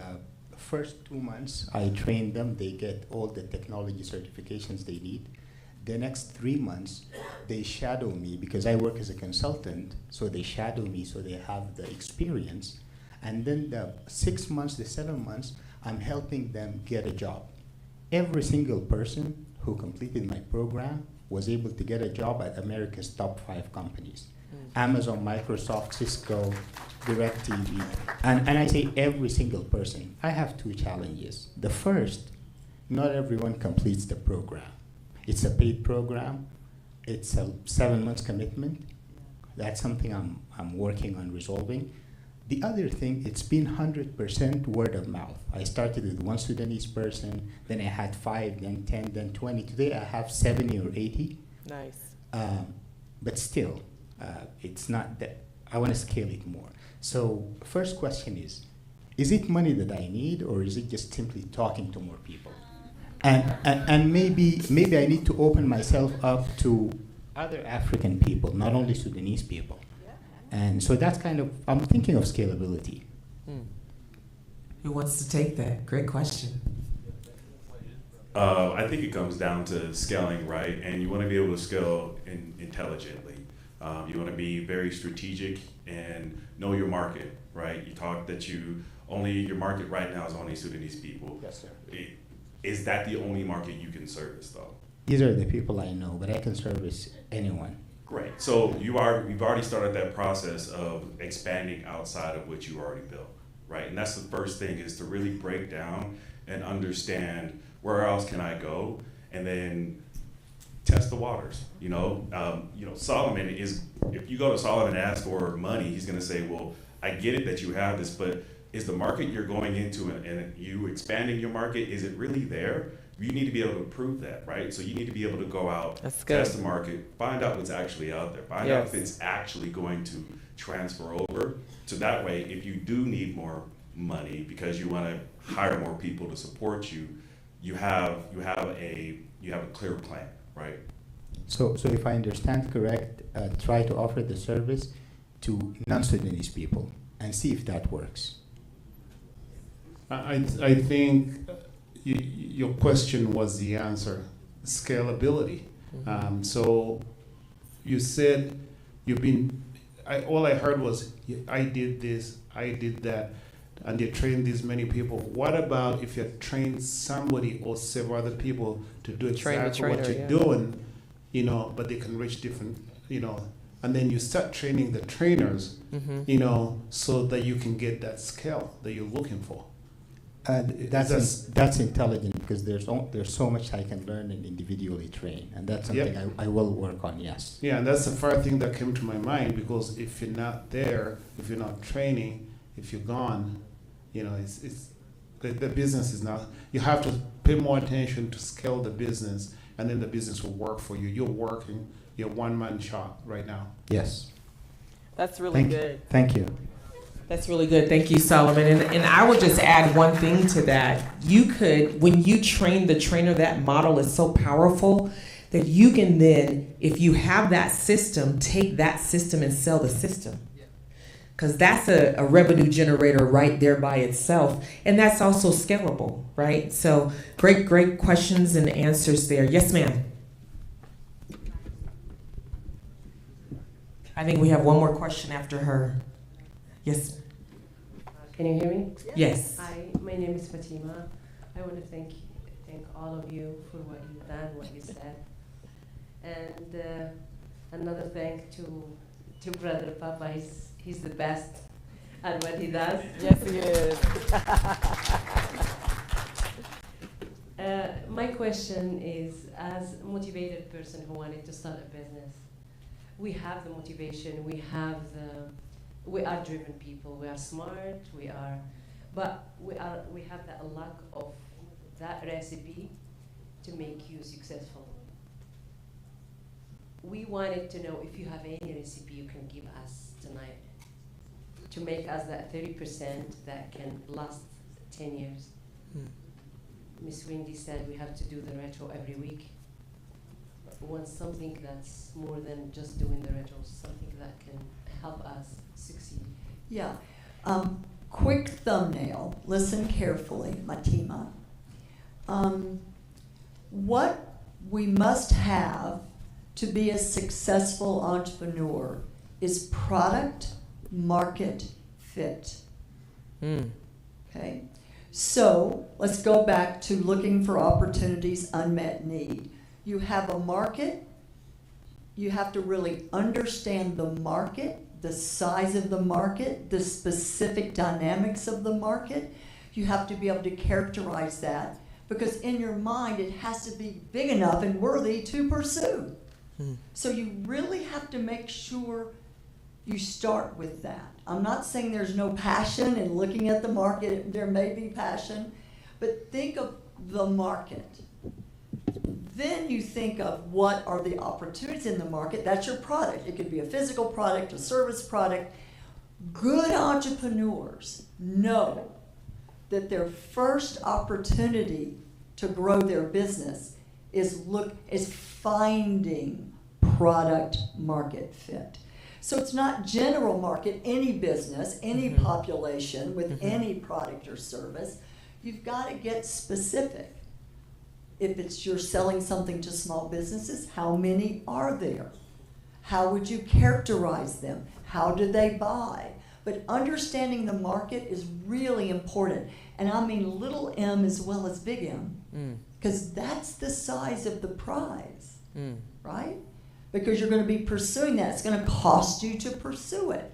Speaker 18: first 2 months, I train them. They get all the technology certifications they need. The next 3 months, they shadow me because I work as a consultant. So they shadow me so they have the experience. And then the 6 months, the 7 months, I'm helping them get a job. Every single person who completed my program was able to get a job at America's top 5 companies. Amazon, Microsoft, Cisco, DirecTV. And I say every single person. I have 2 challenges. The first, not everyone completes the program. It's a paid program. It's a 7 months commitment. That's something I'm working on resolving. The other thing, it's been 100% word of mouth. I started with 1 Sudanese person, then I had 5, then 10, then 20. Today I have 70 or 80.
Speaker 8: Nice.
Speaker 18: But still, it's not that, I want to scale it more. So first question is it money that I need, or is it just simply talking to more people? And maybe I need to open myself up to other African people, not only Sudanese people. And so that's kind of, I'm thinking of scalability.
Speaker 8: Who wants to take that? Great question.
Speaker 12: I think it comes down to scaling, right? And you want to be able to scale intelligently. You want to be very strategic and know your market, right? You talk that your market right now is only Sudanese people.
Speaker 18: Yes, sir.
Speaker 12: Is that the only market you can service, though?
Speaker 18: These are the people I know, but I can service anyone.
Speaker 12: Great. So you've already started that process of expanding outside of what you already built, right? And that's the first thing, is to really break down and understand where else can I go, and then test the waters. Solomon is, if you go to Solomon and ask for money, he's going to say, well, I get it that you have this, but is the market you're going into and you expanding your market, is it really there? You need to be able to prove that, right? So you need to be able to go out, test the market, find out what's actually out there, find out if it's actually going to transfer over. So that way, if you do need more money because you want to hire more people to support you, you have a clear plan, right?
Speaker 18: So if I understand correct, try to offer the service to non-Sudanese people and see if that works.
Speaker 10: I think your question was the answer, scalability. So you said all I heard was, I did this, I did that, and you trained these many people. What about if you train somebody or several other people to do exactly what you're doing, but they can reach different, and then you start training the trainers, so that you can get that scale that you're looking for.
Speaker 18: That's intelligent, because there's so much I can learn and individually train, and that's something I will work on. Yes.
Speaker 10: Yeah, and that's the first thing that came to my mind, because if you're not there, if you're not training, if you're gone, it's the business is not. You have to pay more attention to scale the business, and then the business will work for you. You're one-man shop right now.
Speaker 18: Yes.
Speaker 8: That's really good.
Speaker 18: Thank you.
Speaker 8: That's really good. Thank you, Solomon. And I would just add one thing to that. You could, when you train the trainer, that model is so powerful that you can then, if you have that system, take that system and sell the system. Because that's a revenue generator right there by itself. And that's also scalable, right? So great questions and answers there. Yes, ma'am. I think we have one more question after her. Yes.
Speaker 20: Can you hear me?
Speaker 8: Yes.
Speaker 20: Hi, my name is Fatima. I want to thank all of you for what you've done, what you said. And another thing to Brother Papa, he's the best at what he does.
Speaker 8: Yes, he is.
Speaker 20: My question is, as a motivated person who wanted to start a business, we have the motivation, we are driven people, we are smart, but we have that lack of that recipe to make you successful. We wanted to know if you have any recipe you can give us tonight to make us that 30% that can last 10 years. Miss Wendy said we have to do the retro every week. We want something that's more than just doing the retro, something that can help us succeed.
Speaker 11: Yeah. Quick thumbnail. Listen carefully, Matima. What we must have to be a successful entrepreneur is product market fit. Okay? So let's go back to looking for opportunities, unmet need. You have a market, you have to really understand the market, the size of the market, the specific dynamics of the market. You have to be able to characterize that, because in your mind it has to be big enough and worthy to pursue. So you really have to make sure you start with that. I'm not saying there's no passion in looking at the market. There may be passion, but think of the market. Then you think of what are the opportunities in the market. That's your product. It could be a physical product, a service product. Good entrepreneurs know that their first opportunity to grow their business is finding product market fit. So it's not general market, any business, any population with any product or service. You've got to get specific. If you're selling something to small businesses, how many are there? How would you characterize them? How do they buy? But understanding the market is really important. And I mean little m as well as big M, because that's the size of the prize, right? Because you're going to be pursuing that. It's going to cost you to pursue it,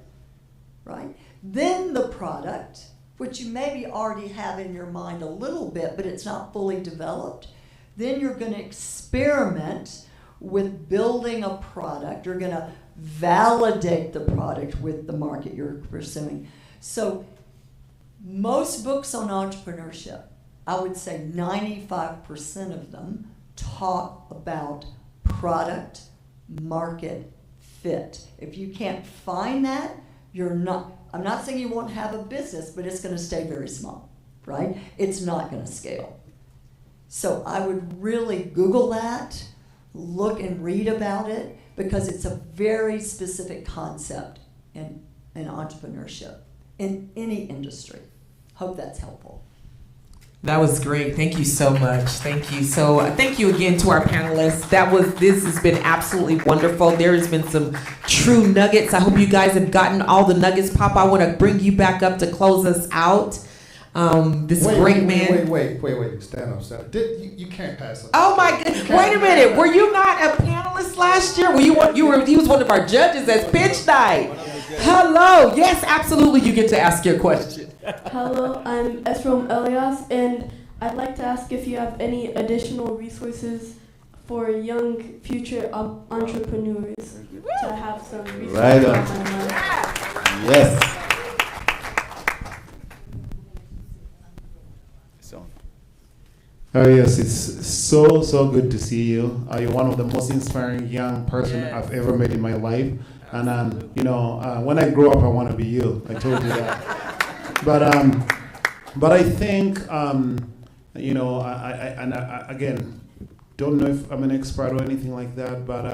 Speaker 11: right? Then the product, which you maybe already have in your mind a little bit, but it's not fully developed. Then you're going to experiment with building a product. You're going to validate the product with the market you're pursuing. So most books on entrepreneurship, I would say 95% of them talk about product market fit. If you can't find that, you're not, I'm not saying you won't have a business, but it's going to stay very small, right? It's not going to scale. So I would really Google that, look and read about it, because it's a very specific concept in entrepreneurship, in any industry. Hope that's helpful.
Speaker 8: That was great. Thank you so much. Thank you. So thank you again to our panelists. This has been absolutely wonderful. There has been some true nuggets. I hope you guys have gotten all the nuggets. Papa, I want to bring you back up to close us out. Great man.
Speaker 7: Wait. Stand up. You can't pass up.
Speaker 8: Oh my goodness. Wait a minute. Were you not a panelist last year? He was one of our judges at Pitch Night. Hello. Yes, absolutely. You get to ask your question.
Speaker 21: Hello, I'm Esrom Elias, and I'd like to ask if you have any additional resources for young future entrepreneurs to have some resources.
Speaker 1: Right on. Yes.
Speaker 10: Oh yes, it's so good to see you. You're one of the most inspiring young person I've ever met in my life. And when I grow up, I want to be you. I told you that. But I think again, don't know if I'm an expert or anything like that. But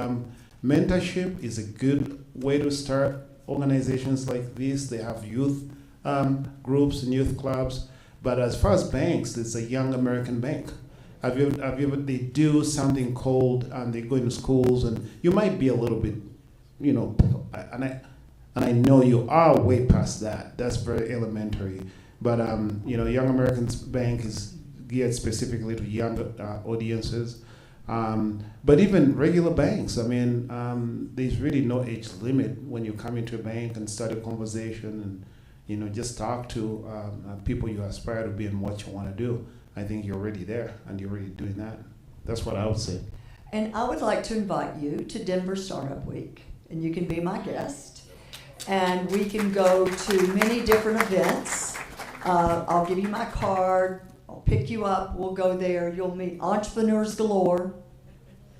Speaker 10: mentorship is a good way to start organizations like this. They have youth groups and youth clubs. But as far as banks, it's a young American bank. They do something called, they go into schools, and you might be a little bit, and I know you are way past that. That's very elementary. But Young Americans Bank is geared specifically to young audiences. But even regular banks, I mean, there's really no age limit when you come into a bank and start a conversation and, just talk to people you aspire to be and what you want to do. I think you're already there and you're already doing that. That's what I would say.
Speaker 11: And I would like to invite you to Denver Startup Week, and you can be my guest. And we can go to many different events. I'll give you my card. I'll pick you up. We'll go there. You'll meet entrepreneurs galore,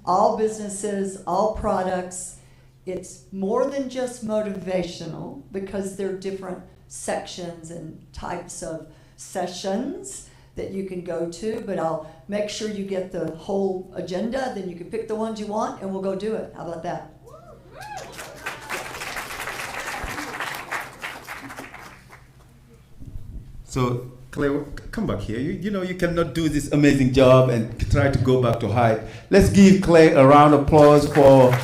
Speaker 11: all businesses, all products. It's more than just motivational because there are different sections and types of sessions that you can go to, but I'll make sure you get the whole agenda, then you can pick the ones you want and we'll go do it. How about that?
Speaker 1: So, Claire, come back here. You cannot do this amazing job and try to go back to height. Let's give Claire a round of applause for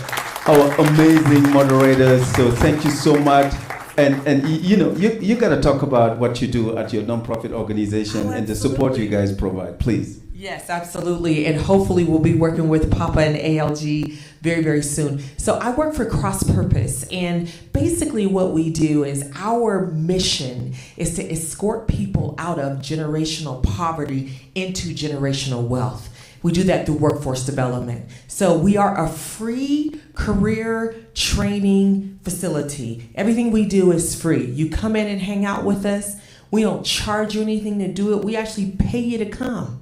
Speaker 1: our amazing moderators. So thank you so much. And you got to talk about what you do at your nonprofit organization and the support you guys provide, please.
Speaker 8: Yes, absolutely. And hopefully we'll be working with Papa and ALG very, very soon. So I work for Cross Purpose, and basically what we do is our mission is to escort people out of generational poverty into generational wealth. We do that through workforce development. So we are a free career training facility. Everything we do is free. You come in and hang out with us. We don't charge you anything to do it. We actually pay you to come.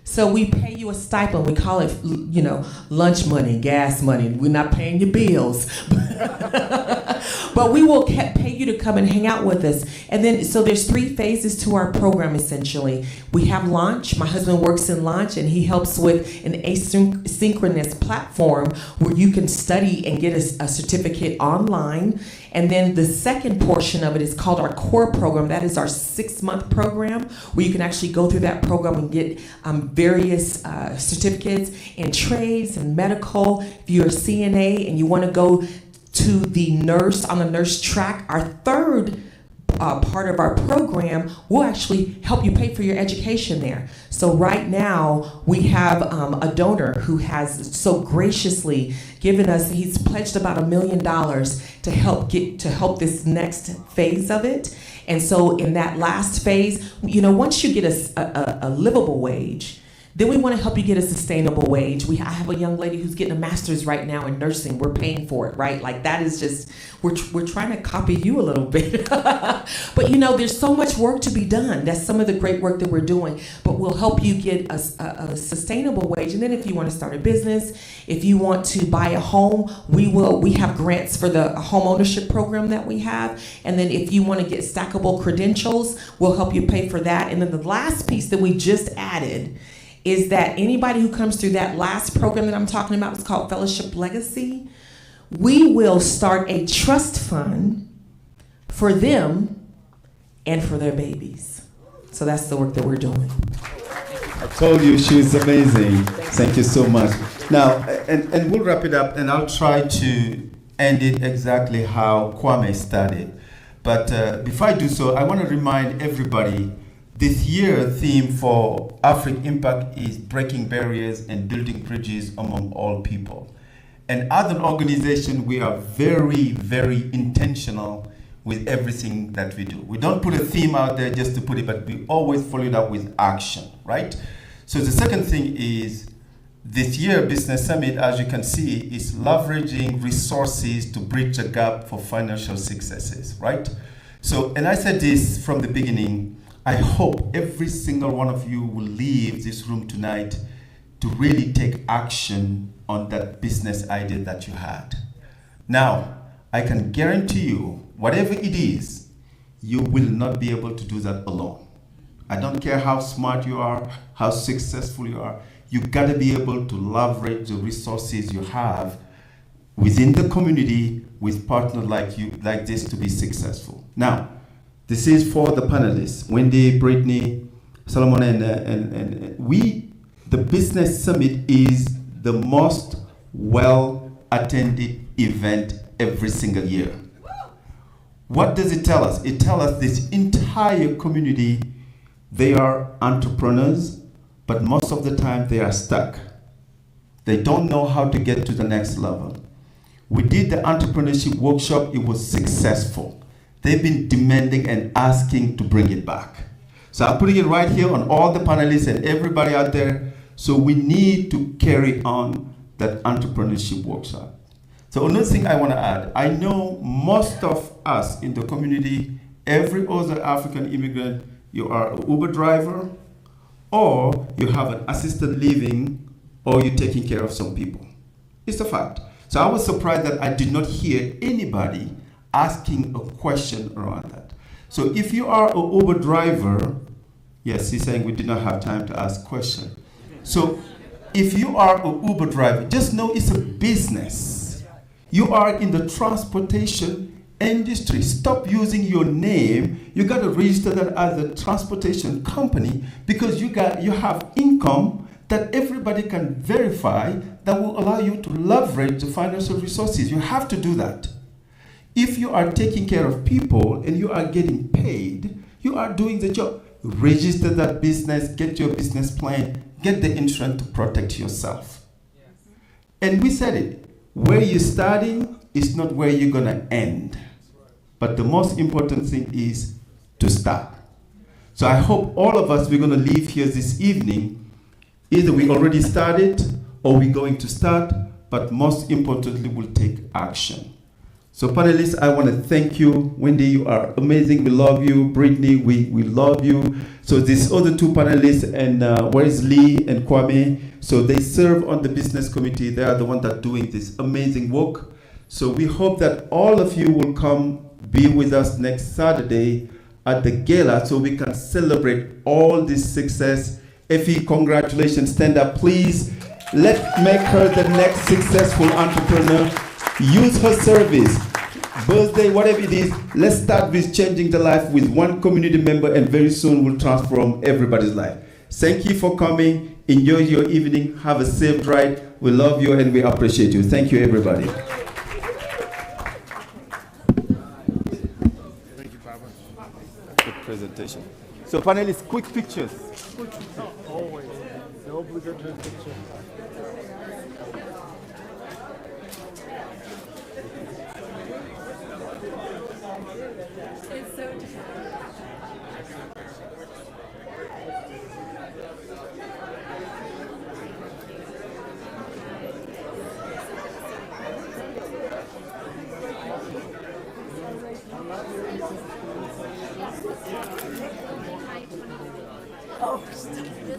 Speaker 8: So we pay you a stipend. We call it, lunch money, gas money. We're not paying your bills. But we will pay you to come and hang out with us. And then, so there's 3 phases to our program, essentially. We have launch. My husband works in launch, and he helps with an asynchronous platform where you can study and get a certificate online. And then the second portion of it is called our core program. That is our 6-month program where you can actually go through that program and get various certificates in trades and medical. If you're a CNA and you want to go to the nurse on the nurse track, our third part of our program will actually help you pay for your education there. So right now we have a donor who has so graciously given us, he's pledged about $1 million to help this next phase of it. And so in that last phase, once you get a livable wage, then we want to help you get a sustainable wage. I have a young lady who's getting a master's right now in nursing. We're paying for it, right? Like that is just, we're trying to copy you a little bit. But there's so much work to be done. That's some of the great work that we're doing. But we'll help you get a sustainable wage. And then if you want to start a business, if you want to buy a home, we have grants for the home ownership program that we have. And then if you want to get stackable credentials, we'll help you pay for that. And then the last piece that we just added is that anybody who comes through that last program that I'm talking about, it's called Fellowship Legacy, we will start a trust fund for them and for their babies. So that's the work that we're doing.
Speaker 1: I told you she's amazing. Thank you so much. Now, and we'll wrap it up, and I'll try to end it exactly how Kwame started. But before I do so, I want to remind everybody this year's theme for Afrik Impact is breaking barriers and building bridges among all people. And as an organization, we are very, very intentional with everything that we do. We don't put a theme out there just to put it, but we always follow it up with action, right? So the second thing is this year Business Summit, as you can see, is leveraging resources to bridge the gap for financial successes, right? So, and I said this from the beginning, I hope every single one of you will leave this room tonight to really take action on that business idea that you had. Now, I can guarantee you, whatever it is, you will not be able to do that alone. I don't care how smart you are, how successful you are, you gotta be able to leverage the resources you have within the community with partners like you, like this, to be successful. Now, this is for the panelists, Wendy, Brittany, Solomon, and we, the Business Summit is the most well-attended event every single year. What does it tell us? It tells us this entire community, they are entrepreneurs, but most of the time they are stuck. They don't know how to get to the next level. We did the entrepreneurship workshop. It was successful. They've been demanding and asking to bring it back. So I'm putting it right here on all the panelists and everybody out there. So we need to carry on that entrepreneurship workshop. So another thing I want to add, I know most of us in the community, every other African immigrant, you are an Uber driver, or you have an assisted living, or you're taking care of some people. It's a fact. So I was surprised that I did not hear anybody asking a question around that. So if you are an Uber driver, yes, he's saying we did not have time to ask questions. So if you are an Uber driver, just know it's a business. You are in the transportation industry. Stop using your name. You got to register that as a transportation company because you have income that everybody can verify that will allow you to leverage the financial resources. You have to do that. If you are taking care of people and you are getting paid, you are doing the job. Register that business, get your business plan, get the insurance to protect yourself. Yes. And we said it, where you're starting is not where you're gonna end. But the most important thing is to start. So I hope all of us, we're gonna leave here this evening, either we already started or we're going to start, but most importantly, we'll take action. So panelists, I want to thank you. Wendy, you are amazing. We love you. Brittany, we love you. So these other two panelists, and where is Lee and Kwame? So they serve on the business committee. They are the ones that are doing this amazing work. So we hope that all of you will come be with us next Saturday at the gala so we can celebrate all this success. Effie, congratulations. Stand up, please. Let's make her the next successful entrepreneur. Use her service, birthday, whatever it is. Let's start with changing the life with one community member, and very soon we'll transform everybody's life. Thank you for coming. Enjoy your evening. Have a safe ride. We love you and we appreciate you. Thank you, everybody. Thank you, Papa. Good presentation. So, panelists, quick pictures.
Speaker 10: Always. No obligatory picture.
Speaker 3: It's so